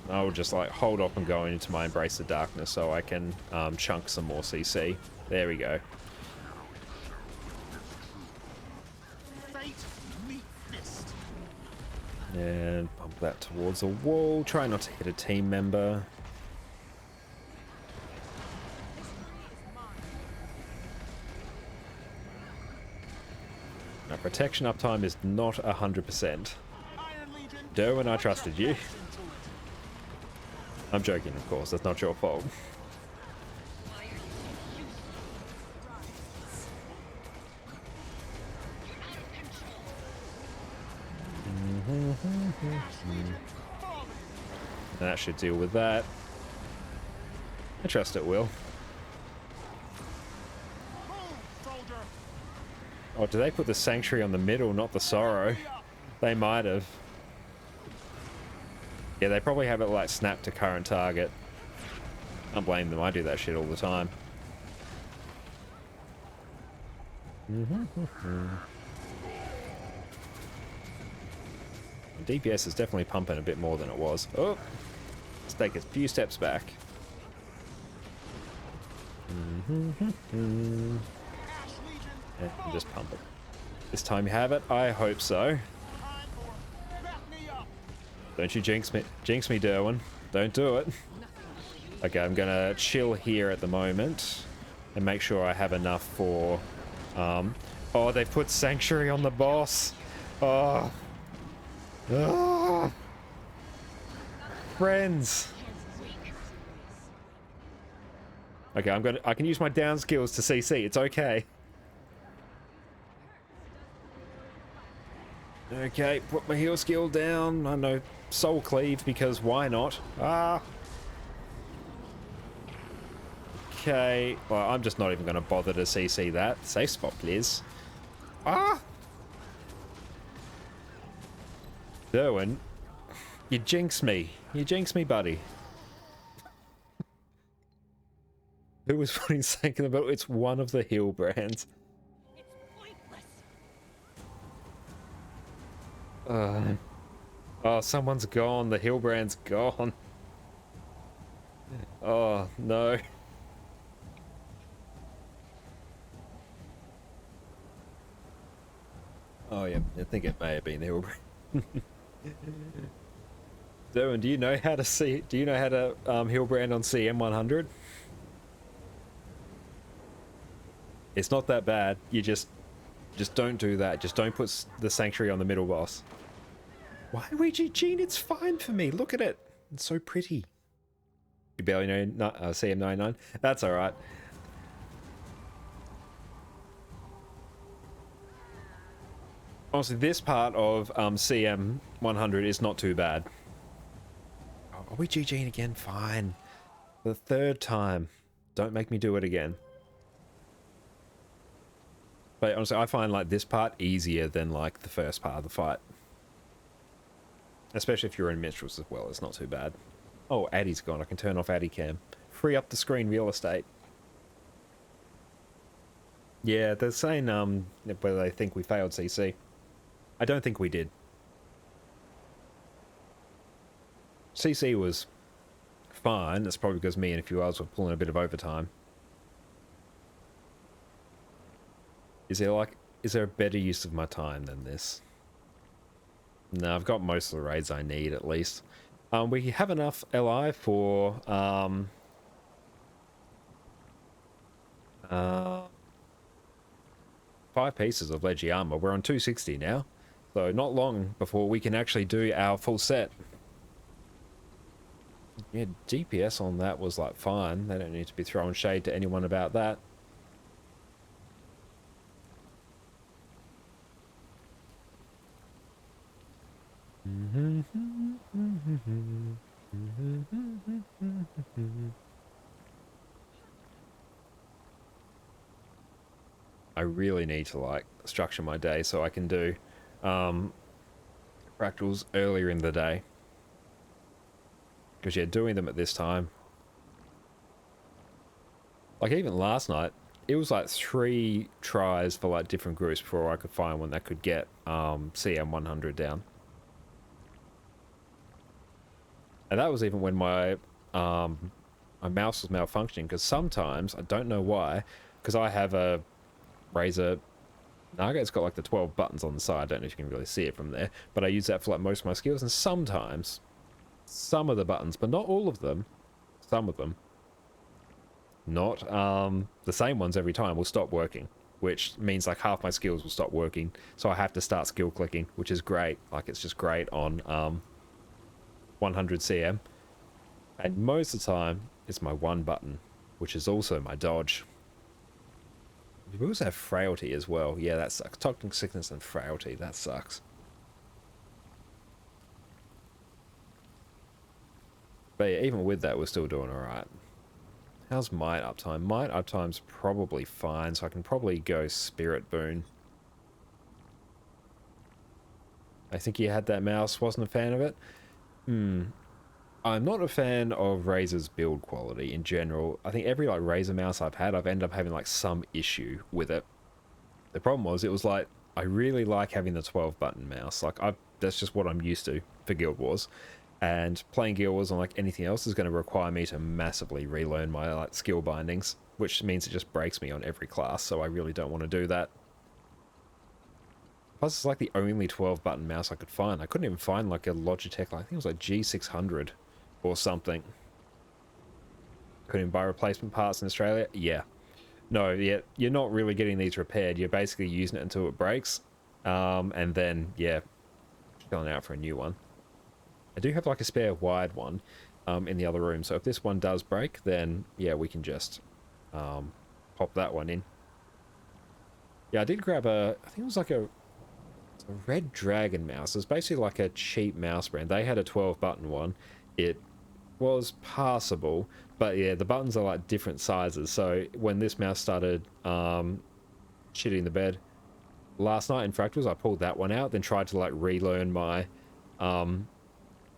I'll just like hold up and go into my Embrace of Darkness so I can chunk some more CC. There we go. And bump that towards a wall. Try not to hit a team member. Now, protection uptime is not 100%. Derwin, I trusted you. I'm joking, of course. That's not your fault. That should deal with that. I trust it will. Oh, do they put the Sanctuary on the middle, not the Sorrow? They might have. Yeah, they probably have it like snap to current target. Can't blame them, I do that shit all the time. DPS is definitely pumping a bit more than it was. Oh! Let's take a few steps back. And just pump it. This time you have it? I hope so. Don't you jinx me, Derwin. Don't do it. Okay, I'm gonna chill here at the moment and make sure I have enough for... oh, they've put Sanctuary on the boss. Oh. Oh. Friends. Okay, I can use my down skills to CC. It's okay. Okay, put my heal skill down. I know Soul Cleave because why not? Ah. Okay, well, I'm just not even going to bother to CC that. Safe spot, please. Ah! Derwin, you jinx me. You jinx me, buddy. Who was putting Sank in the middle? It's one of the heal brands. Oh, someone's gone. The heal brand's gone. Oh, no. Oh, yeah. I think it may have been the heal brand. Derwin, do you know how to see? Do you know how to heal brand on CM 100? It's not that bad. You just don't do that. Just don't put the Sanctuary on the middle boss. Why, Ouija Gene? It's fine for me. Look at it. It's so pretty. You barely know CM99. That's all right. Honestly, this part of CM 100 is not too bad. Oh, are we GGing again? Fine. For the third time. Don't make me do it again. But honestly, I find like this part easier than like the first part of the fight. Especially if you're in Minstrels as well, it's not too bad. Oh, Addy's gone. I can turn off Addy Cam. Free up the screen real estate. Yeah, they're saying whether they think we failed CC. I don't think we did. CC was fine. That's probably because me and a few others were pulling a bit of overtime. Is there a better use of my time than this? No, I've got most of the raids I need at least. We have enough LI for 5 pieces of Legi armor. We're on 260 now, so not long before we can actually do our full set. Yeah, DPS on that was like fine. They don't need to be throwing shade to anyone about that. I really need to like structure my day so I can do fractals earlier in the day. Because, yeah, doing them at this time, like even last night, it was like 3 tries for like different groups before I could find one that could get CM 100 down. And that was even when my mouse was malfunctioning, because sometimes, I don't know why, because I have a Razer Naga, it's got like the 12 buttons on the side, I don't know if you can really see it from there, but I use that for like most of my skills, and sometimes, some of the buttons, but not all of them, some of them, not the same ones every time, will stop working, which means like half my skills will stop working, so I have to start skill clicking, which is great. Like, it's just great on 100 CM, and most of the time it's my one button, which is also my dodge. We also have frailty as well. Yeah, that sucks. Toxic sickness and frailty, that sucks. But yeah, even with that, we're still doing alright. How's might uptime? Might uptime's probably fine, so I can probably go Spirit Boon. I think you had that mouse, wasn't a fan of it? I'm not a fan of Razer's build quality in general. I think every like Razer mouse I've had, I've ended up having like some issue with it. The problem was, it was like, I really like having the 12 button mouse. Like, that's just what I'm used to for Guild Wars. And playing Guild Wars on like anything else is going to require me to massively relearn my like skill bindings, which means it just breaks me on every class, so I really don't want to do that. Plus, it's like the only 12 button mouse I could find. I couldn't even find like a Logitech, I think it was like G600 or something. Couldn't even buy replacement parts in Australia. Yeah. No, yeah, you're not really getting these repaired. You're basically using it until it breaks. And then, yeah, filling out for a new one. I do have like a spare wide one in the other room. So if this one does break, then yeah, we can just pop that one in. Yeah, I did grab I think it was like a Red Dragon mouse. It's basically like a cheap mouse brand. They had a 12 button one. It was passable, but yeah, the buttons are like different sizes. So when this mouse started shitting the bed last night in Fractals, I pulled that one out, then tried to like relearn my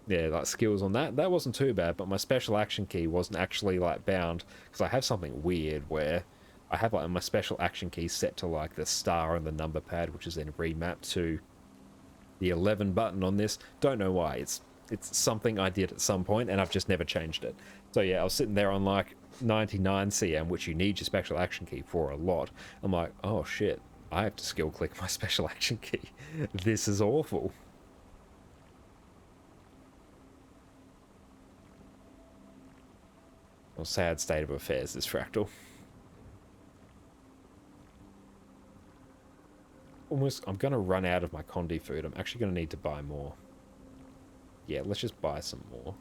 yeah, like skills on that. That wasn't too bad, but my special action key wasn't actually like bound, because I have something weird where I have like my special action key set to like the star and the number pad, which is then remapped to the 11 button on this. Don't know why. It's something I did at some point, and I've just never changed it. So yeah, I was sitting there on like 99 CM, which you need your special action key for a lot. I'm like, oh shit, I have to skill click my special action key. This is awful. Well, sad state of affairs, this Fractal. I'm gonna run out of my Condi food. I'm actually gonna need to buy more. Yeah, let's just buy some more.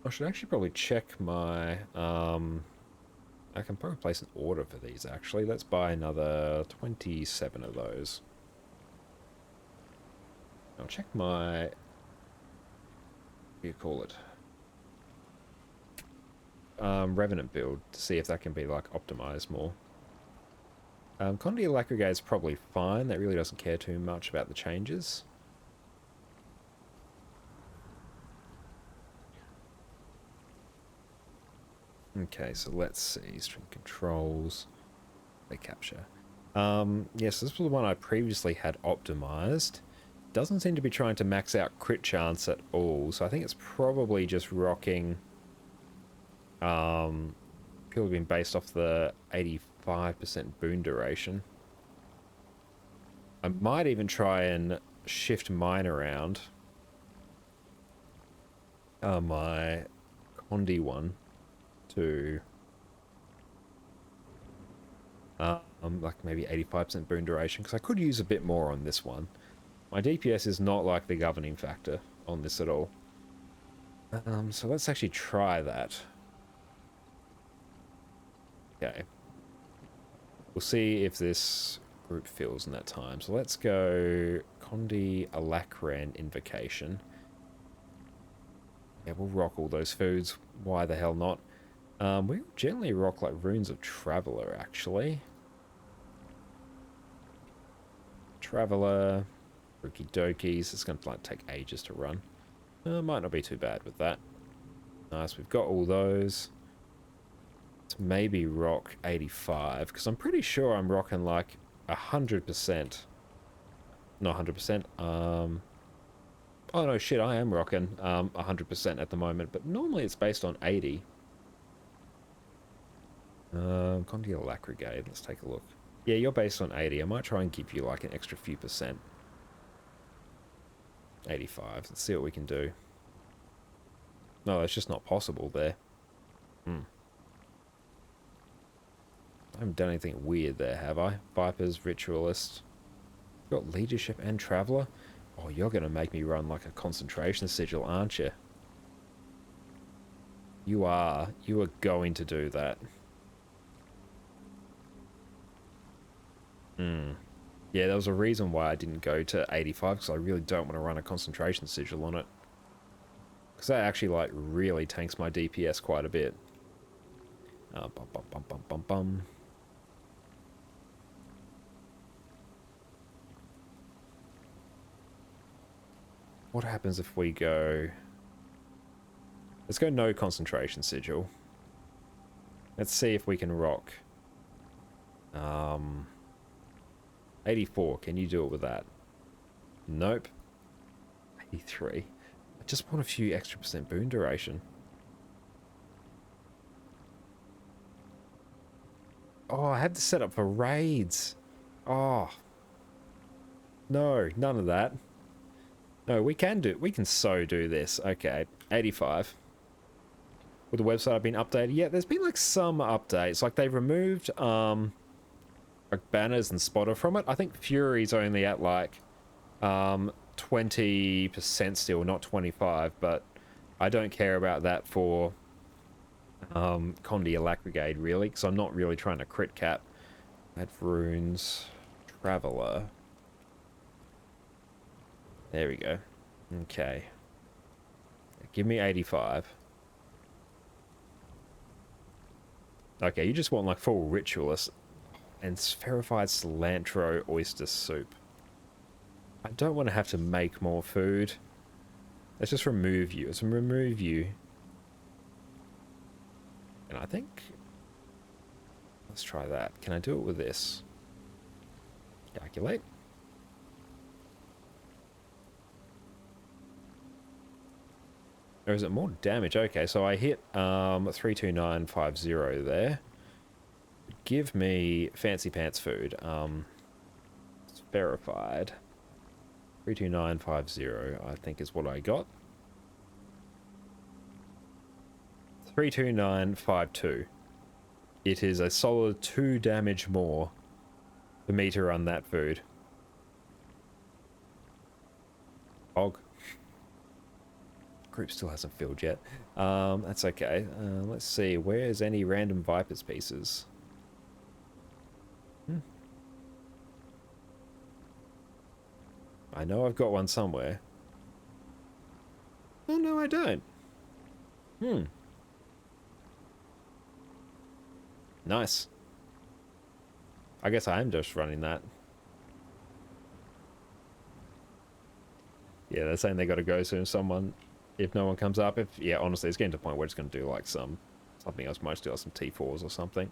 I should actually probably check my I can probably place an order for these actually. Let's buy another 27 of those. I'll check my, what do you call it, Revenant build to see if that can be like optimized more. Condi Lacrygate is probably fine. That really doesn't care too much about the changes. Okay, so let's see. String controls. They capture. Yes, this was the one I previously had optimized. Doesn't seem to be trying to max out crit chance at all, so I think it's probably just rocking purely been based off the 85% boon duration. I might even try and shift mine around. My Condi one to like maybe 85% boon duration, because I could use a bit more on this one. My DPS is not like the governing factor on this at all. So let's actually try that. Okay. We'll see if this group fills in that time. So let's go Condi Alacran Invocation. Yeah, we'll rock all those foods. Why the hell not? We generally rock like Runes of Traveler, actually. Traveler. Okie dokies. It's going to like take ages to run. Might not be too bad with that. Nice, we've got all those. Let's maybe rock 85, because I'm pretty sure I'm rocking like 100%. Not 100%. Oh no, shit, I am rocking 100% at the moment, but normally it's based on 80. Condia Lacrigade, let's take a look. Yeah, you're based on 80. I might try and give you like an extra few percent. 85. Let's see what we can do. No, that's just not possible there. I haven't done anything weird there, have I? Vipers, Ritualist. Got Leadership and Traveller. Oh, you're going to make me run like a concentration sigil, aren't you? You are. You are going to do that. Yeah, there was a reason why I didn't go to 85, because I really don't want to run a concentration sigil on it. Because that actually, like, really tanks my DPS quite a bit. Bum, bum, bum, bum, bum, bum. What happens if we go... Let's go no concentration sigil. Let's see if we can rock. 84, can you do it with that? Nope. 83. I just want a few extra percent boon duration. Oh, I had to set up for raids. Oh. No, none of that. No, we can so do this. Okay, 85. With the website been updated? Yeah, there's been like some updates. Like they've removed like banners and spotter from it. I think Fury's only at like 20% still, not 25, but I don't care about that for Condia Lacrigade really, because I'm not really trying to crit cap. Add runes, Traveller. There we go. Okay. Give me 85. Okay, you just want like full Ritualist and spherified cilantro oyster soup. I don't want to have to make more food. Let's just remove you. Let's remove you. And I think... Let's try that. Can I do it with this? Calculate. Or is it more damage? Okay, so I hit 32950 there. Give me fancy pants food. It's verified. 32950, I think is what I got. 32952. It is a solid 2 damage more for me to run that food. Og. Group still hasn't filled yet. That's okay. Let's see. Where's any random Vipers pieces? I know I've got one somewhere. Oh, no, I don't. Nice. I guess I am just running that. Yeah, they're saying they got to go soon. Someone, if no one comes up, yeah, honestly, it's getting to the point where it's going to do like something else. Might do like some T4s or something.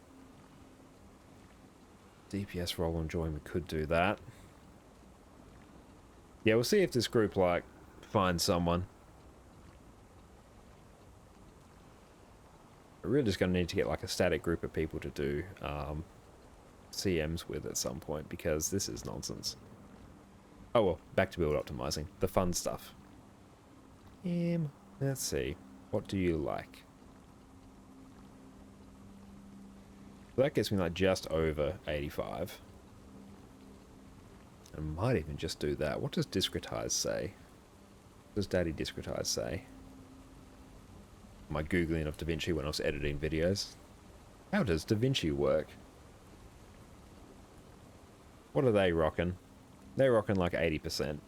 DPS roll and join, we could do that. Yeah, we'll see if this group like finds someone. We're really just going to need to get like a static group of people to do CMs with at some point, because this is nonsense. Oh well, back to build optimizing. The fun stuff. Let's see. What do you like? That gets me like just over 85. I might even just do that. What does discretize say? What does Daddy discretize say? My Googling of DaVinci when I was editing videos. How does DaVinci work? What are they rocking? They're rocking like 80%.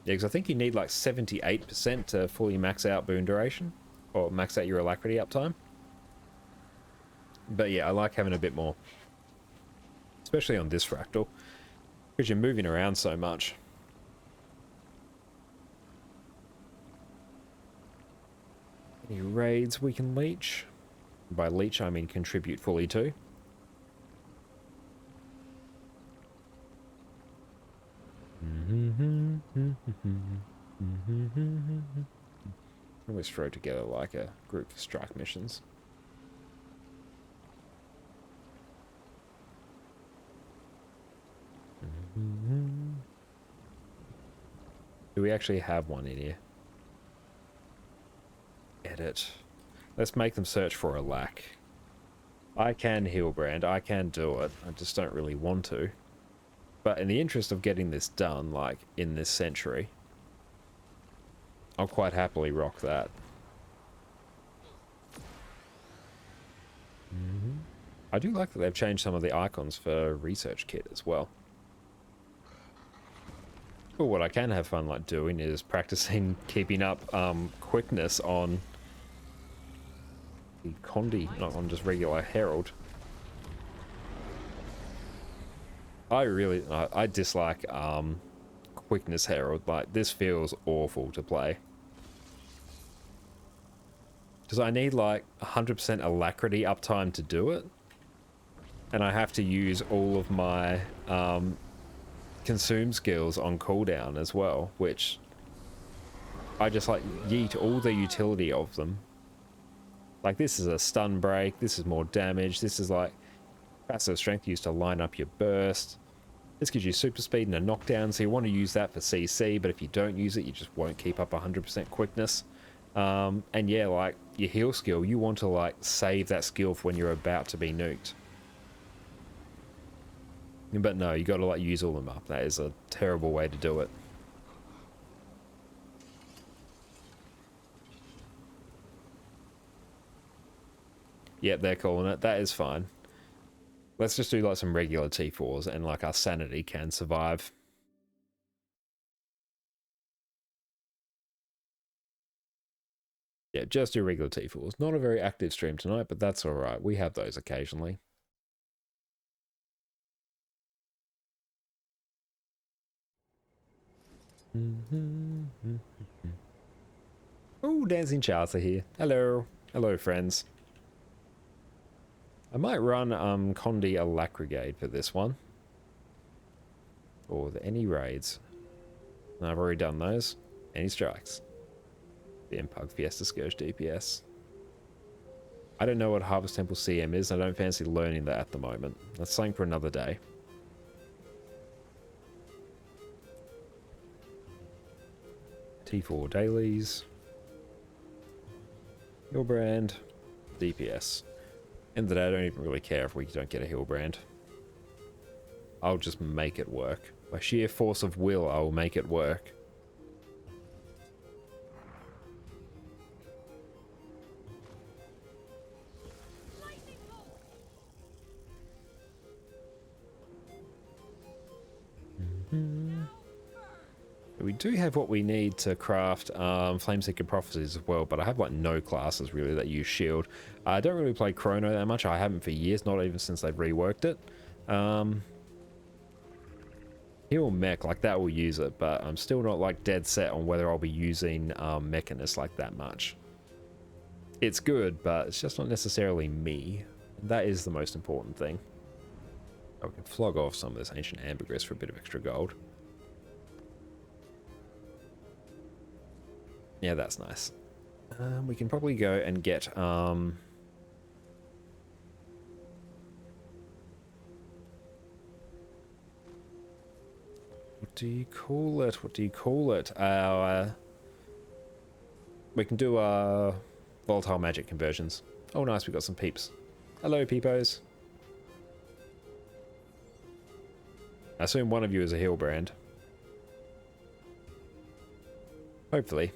Yeah, because I think you need like 78% to fully max out boon duration. Or max out your alacrity uptime. But yeah, I like having a bit more. Especially on this fractal. Because you're moving around so much. Any raids we can leech? By leech, I mean contribute fully to. Always throw together like a group for strike missions. Do we actually have one in here? Edit. Let's make them search for a lack. I can heal brand, I can do it. I just don't really want to. But in the interest of getting this done, like, in this century, I'll quite happily rock that. I do like that they've changed some of the icons for research kit as well. But what I can have fun like doing is practicing keeping up quickness on the Condi, not on just regular Herald. I dislike quickness Herald. Like, this feels awful to play. Because I need like 100% alacrity uptime to do it. And I have to use all of my consume skills on cooldown as well, which I just like yeet all the utility of them. Like, this is a stun break, this is more damage, this is like passive strength used to line up your burst. This gives you super speed and a knockdown, so you want to use that for CC, but if you don't use it, you just won't keep up 100% quickness. And yeah, like, your heal skill, you want to like save that skill for when you're about to be nuked. But no, you got to like use all of them up. That is a terrible way to do it. Yep, they're calling it. That is fine. Let's just do like some regular T4s and like our sanity can survive. Yeah, just do regular T4s. Not a very active stream tonight, but that's alright. We have those occasionally. Oh, Dancing Charts are here. Hello. Hello, friends. I might run Condi a Lac-Brigade for this one. Or any raids. No, I've already done those. Any strikes. The Impug Fiesta Scourge DPS. I don't know what Harvest Temple CM is. I don't fancy learning that at the moment. That's something for another day. T4 dailies. Your brand. DPS. End of the day, I don't even really care if we don't get a heal brand. I'll just make it work. By sheer force of will, I will make it work. We do have what we need to craft Flameseeker Prophecies as well, but I have like no classes really that use shield. I don't really play Chrono that much. I haven't for years, not even since they've reworked it. Heal Mech, like that will use it, but I'm still not like dead set on whether I'll be using Mechanist like that much. It's good, but it's just not necessarily me. That is the most important thing. Oh, we can flog off some of this Ancient Ambergris for a bit of extra gold. Yeah, that's nice. We can probably go and get what do you call it? What do you call it? We can do volatile magic conversions. Oh nice, we got some peeps. Hello peepos. I assume one of you is a heal brand. Hopefully.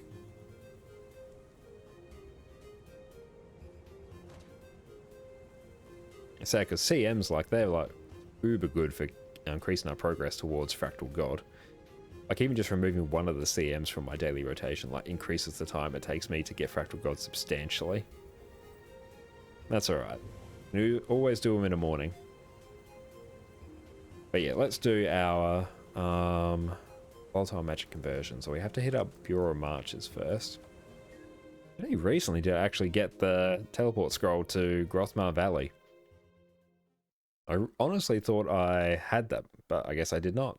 I say, because CMs, like, they're like uber good for increasing our progress towards Fractal God. Like, even just removing one of the CMs from my daily rotation, like, increases the time it takes me to get Fractal God substantially. That's alright. You always do them in the morning. But yeah, let's do our volatile magic conversion. So we have to hit up Bureau Marches first. Only recently did I actually get the teleport scroll to Grothmar Valley. I honestly thought I had that, but I guess I did not.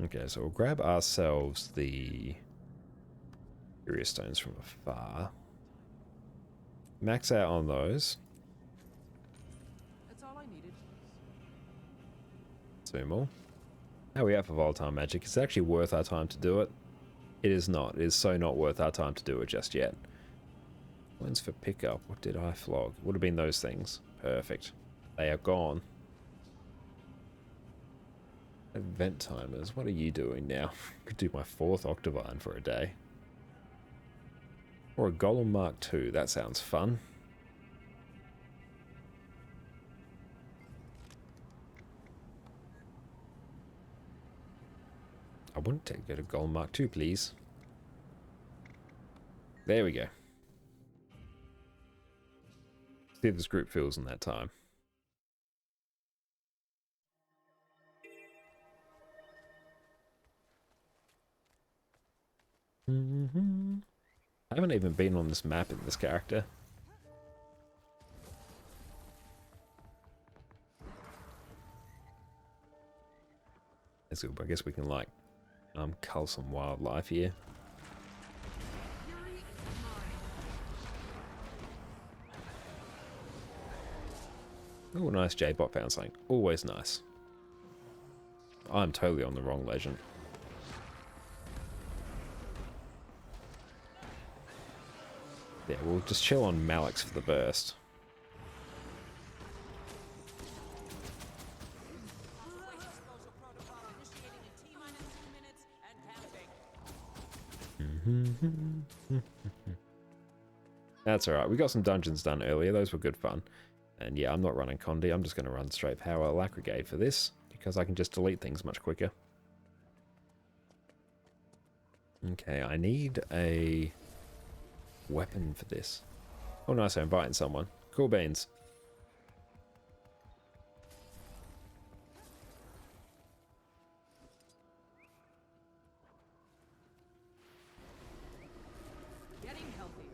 Okay, so we'll grab ourselves the Curious Stones from afar. Max out on those.
That's all I needed.
Sumo. How are we at for Volatile Magic? It's actually worth our time to do it. It is not. It is so not worth our time to do it just yet. Coins for pickup. What did I flog? Would have been those things. Perfect. They are gone. Event timers. What are you doing now? Could do my 4th Octavine for a day. Or a Golem Mark II. That sounds fun. I wouldn't take go to Golem Mark II, please. There we go. See how this group feels in that time. I haven't even been on this map in this character. That's good. I guess we can like cull some wildlife here. Oh, nice J-bot found something. Always nice. I'm totally on the wrong legend. Yeah, we'll just chill on Malix for the burst. That's alright. We got some dungeons done earlier. Those were good fun. And yeah, I'm not running Condi. I'm just going to run straight power Lacrigade for this, because I can just delete things much quicker. Okay, I need a weapon for this. Oh nice, I'm inviting someone. Cool beans.
Getting healthier.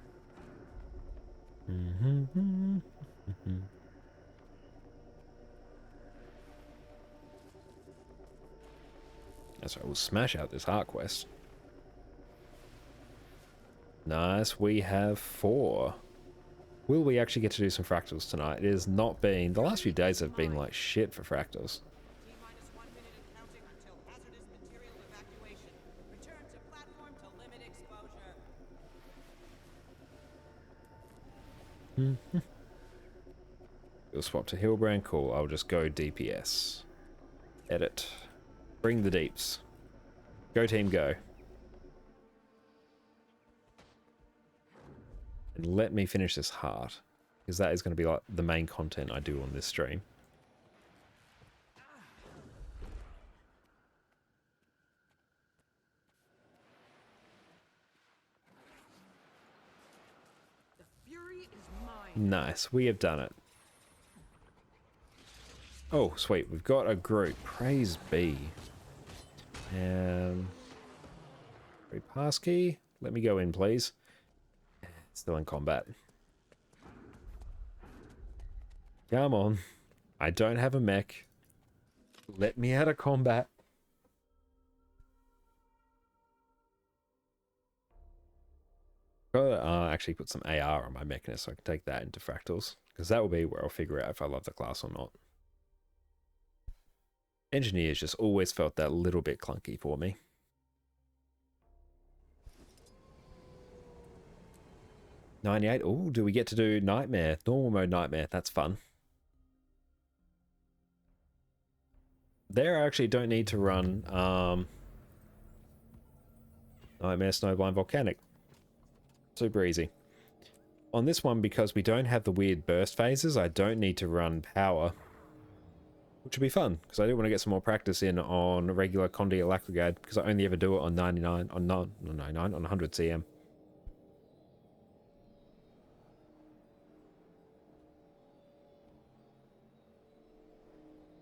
That's right, we'll smash out this heart quest. Nice, we have 4. Will we actually get to do some fractals tonight? It has not been... The last few days have been like shit for fractals.
T-minus 1 minute and counting until hazardous material evacuation. Return to platform to limit exposure.
We'll swap to Hillbrand. Cool, I'll just go DPS. Edit. Bring the deeps. Go team, go. And let me finish this heart, because that is going to be like the main content I do on this stream.
The fury is mine.
Nice, we have done it. Oh, sweet, we've got a group. Praise be. Passkey, let me go in, please. Still in combat. Come on. I don't have a mech. Let me out of combat. Gotta actually put some AR on my mechanist so I can take that into fractals, because that will be where I'll figure out if I love the class or not. Engineers just always felt that little bit clunky for me. $98. Oh, do we get to do Nightmare? Normal mode Nightmare. That's fun. There I actually don't need to run Nightmare, Snowblind, Volcanic. Super easy. On this one, because we don't have the weird burst phases, I don't need to run Power. Which would be fun, because I do want to get some more practice in on regular Condi Lacrigade, because I only ever do it on 99, on 100 CM.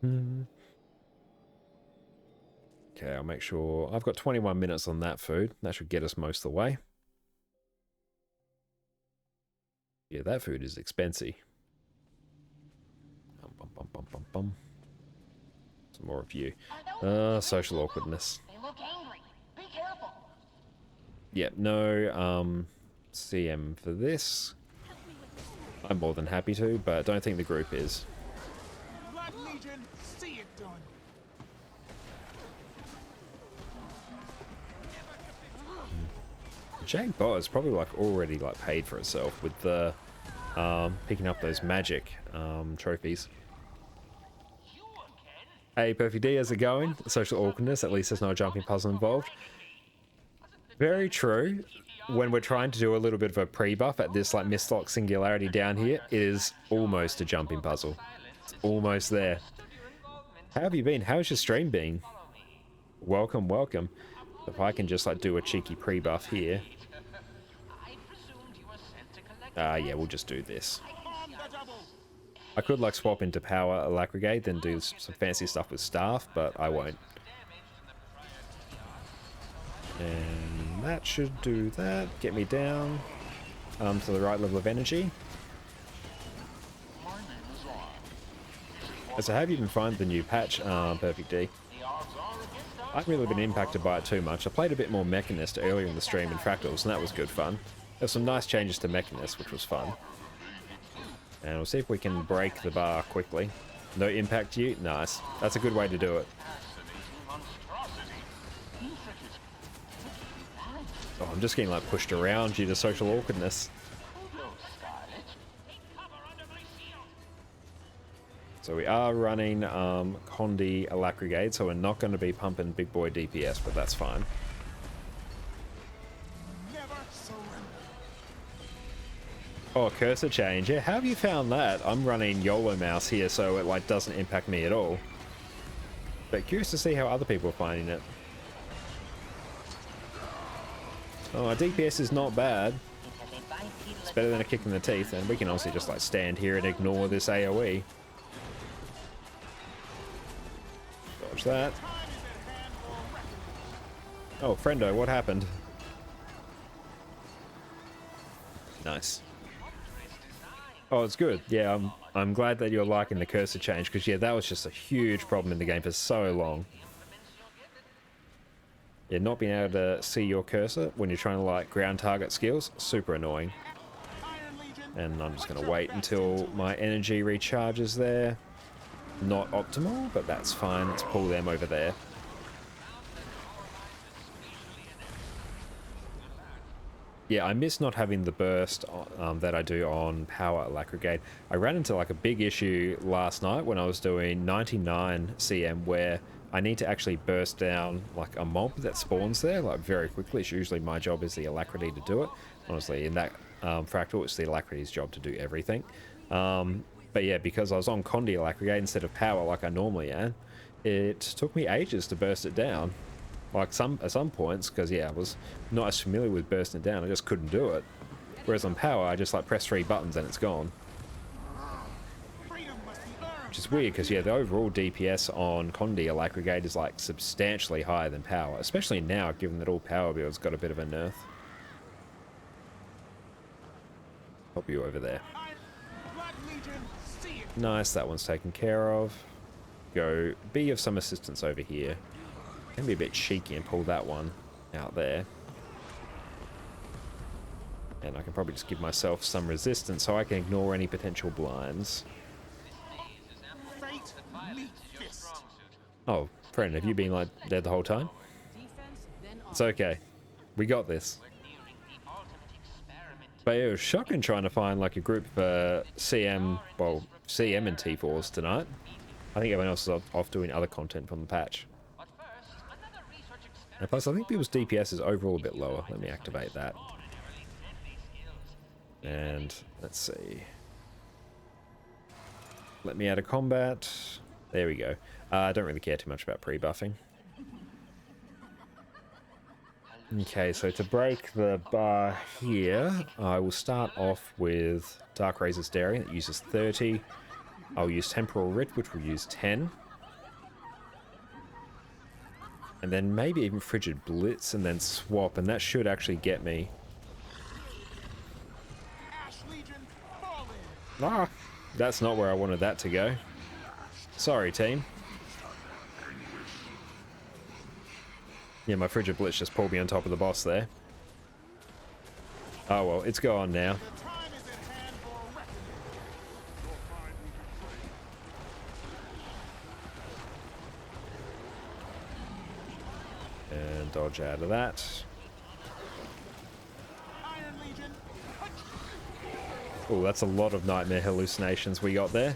Okay, I'll make sure I've got 21 minutes on that food. That should get us most of the way. Yeah, that food is expensive. Bum, bum, bum, bum, bum. Some more of you. Social awkwardness.
They look angry. Be careful.
Yep, no CM for this. I'm more than happy to, but don't think the group is.
Blood Legion, see it done.
Jag Bot is probably like already like paid for itself with the picking up those magic trophies. Hey Perfect D, how's it going? Social awkwardness, at least there's no jumping puzzle involved. Very true. When we're trying to do a little bit of a pre-buff at this like Mistlock Singularity down here, it is almost a jumping puzzle. It's almost there. How have you been? How's your stream been? Welcome, welcome. If I can just like do a cheeky pre-buff here. Yeah, we'll just do this. I could like swap into Power Alacrigate, then do some fancy stuff with Staff, but I won't. And that should do that. Get me down to the right level of energy. So have you been finding the new patch, Perfect D? I haven't really been impacted by it too much. I played a bit more Mechanist earlier in the stream in Fractals, and that was good fun. There's some nice changes to Mechanist, which was fun. And we'll see if we can break the bar quickly. No impact to you? Nice. That's a good way to do it. Oh, I'm just getting like pushed around due to social awkwardness. So we are running Condi Alacrigate, so we're not going to be pumping big boy DPS, but that's fine.
Never surrender.
Oh, cursor change. Yeah, how have you found that? I'm running YOLO mouse here, so it like doesn't impact me at all. But curious to see how other people are finding it. Oh, our DPS is not bad. It's better than a kick in the teeth, and we can also just like stand here and ignore this AoE. Dodge that. Oh, friendo, what happened? Nice. Oh, it's good. Yeah, I'm glad that you're liking the cursor change, because yeah, that was just a huge problem in the game for so long. Yeah, not being able to see your cursor when you're trying to like ground target skills, super annoying. And I'm just going to wait until my energy recharges there. Not optimal, but that's fine. Let's pull them over there. Yeah, I miss not having the burst that I do on Power Alacrigate. I ran into like a big issue last night when I was doing 99 CM where I need to actually burst down like a mob that spawns there like very quickly. It's usually my job is the Alacrity to do it. Honestly, in that Fractal, it's the Alacrity's job to do everything. But yeah, because I was on Condi Alacrigate instead of Power like I normally am, it took me ages to burst it down. Like at some points, because yeah, I was not as familiar with bursting it down, I just couldn't do it. Whereas on Power, I just like press 3 buttons and it's gone. Which is weird, because yeah, the overall DPS on Condi Alacrigate is like substantially higher than Power, especially now, given that all Power builds got a bit of a nerf. Pop you over there. Nice, that one's taken care of. Go be of some assistance over here. Can be a bit cheeky and pull that one out there. And I can probably just give myself some resistance so I can ignore any potential blinds. Oh, friend, have you been like dead the whole time? It's okay. We got this. But it was shocking trying to find like a group for CM, well, CM and T4s tonight. I think everyone else is off doing other content from the patch. And plus, I think people's DPS is overall a bit lower. Let me activate that. And let's see. Let me out of combat. There we go. I don't really care too much about pre-buffing. Okay, so to break the bar here, I will start off with Dark Razor's Daring that uses 30. I'll use Temporal Writ, which will use 10. And then maybe even Frigid Blitz and then swap, and that should actually get me. Ah, that's not where I wanted that to go. Sorry, team. Yeah, my Frigid Blitz just pulled me on top of the boss there. Oh well, it's gone now. And dodge out of that. Oh, that's a lot of nightmare hallucinations we got there.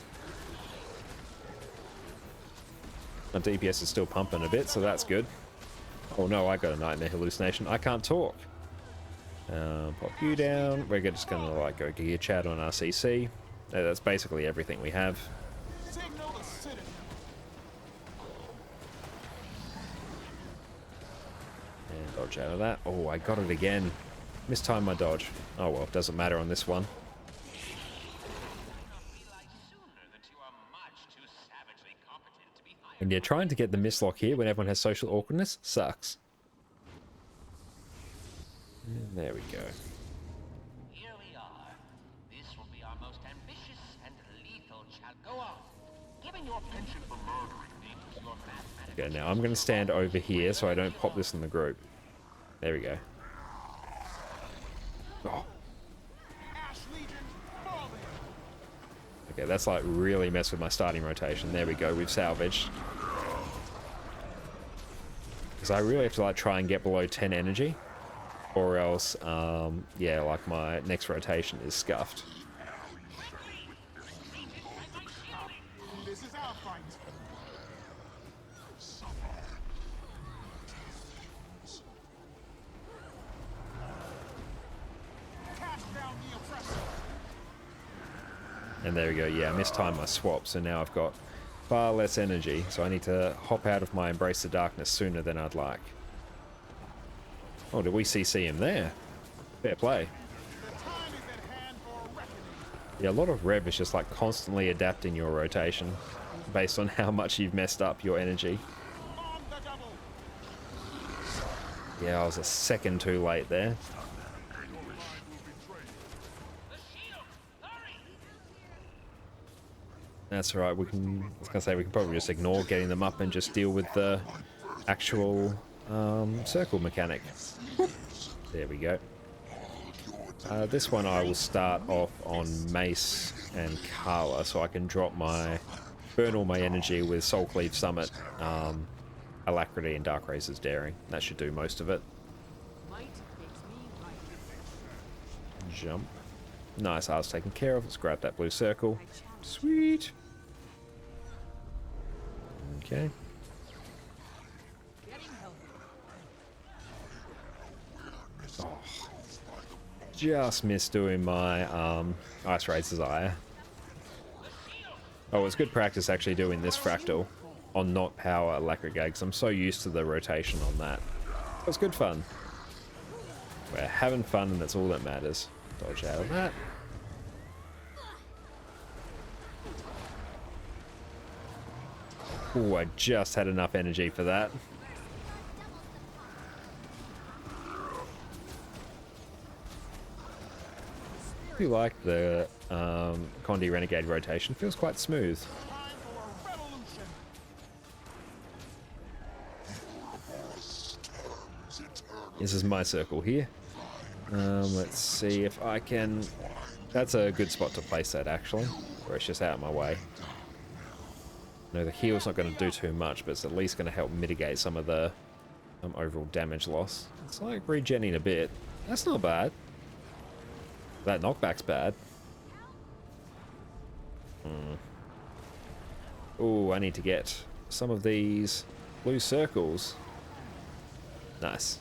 My DPS is still pumping a bit, so that's good. Oh no, I got a nightmare hallucination. I can't talk. Pop you down. We're just gonna like go gear chat on RCC. That's basically everything we have. And dodge out of that. Oh, I got it again. Mistimed my dodge. Oh well, doesn't matter on this one. And yeah, trying to get the mislock here when everyone has social awkwardness sucks. And there we go.
Here we are. This will be our most ambitious and lethal challenge. Go on. Giving your pension for murdering me is your mathematical.
Okay, now I'm going to stand over here so I don't pop this in the group. There we go. Oh. Okay, that's like really messed with my starting rotation. There we go, we've salvaged. Because I really have to like try and get below 10 energy. Or else, yeah, like my next rotation is scuffed.
This is our fight. Cast down the oppressor.
And there we go, yeah, I mistimed my swap, so now I've got far less energy, so I need to hop out of my Embrace the Darkness sooner than I'd like. Oh, did we CC him there? Fair play. Yeah, a lot of Rev is just like constantly adapting your rotation based on how much you've messed up your energy. Yeah, I was a second too late there. That's right, we can, I was gonna say we can probably just ignore getting them up and just deal with the actual circle mechanic. There we go. This one I will start off on Mace and Carla so I can drop my, burn all my energy with Soul Cleave Summit, Alacrity and Dark Razor's Daring. That should do most of it.
Might makes me right.
Jump. Nice, I was taken care of. Let's grab that blue circle. Sweet. Okay.
Getting healthy.
Oh. Just missed doing my Ice Raid's Desire. Oh, it's good practice actually doing this fractal on not power Alacrity because I'm so used to the rotation on that. It was good fun. We're having fun and that's all that matters. Dodge out of that. Ooh, I just had enough energy for that. I do like the Condi Renegade rotation. Feels quite smooth. This is my circle here. Let's see if I can... That's a good spot to place that, actually. Where it's just out of my way. No, the heal's not going to do too much, but it's at least going to help mitigate some of the overall damage loss. It's like regenning a bit. That's not bad. That knockback's bad. Oh, I need to get some of these blue circles. Nice.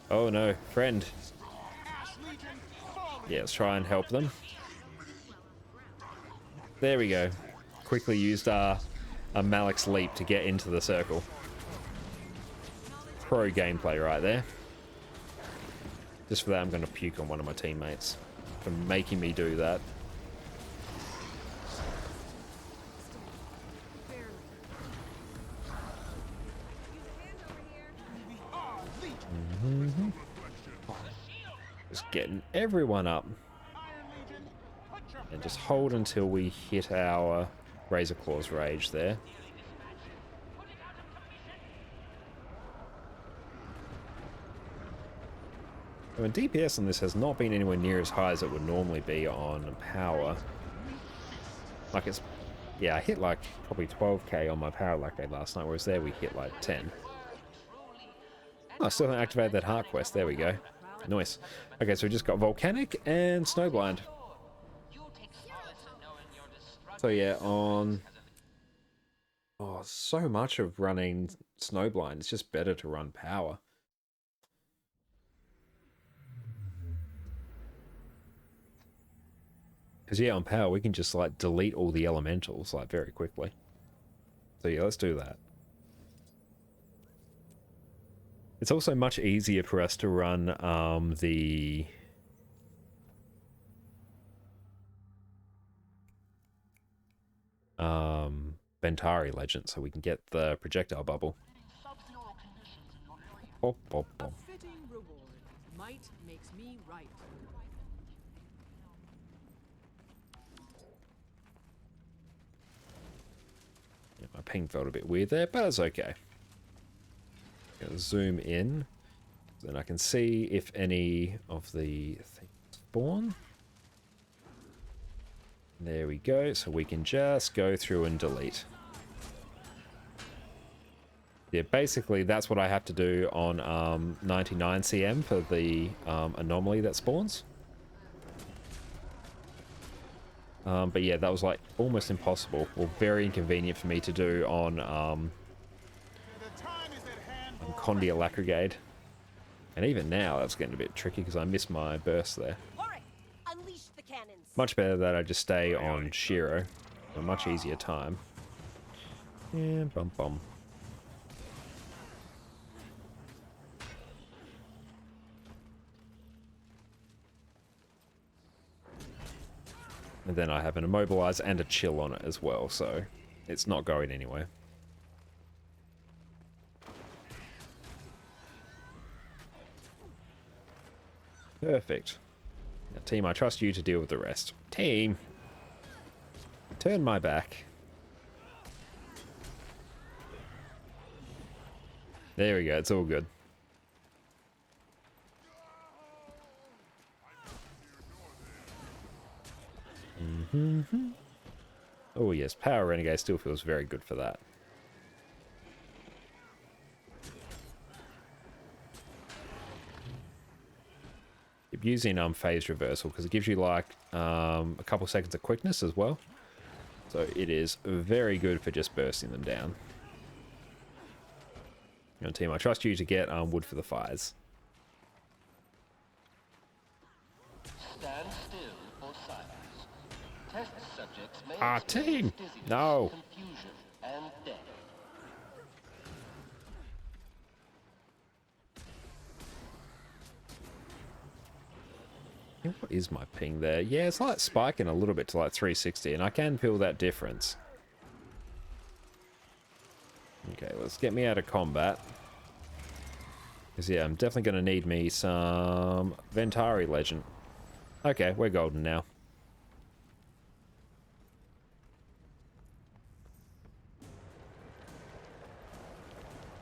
Oh no, friend. Yeah, let's try and help them. There we go. Quickly used a Malik's Leap to get into the circle. Pro gameplay right there. Just for that, I'm going to puke on one of my teammates for making me do that.
Barely. Use a hand over here.
getting everyone up. And just hold until we hit our Razor Claw's Rage there. I mean, DPS on this has not been anywhere near as high as it would normally be on power. Like it's, yeah, I hit like probably 12k on my power lactate last night, whereas there we hit like 10. Oh, I still haven't activated that heart quest. There we go. Nice. Okay, so we just got Volcanic and Snowblind. So yeah, on... Oh, so much of running Snowblind. It's just better to run power. Because yeah, on power we can just like delete all the elementals like very quickly. So yeah, let's do that. It's also much easier for us to run the Ventari Legend, so we can get the projectile bubble. Bop, bop, bop.
A fitting reward. Might makes me right.
Yeah, my ping felt a bit weird there, but it's okay. Gonna zoom in, then I can see if any of the things spawn. There we go, so we can just go through and delete. Yeah, basically that's what I have to do on 99 CM for the anomaly that spawns. But yeah, that was like almost impossible, or very inconvenient for me to do on Condia Lacrigade. And even now, that's getting a bit tricky because I missed my burst there.
Unleash the cannons.
Much better that I just stay on Shiro. A much easier time. Yeah, bum bum. And then I have an immobilize and a chill on it as well, so it's not going anywhere. Perfect. Now, team, I trust you to deal with the rest. Team! Turn my back. There we go, it's all good. Oh yes, Power Renegade still feels very good for that. Keep using phase reversal because it gives you like a couple seconds of quickness as well. So it is very good for just bursting them down. Team, I trust you to get wood for the fires.
Stand still for silence. Test subjects may
Ah,
experience
team!
dizziness,
No!
confusion, and death.
What is my ping there? Yeah, it's like spiking a little bit to like 360, and I can feel that difference. Okay, let's get me out of combat. Because yeah, I'm definitely going to need me some Ventari Legend. Okay, we're golden now.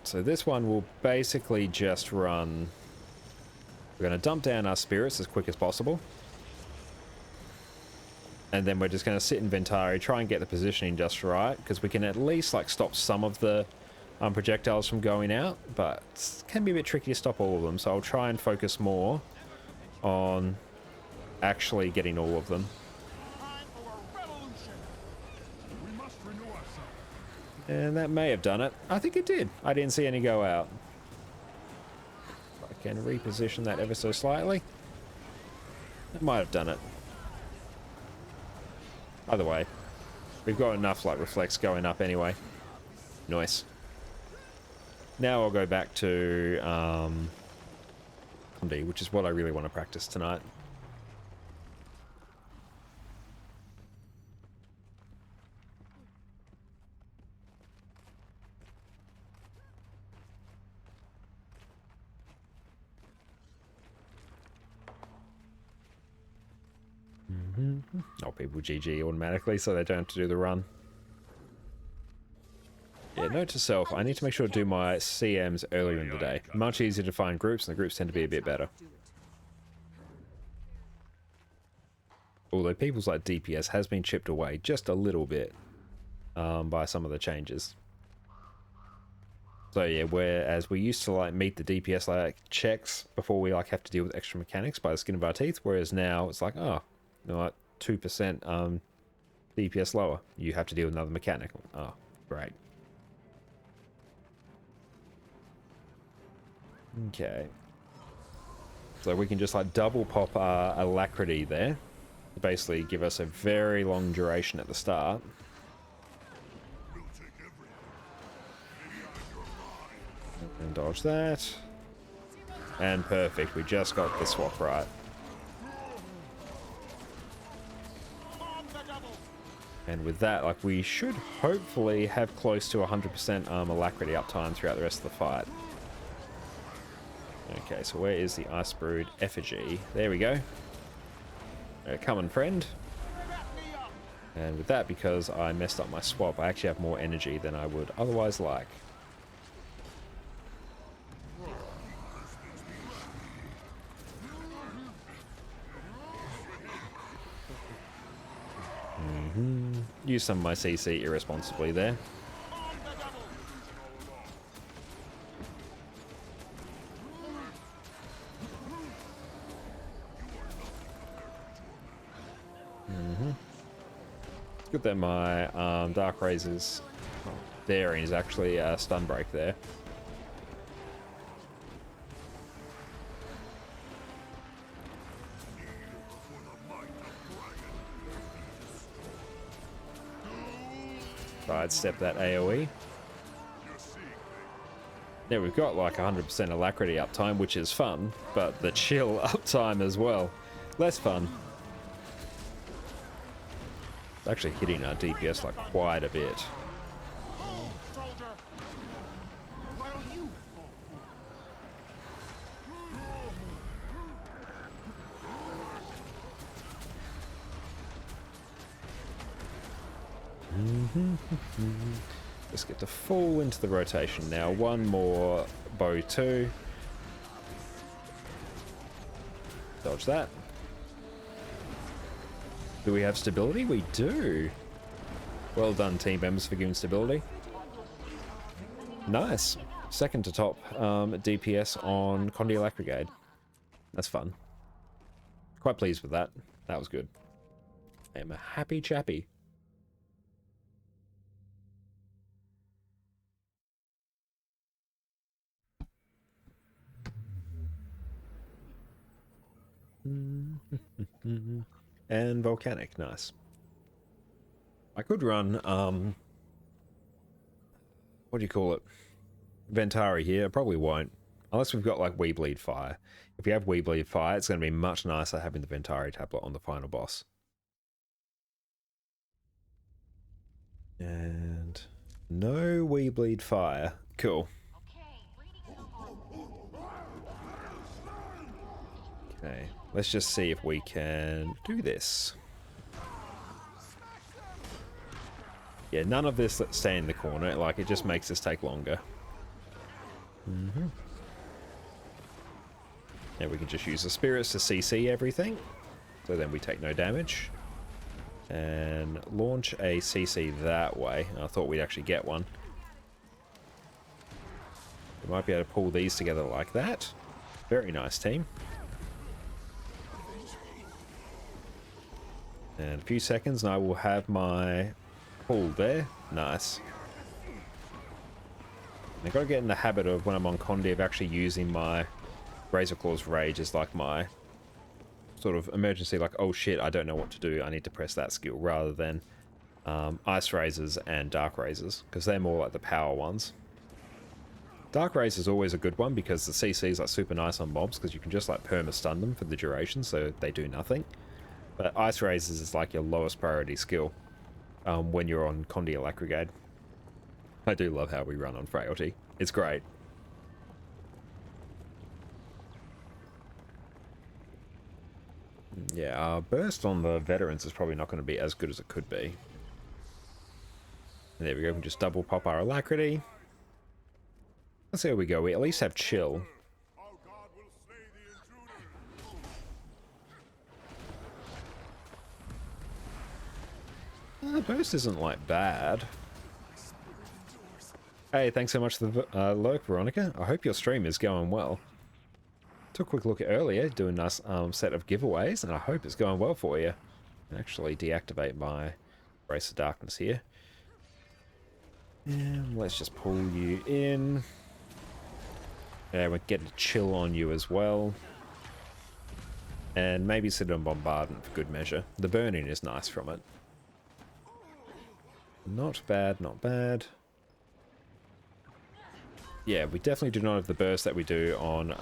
So this one will basically just run... We're going to dump down our spirits as quick as possible. And then we're just going to sit in Ventari, try and get the positioning just right, because we can at least like stop some of the projectiles from going out, but it can be a bit tricky to stop all of them, so I'll try and focus more on actually getting all of them. And that may have done it. I think it did. I didn't see any go out. I can reposition that ever so slightly. It might have done it. Either way, we've got enough like reflex going up anyway. Nice. Now I'll go back to Condi, which is what I really want to practice tonight. Oh, people GG automatically, so they don't have to do the run. Yeah, note to self, I need to make sure to do my CMs earlier in the day. Much easier to find groups, and the groups tend to be a bit better. Although people's like DPS has been chipped away just a little bit by some of the changes. So yeah, whereas we used to like meet the DPS like checks before we like have to deal with extra mechanics by the skin of our teeth, whereas now it's like, oh, you know, like 2% DPS lower, you have to deal with another mechanic. Oh, great. Okay. So we can just like double pop our alacrity there. Basically give us a very long duration at the start. And dodge that. And perfect, we just got the swap right. And with that, like, we should hopefully have close to 100% alacrity uptime throughout the rest of the fight. Okay, so where is the Ice Brood effigy? There we go. Come on, friend. And with that, because I messed up my swap, I actually have more energy than I would otherwise like. Use some of my CC irresponsibly there. It's good that my Dark Razor's daring is actually a stun break there. Sidestep that AoE. Yeah, we've got like 100% alacrity uptime, which is fun, but the chill uptime as well, less fun. It's actually hitting our DPS like quite a bit. Let's get to full into the rotation now. One more bow 2. Dodge that. Do we have stability? We do. Well done, team members, for giving stability. Nice. Second to top DPS on Condillac Brigade. That's fun. Quite pleased with that. That was good. I am a happy chappy. And Volcanic, nice. I could run, what do you call it? Ventari here, I probably won't. Unless we've got like We Bleed Fire. If we have We Bleed Fire, it's going to be much nicer having the Ventari tablet on the final boss. And no We Bleed Fire. Cool. Okay, let's just see if we can do this. Yeah, none of this let's stay in the corner, like it just makes this take longer. And we can just use the spirits to CC everything, so then we take no damage. And launch a CC that way. I thought we'd actually get one. We might be able to pull these together like that. Very nice, team. And a few seconds and I will have my pull there. Nice. I've got to get in the habit of when I'm on Condi of actually using my Razor Claw's Rage as like my sort of emergency, like, oh shit, I don't know what to do, I need to press that skill, rather than Ice Razors and Dark Razors, because they're more like the power ones. Dark Razor is always a good one because the CC is like super nice on mobs because you can just like perma stun them for the duration so they do nothing. But Ice Razors is like your lowest priority skill when you're on Condillac Brigade. I do love how we run on Frailty. It's great. Yeah, burst on the veterans is probably not going to be as good as it could be. And there we go, we can just double pop our alacrity. Let's see how we go. We at least have chill. Burst isn't like bad. Hey, thanks so much for the lurk, Veronica. I hope your stream is going well. Took a quick look earlier, doing a nice set of giveaways, and I hope it's going well for you. Actually deactivate my Brace of Darkness here. And let's just pull you in. And we're getting a chill on you as well. And maybe sit on Bombardment for good measure. The burning is nice from it. Not bad, not bad. Yeah, we definitely do not have the burst that we do on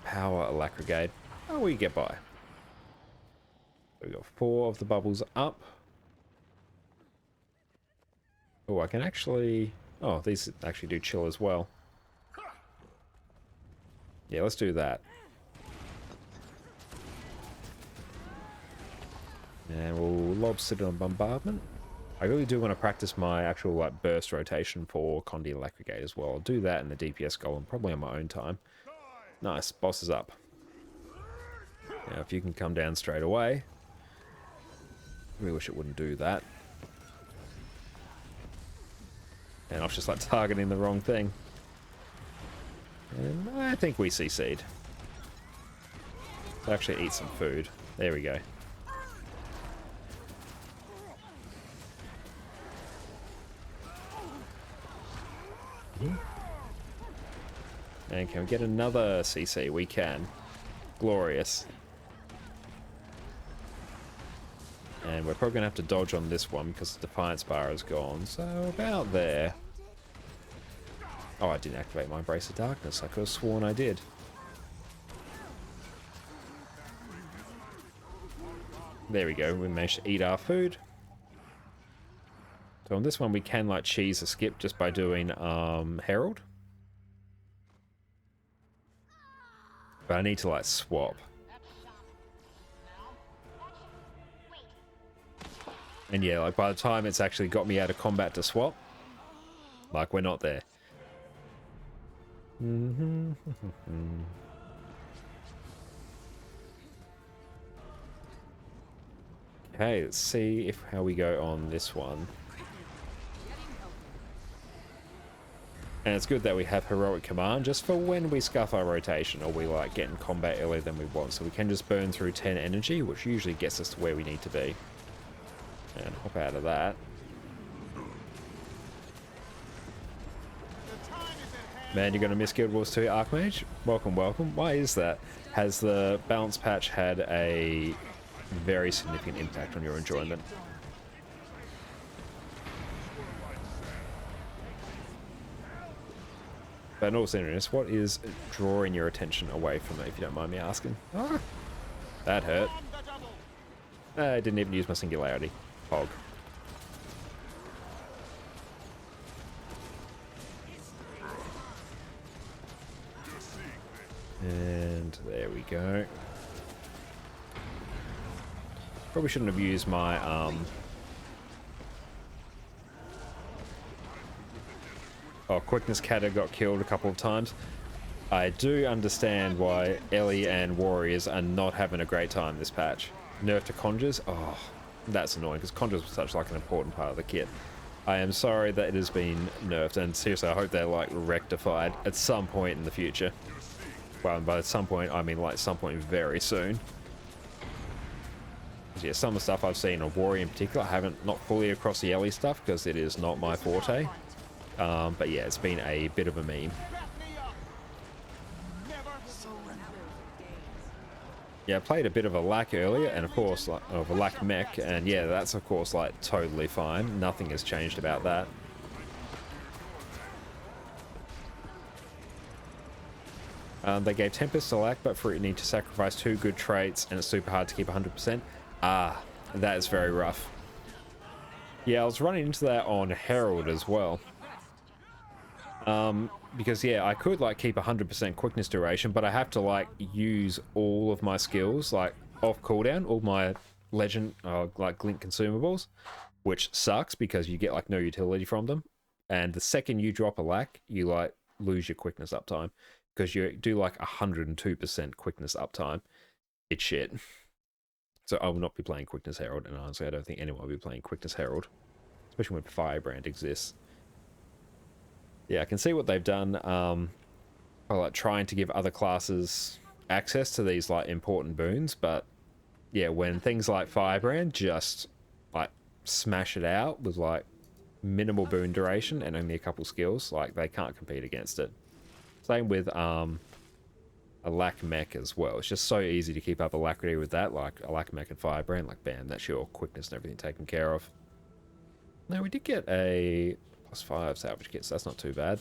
Power Alacrigate. Oh, we get by. So we got 4 of the bubbles up. Oh, I can actually... Oh, these actually do chill as well. Yeah, let's do that. And we'll lob sit on Bombardment. I really do want to practice my actual like burst rotation for Condi Alacrigate as well. I'll do that in the DPS Golem, probably on my own time. Nice, boss is up. Now if you can come down straight away. I really wish it wouldn't do that. And I was just like targeting the wrong thing. And I think we CC'd. Let's actually eat some food. There we go. And can we get another CC? We can. Glorious. And we're probably going to have to dodge on this one because the Defiance bar is gone. So about there. Oh, I didn't activate my Brace of Darkness. I could have sworn I did. There we go. We managed to eat our food. So on this one we can like cheese a skip just by doing Herald. But I need to like swap. And yeah, like by the time it's actually got me out of combat to swap, like we're not there. Okay, let's see how we go on this one. And it's good that we have Heroic Command just for when we scuff our rotation or we like get in combat earlier than we want. So we can just burn through 10 energy, which usually gets us to where we need to be. And hop out of that. Man, you're going to miss Guild Wars 2 Archmage? Welcome, welcome. Why is that? Has the balance patch had a very significant impact on your enjoyment? But in all seriousness, what is drawing your attention away from it, if you don't mind me asking? Ah, that hurt. I didn't even use my singularity. Hog. And there we go. Probably shouldn't have used my Oh, Quickness Catter got killed a couple of times. I do understand why Ellie and Warriors are not having a great time this patch. Nerf to Conjures? Oh, that's annoying because Conjures was such like an important part of the kit. I am sorry that it has been nerfed, and seriously I hope they're like rectified at some point in the future. Well, and by some point I mean like some point very soon. Yeah, some of the stuff I've seen on Warrior in particular, I haven't not fully across the Ellie stuff because it is not my forte. But yeah, it's been a bit of a meme. Yeah, I played a bit of a lack earlier, and of course, like, of a lack mech, and yeah, that's of course like totally fine. Nothing has changed about that. They gave Tempest a lack, but for it you need to sacrifice 2 good traits, and it's super hard to keep 100%. Ah, that is very rough. Yeah, I was running into that on Herald as well. Because yeah, I could like keep 100% quickness duration, but I have to like use all of my skills like off cooldown, all my legend like glint consumables, which sucks because you get like no utility from them. And the second you drop a lack, you like lose your quickness uptime because you do like 102% quickness uptime. It's shit. So I will not be playing Quickness Herald, and honestly I don't think anyone will be playing Quickness Herald, especially when Firebrand exists. Yeah, I can see what they've done by like trying to give other classes access to these like important boons, but yeah, when things like Firebrand just like smash it out with like minimal boon duration and only a couple skills, like they can't compete against it. Same with a lack mech as well. It's just so easy to keep up alacrity with that, like a lack mech and Firebrand, like bam, that's your quickness and everything taken care of. Now we did get a +5 salvage kit, so that's not too bad.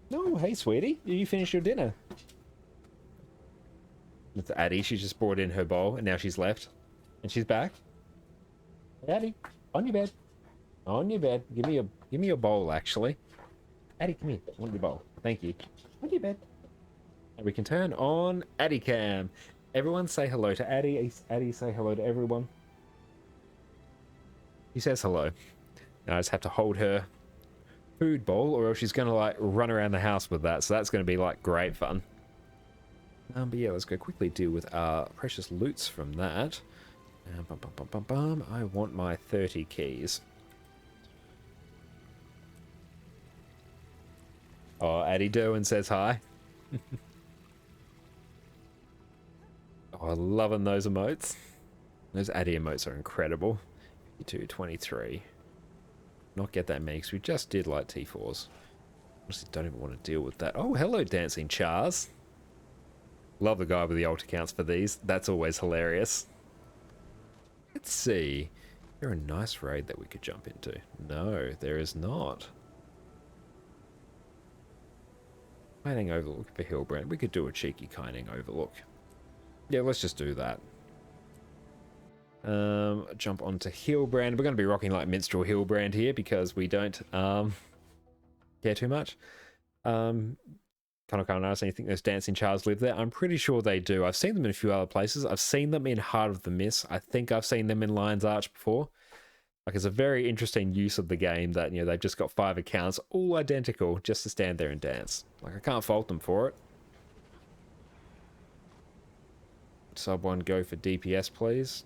No, hey sweetie, you finished your dinner. That's Addie, she just brought in her bowl and now she's left. And she's back. Addie, on your bed. On your bed. Give me your bowl actually. Addie, come here. I want your bowl. Thank you. On your bed. And we can turn on Addie Cam. Everyone say hello to Addie. Addie, say hello to everyone. He says hello. Now I just have to hold her food bowl or else she's going to like run around the house with that. So that's going to be like great fun. But yeah, let's go quickly deal with our precious loots from that. I want my 30 keys. Oh, Addie Derwin says hi. Oh, loving those emotes. Those Addie emotes are incredible. 52, 23. Not get that many because we just did like T4s. Honestly, don't even want to deal with that. Oh, hello, Dancing Chars. Love the guy with the alt accounts for these. That's always hilarious. Let's see. Is there a nice raid that we could jump into? No, there is not. Kiting Overlook for Hillbrand. We could do a cheeky Kiting Overlook. Yeah, let's just do that. Jump onto Hillbrand. We're going to be rocking like Minstrel Hillbrand here because we don't care too much. Kind of nice. And you think those Dancing Chars live there? I'm pretty sure they do. I've seen them in a few other places. I've seen them in Heart of the Mist. I think I've seen them in Lion's Arch before. Like, it's a very interesting use of the game that, you know, they've just got 5 accounts, all identical, just to stand there and dance. Like, I can't fault them for it. Sub 1 go for DPS, please.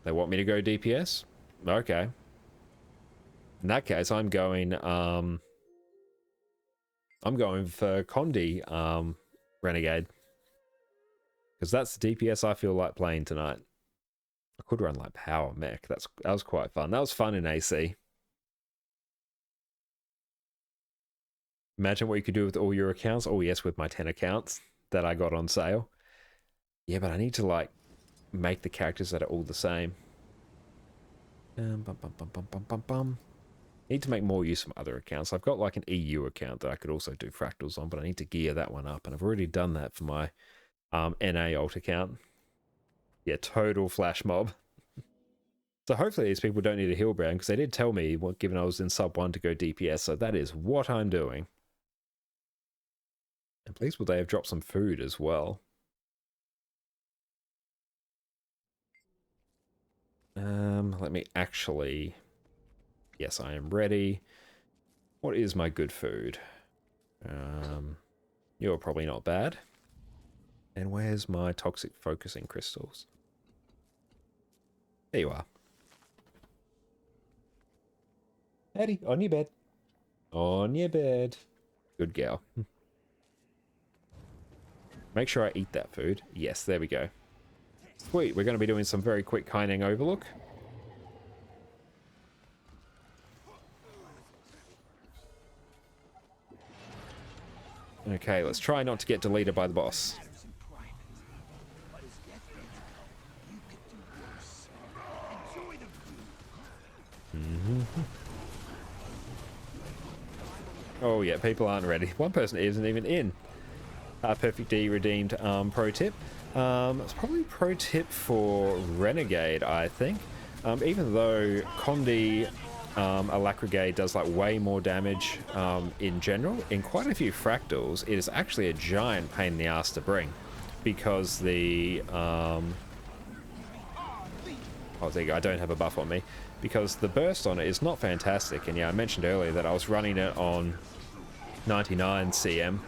They want me to go DPS? Okay. In that case, I'm going for Condi Renegade. Because that's the DPS I feel like playing tonight. I could run like Power Mech. That was quite fun. That was fun in AC. Imagine what you could do with all your accounts. Oh yes, with my 10 accounts that I got on sale. Yeah, but I need to like make the characters that are all the same. Need to make more use of other accounts. I've got like an EU account that I could also do fractals on, but I need to gear that one up, and I've already done that for my NA alt account. Yeah, total flash mob. So hopefully these people don't need a Hillbrand, because they did tell me, given I was in sub 1, to go DPS, so that is what I'm doing. And please will they have dropped some food as well. Let me actually... Yes, I am ready. What is my good food? You're probably not bad. And where's my toxic focusing crystals? There you are. Eddie, on your bed. On your bed. Good girl. Make sure I eat that food. Yes, there we go. Sweet, we're going to be doing some very quick Kiting Overlook. Okay, let's try not to get deleted by the boss. Oh yeah, people aren't ready. One person isn't even in. Perfect D redeemed pro tip. It's probably pro tip for Renegade, I think. Even though Condi Alacrigate does like way more damage in general. In quite a few fractals, it is actually a giant pain in the ass to bring because the oh, there you go. I don't have a buff on me because the burst on it is not fantastic. And yeah, I mentioned earlier that I was running it on 99 CM,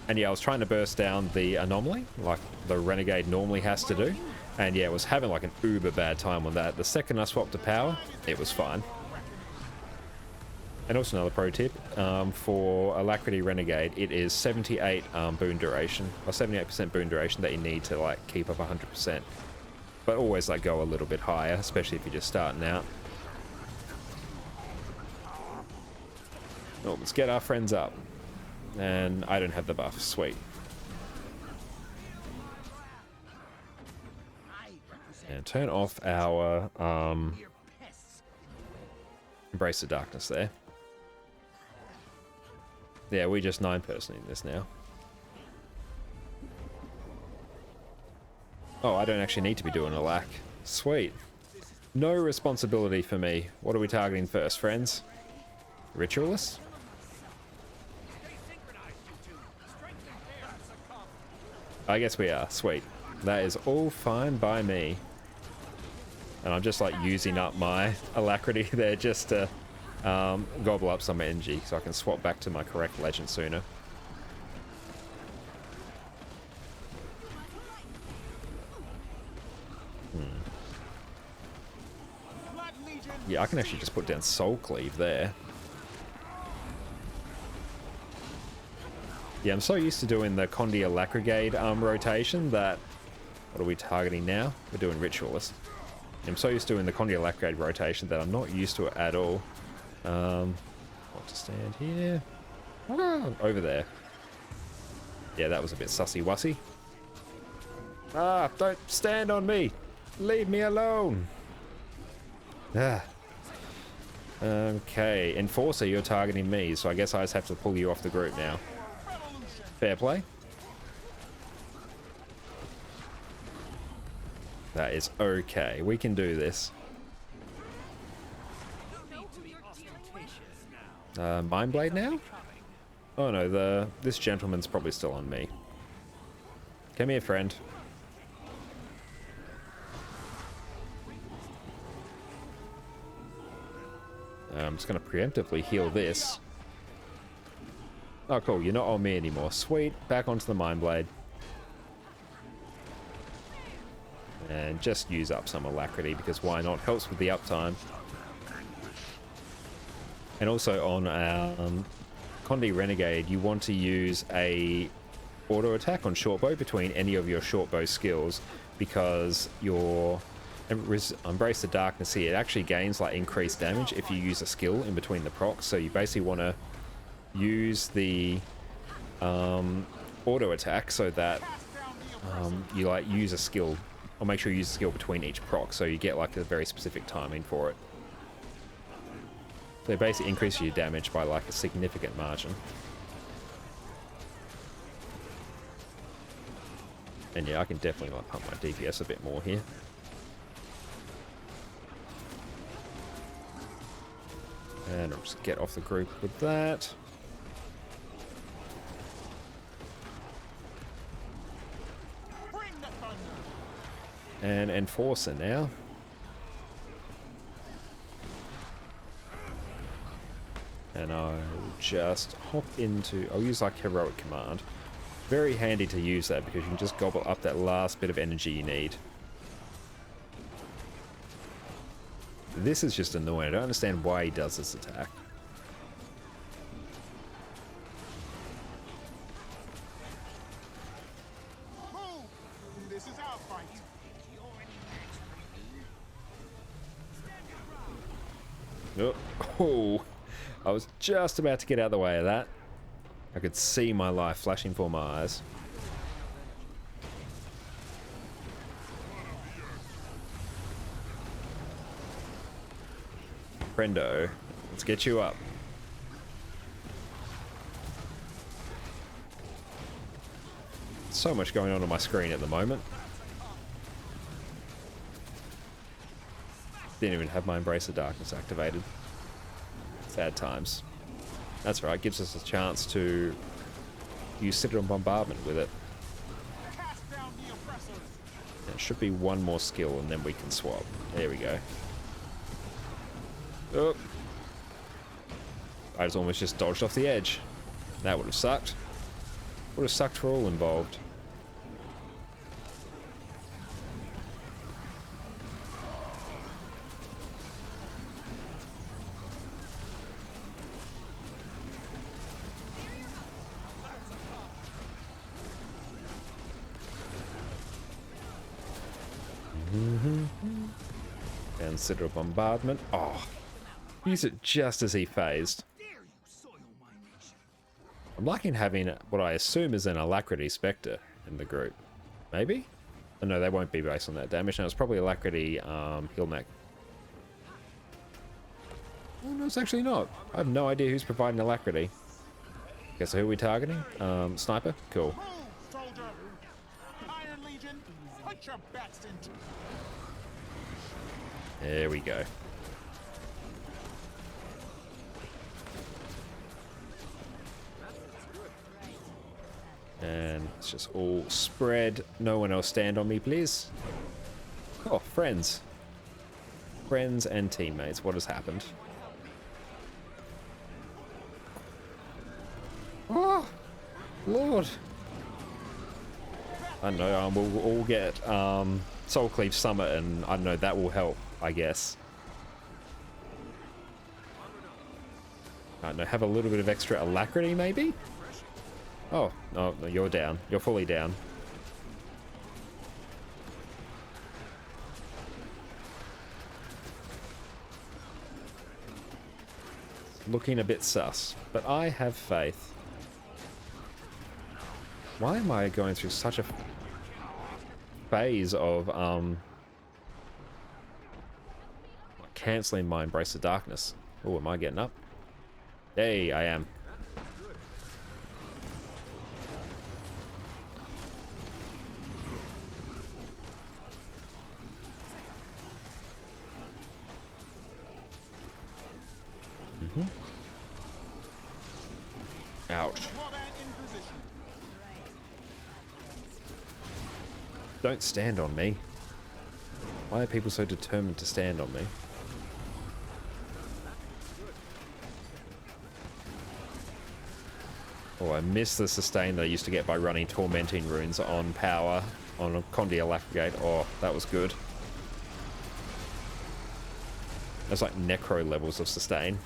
and yeah, I was trying to burst down the anomaly like the Renegade normally has to do, and yeah, it was having like an uber bad time on that. The second I swapped to power, it was fine. And also another pro tip, for Alacrity Renegade, it is 78 boon duration, or 78% boon duration that you need to like keep up 100%. But always like go a little bit higher, especially if you're just starting out. Oh, let's get our friends up. And I don't have the buff, sweet. And turn off our Embrace the Darkness there. Yeah, we just 9-person in this now. Oh, I don't actually need to be doing a lack. Sweet. No responsibility for me. What are we targeting first, friends? Ritualist? I guess we are. Sweet. That is all fine by me. And I'm just like using up my alacrity there just to gobble up some energy so I can swap back to my correct legend sooner. Yeah, I can actually just put down Soul Cleave there. Yeah, I'm so used to doing the Condi Alacrigade rotation that... What are we targeting now? We're doing Ritualist. I'm so used to doing the Condi Alacrigade rotation that I'm not used to it at all. What to stand here? Over there. Yeah, that was a bit sussy-wussy. Ah, don't stand on me! Leave me alone! Ah. Okay, Enforcer, you're targeting me, so I guess I just have to pull you off the group now. Fair play. That is okay. We can do this. Mind Blade now? Oh no, this gentleman's probably still on me. Come here, friend. I'm just going to preemptively heal this. Oh, cool. You're not on me anymore. Sweet. Back onto the Mind Blade. And just use up some Alacrity, because why not? Helps with the uptime. And also on our Condi Renegade, you want to use a auto attack on shortbow between any of your shortbow skills, because your Embrace the Darkness here, it actually gains like increased damage if you use a skill in between the procs. So you basically want to use the auto attack so that you like use a skill, or make sure you use a skill between each proc, so you get like a very specific timing for it. So it basically increases your damage by like a significant margin. And yeah, I can definitely like pump my DPS a bit more here. And I'll just get off the group with that. And Enforcer now. And I'll just hop into... I'll use like Heroic Command. Very handy to use that because you can just gobble up that last bit of energy you need. This is just annoying. I don't understand why he does this attack.
This is our fight.
Oh, I was just about to get out of the way of that. I could see my life flashing before my eyes. Friendo, let's get you up. So much going on my screen at the moment. Didn't even have my Embrace of Darkness activated. Sad times. That's right, gives us a chance to use Citadel Bombardment with it.
Cast down the oppressors!
There should be one more skill and then we can swap. There we go. Oh. I almost just dodged off the edge. That would have sucked. Would have sucked for all involved. And Citadel Bombardment. Oh, use it just as he phased. I'm liking having what I assume is an Alacrity Spectre in the group. Maybe? Oh, no, they won't be based on that damage. No, it's probably Alacrity Heal Neck. Oh, no, it's actually not. I have no idea who's providing Alacrity. Okay, so who are we targeting? Sniper? Cool.
Move, soldier! Iron Legion, put your backs into...
There we go. And it's just all spread. No one else stand on me, please. Oh, friends. Friends and teammates. What has happened? Oh, Lord. I don't know. We'll all get Soul Cleave Summit, and I don't know, that will help, I guess. I don't know. Have a little bit of extra alacrity, maybe? Oh, no, you're down. You're fully down. Looking a bit sus, but I have faith. Why am I going through such a phase of cancelling my Embrace of Darkness? Oh, am I getting up? Hey, I am. Ouch. Don't stand on me. Why are people so determined to stand on me? Oh, I miss the sustain that I used to get by running Tormenting Runes on power on a Condia Lactigate. Oh, that was good. That's like Necro levels of sustain.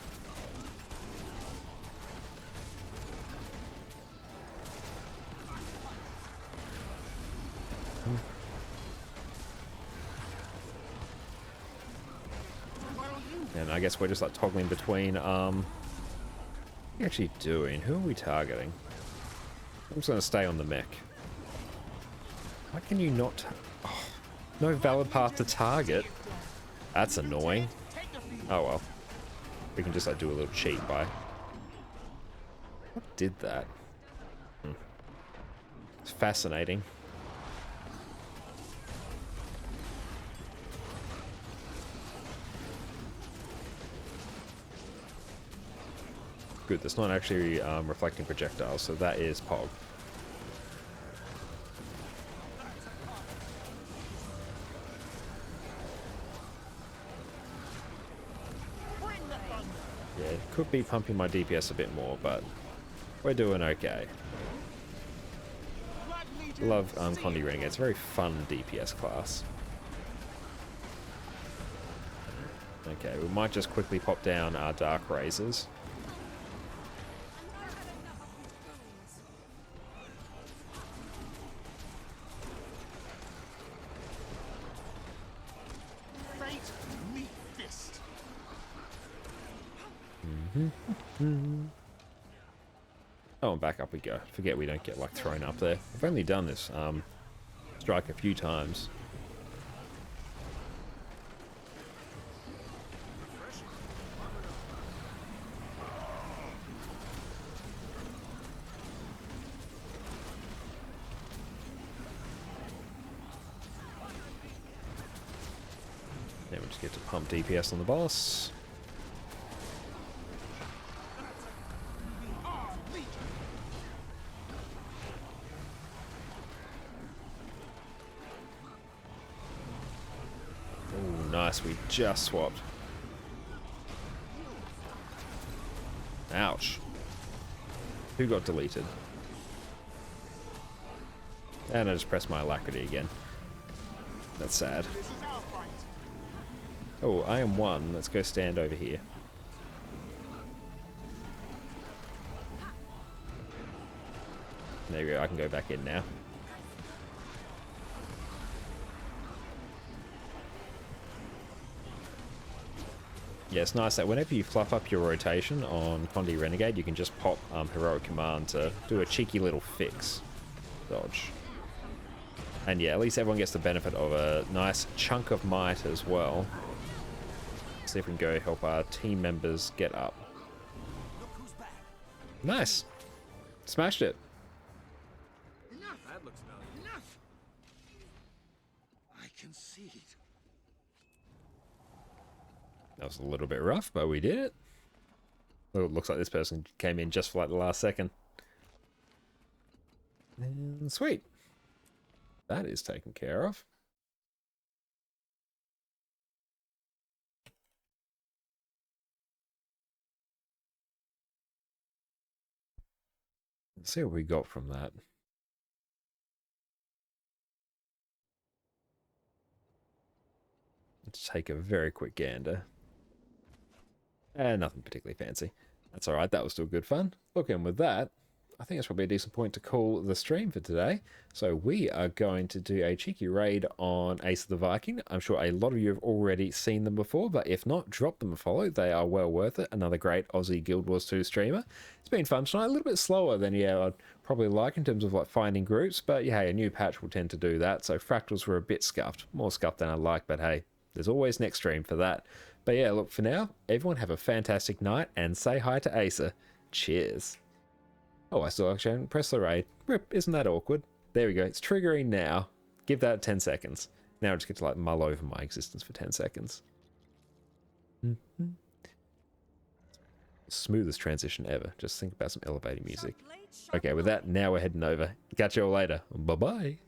And I guess we're just like toggling between, what are we actually doing? Who are we targeting? I'm just going to stay on the mech. Why can you not... Oh, no valid path to target. That's annoying. Oh well. We can just like do a little cheat by... What did that? It's fascinating. Good, that's not actually reflecting projectiles, so that is Pog. Yeah, could be pumping my DPS a bit more, but we're doing okay. Love Condi Renegade. It's a very fun DPS class. Okay, we might just quickly pop down our Dark Razors. Oh, and back up we go. Forget we don't get like thrown up there. I've only done this strike a few times. Then we just get to pump DPS on the boss. nice. We just swapped. Ouch. Who got deleted? And I just pressed my alacrity again. That's sad. Oh, I am one. Let's go stand over here. There we go. I can go back in now. Yeah, it's nice that whenever you fluff up your rotation on Condi Renegade, you can just pop Heroic Command to do a cheeky little fix dodge. And yeah, at least everyone gets the benefit of a nice chunk of might as well. See if we can go help our team members get up. Nice. Smashed it.
Enough. That looks valid. Enough.
I concede.
That was a little bit rough, but we did it. Oh, it looks like this person came in just for like the last second. And sweet. That is taken care of. Let's see what we got from that. Let's take a very quick gander. Nothing particularly fancy. That's alright, that was still good fun. Look, and with that, I think that's probably a decent point to call the stream for today. So we are going to do a cheeky raid on Ace of the Viking. I'm sure a lot of you have already seen them before, but if not, drop them a follow. They are well worth it. Another great Aussie Guild Wars 2 streamer. It's been fun tonight. A little bit slower than, I'd probably like in terms of like finding groups, but yeah, hey, a new patch will tend to do that. So fractals were a bit scuffed. More scuffed than I'd like, but hey, there's always next stream for that. But yeah, look, for now, everyone have a fantastic night and say hi to Acer. Cheers. Oh, I still actually haven't pressed the raid. Rip, isn't that awkward? There we go. It's triggering now. Give that 10 seconds. Now I just get to like mull over my existence for 10 seconds. Smoothest transition ever. Just think about some elevating music. Okay, with that, now we're heading over. Catch you all later. Bye-bye.